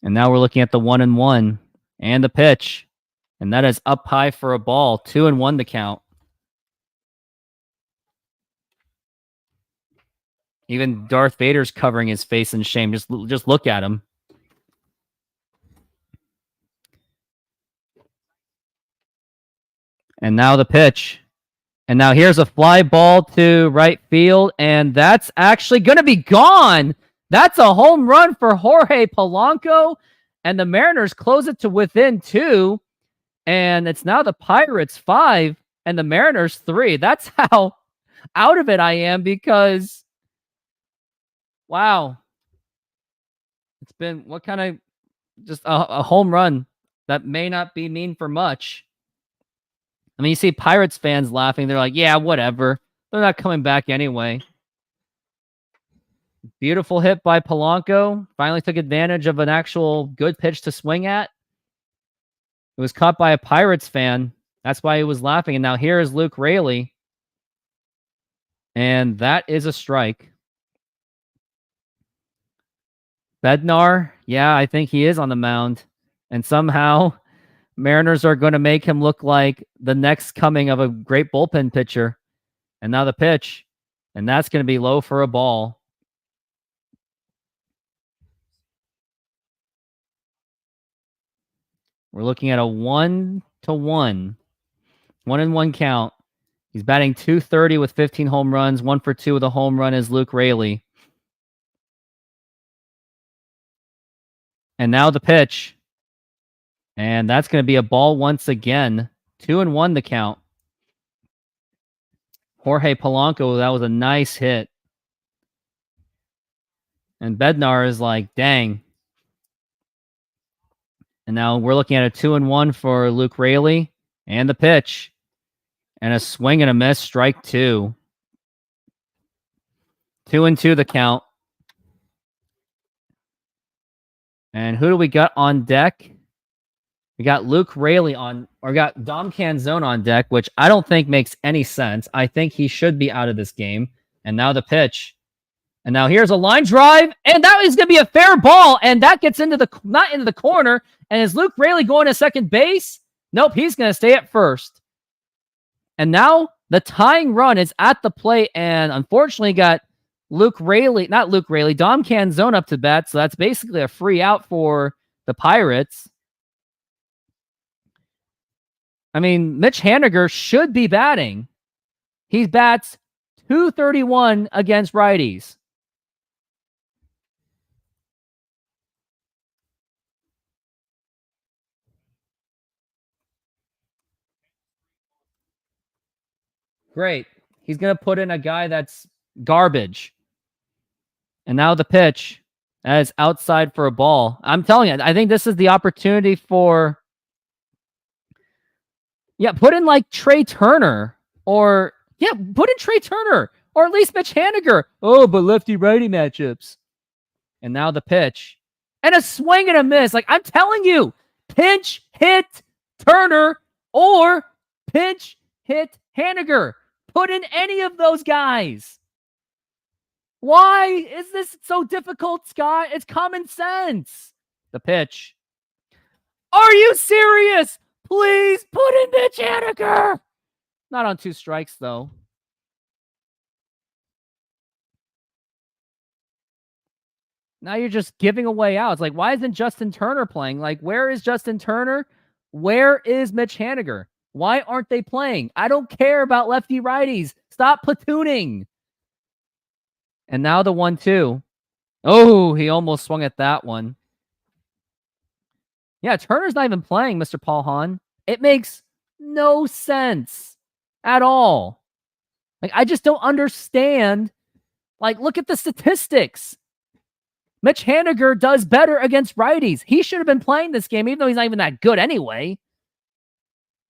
And now we're looking at the 1-1 and the pitch. And that is up high for a ball. 2-1 to count. Even Darth Vader's covering his face in shame. Just look at him. And now the pitch. And now here's a fly ball to right field. And that's actually going to be gone. That's a home run for Jorge Polanco. And the Mariners close it to within 2. And it's now the Pirates 5 and the Mariners 3. That's how out of it I am because, wow. It's been what kind of just a home run that may not be mean for much. I mean, you see Pirates fans laughing. They're like, yeah, whatever. They're not coming back anyway. Beautiful hit by Polanco. Finally took advantage of an actual good pitch to swing at. It was caught by a Pirates fan. That's why he was laughing. And now here is Luke Raley. And that is a strike. Bednar, yeah, I think he is on the mound. And somehow Mariners are going to make him look like the next coming of a great bullpen pitcher. And now the pitch. And that's going to be low for a ball. We're looking at a 1-1. 1-1 count. He's batting .230 with 15 home runs. 1 for 2 with a home run is Luke Raley. And now the pitch. And that's going to be a ball once again. 2-1 the count. Jorge Polanco, that was a nice hit. And Bednar is like, dang. And now we're looking at a 2-1 for Luke Raley. And the pitch. And a swing and a miss, strike 2. 2-2 the count. And who do we got on deck? We got Luke Raley or got Dom Canzone on deck, which I don't think makes any sense. I think he should be out of this game. And now the pitch. And now here's a line drive, and that is going to be a fair ball, and that gets not into the corner. And is Luke Raley going to second base? Nope, he's going to stay at first. And now the tying run is at the plate, and unfortunately got Dom Canzone up to bat, so that's basically a free out for the Pirates. I mean, Mitch Haniger should be batting. He bats .231 against righties. Great. He's going to put in a guy that's garbage. And now the pitch. That is outside for a ball. I'm telling you, I think this is the opportunity for... Yeah, put in like Trey Turner. Or at least Mitch Haniger. Oh, but lefty-righty matchups. And now the pitch. And a swing and a miss. Like, I'm telling you, pinch hit Turner or pinch hit Haniger. Put in any of those guys. Why is this so difficult, Scott? It's common sense. The pitch. Are you serious? Please put in Mitch Haniger. Not on 2 strikes, though. Now you're just giving away outs. Like, why isn't Justin Turner playing? Like, where is Justin Turner? Where is Mitch Haniger? Why aren't they playing? I don't care about lefty righties. Stop platooning. And now the 1-2. Oh, he almost swung at that one. Yeah, Turner's not even playing, Mr. Paul Hahn. It makes no sense at all. Like, I just don't understand. Like, look at the statistics. Mitch Haniger does better against righties. He should have been playing this game, even though he's not even that good anyway.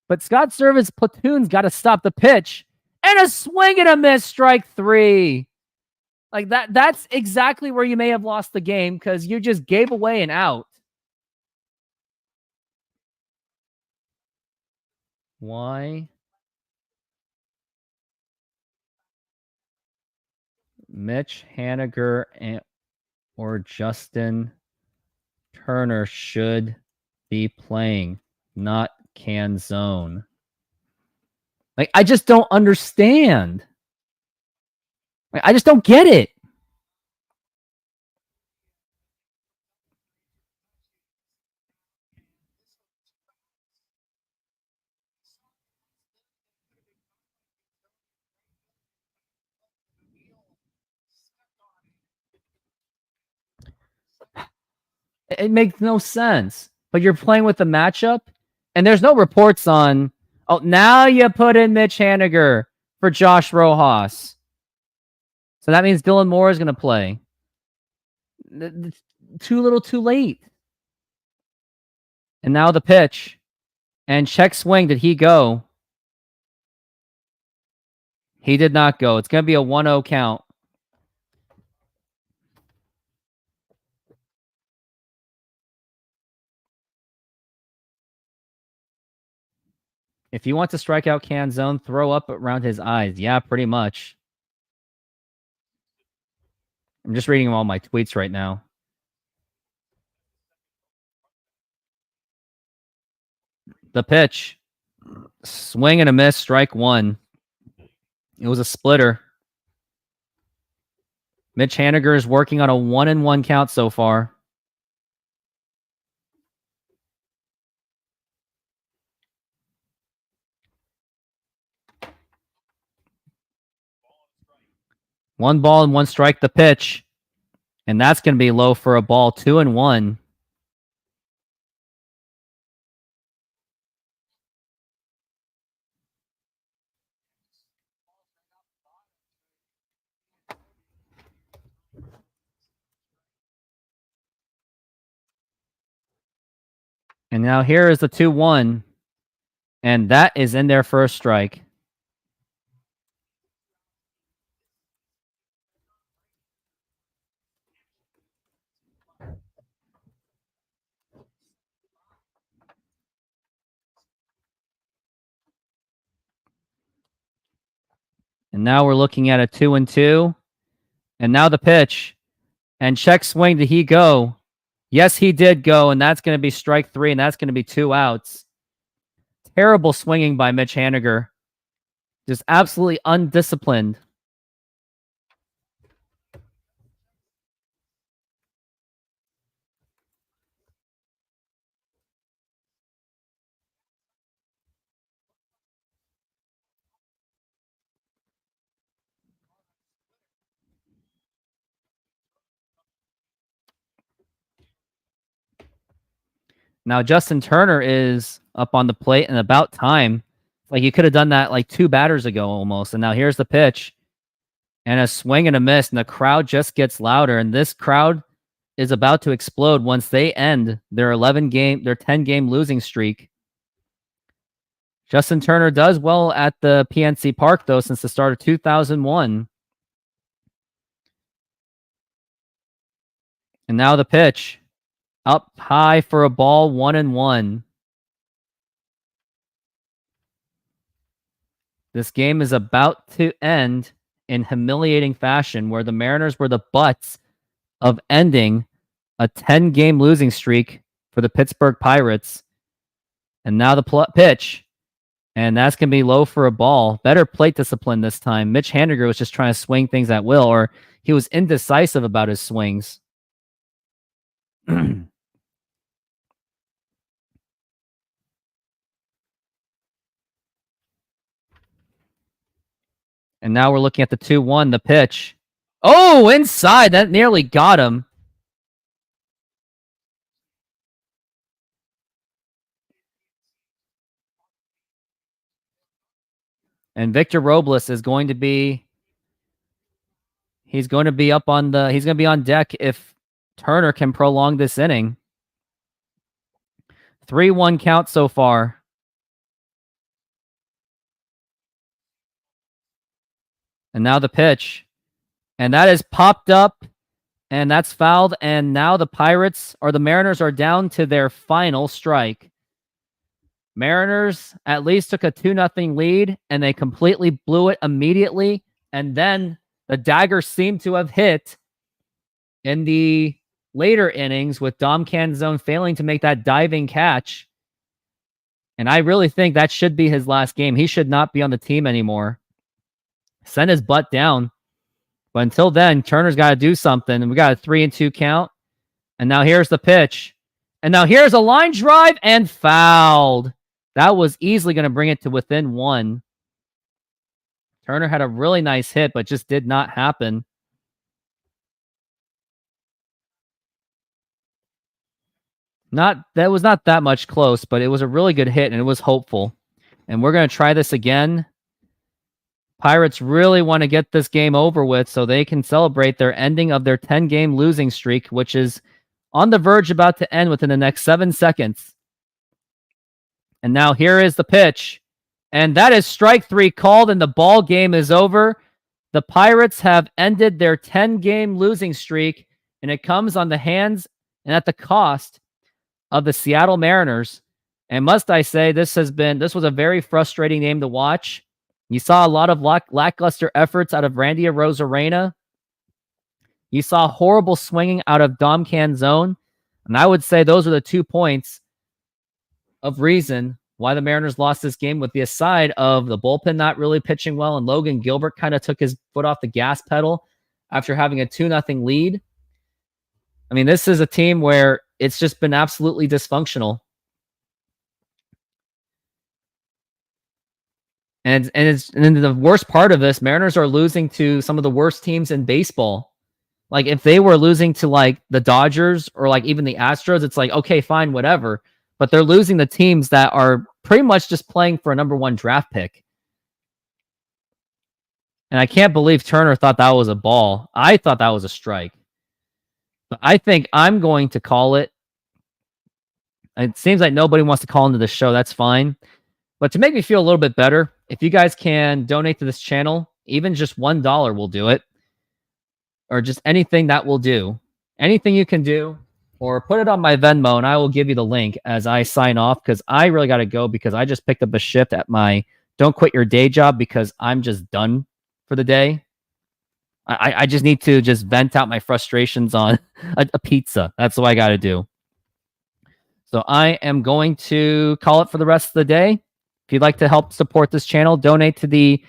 But Scott Servais platoon's got to stop the pitch. And a swing and a miss, strike 3. Like, that's exactly where you may have lost the game, because you just gave away an out. Why? Mitch Haniger or Justin Turner should be playing, not Canzone. Like, I just don't understand. Like, I just don't get it. It makes no sense. But you're playing with the matchup, and there's no reports on, oh, now you put in Mitch Haniger for Josh Rojas. So that means Dylan Moore is going to play. Too little, too late. And now the pitch. And check swing. Did he go? He did not go. It's going to be a 1-0 count. If you want to strike out Canzone, throw up around his eyes. Yeah, pretty much. I'm just reading all my tweets right now. The pitch. Swing and a miss, strike 1. It was a splitter. Mitch Haniger is working on a 1-1 count so far. One ball and 1 strike, the pitch. And that's going to be low for a ball, 2-1. And now here is the 2-1. And that is in their first strike. And now we're looking at a 2-2. And now the pitch. And check swing, did he go? Yes, he did go, and that's going to be strike 3, and that's going to be 2 outs. Terrible swinging by Mitch Haniger. Just absolutely undisciplined. Now Justin Turner is up on the plate and about time. Like, you could have done that like 2 batters ago almost. And now here's the pitch. And a swing and a miss. And the crowd just gets louder. And this crowd is about to explode once they end their 10-game losing streak. Justin Turner does well at the PNC Park, though, since the start of 2001. And now the pitch. Up high for a ball, 1-1. This game is about to end in humiliating fashion, where the Mariners were the butts of ending a 10-game losing streak for the Pittsburgh Pirates. And now the pitch. And that's going to be low for a ball. Better plate discipline this time. Mitch Haniger was just trying to swing things at will, or he was indecisive about his swings. And now we're looking at the 2-1, the pitch. Oh, inside. That nearly got him. And Victor Robles is going to be... He's going to be up on the... He's going to be on deck if Turner can prolong this inning. 3-1 count so far. And now the pitch. And that is popped up. And that's fouled. And now the Mariners are down to their final strike. Mariners at least took a 2-0 lead, and they completely blew it immediately. And then the dagger seemed to have hit in the later innings with Dom Canzone failing to make that diving catch. And I really think that should be his last game. He should not be on the team anymore. Send his butt down. But until then, Turner's got to do something. And we got a 3-2 count. And now here's the pitch. And now here's a line drive and fouled. That was easily going to bring it to within 1. Turner had a really nice hit, but just did not happen. That was not that much close, but it was a really good hit, and it was hopeful. And we're going to try this again. Pirates really want to get this game over with so they can celebrate their ending of their 10-game losing streak, which is on the verge about to end within the next 7 seconds. And now here is the pitch. And that is strike 3 called, and the ball game is over. The Pirates have ended their 10-game losing streak, and it comes on the hands and at the cost of the Seattle Mariners. And must I say, this was a very frustrating game to watch. You saw a lot of lackluster efforts out of Randy Arozarena. You saw horrible swinging out of Dom Canzone. And I would say those are the 2 points of reason why the Mariners lost this game, with the aside of the bullpen not really pitching well, and Logan Gilbert kind of took his foot off the gas pedal after having a 2-0 lead. I mean, this is a team where it's just been absolutely dysfunctional. And the worst part of this, Mariners are losing to some of the worst teams in baseball. Like, if they were losing to, like, the Dodgers or, like, even the Astros, it's like, okay, fine, whatever. But they're losing the teams that are pretty much just playing for a #1 draft pick. And I can't believe Turner thought that was a ball. I thought that was a strike. But I think I'm going to call it. It seems like nobody wants to call into the show. That's fine. But to make me feel a little bit better, if you guys can donate to this channel, even just $1 will do it. Or just anything that will do. Anything you can do. Or put it on my Venmo, and I will give you the link as I sign off, because I really got to go, because I just picked up a shift at my Don't Quit Your Day job, because I'm just done for the day. I just need to just vent out my frustrations on a pizza. That's what I got to do. So I am going to call it for the rest of the day. If you'd like to help support this channel, donate to the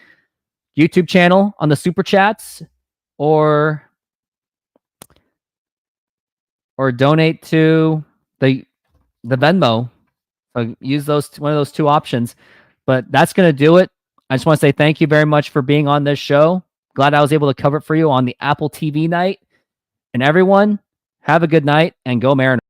YouTube channel on the Super Chats, or donate to the Venmo. So use one of those 2 options. But that's going to do it. I just want to say thank you very much for being on this show. Glad I was able to cover it for you on the Apple TV night. And everyone, have a good night, and go Mariners.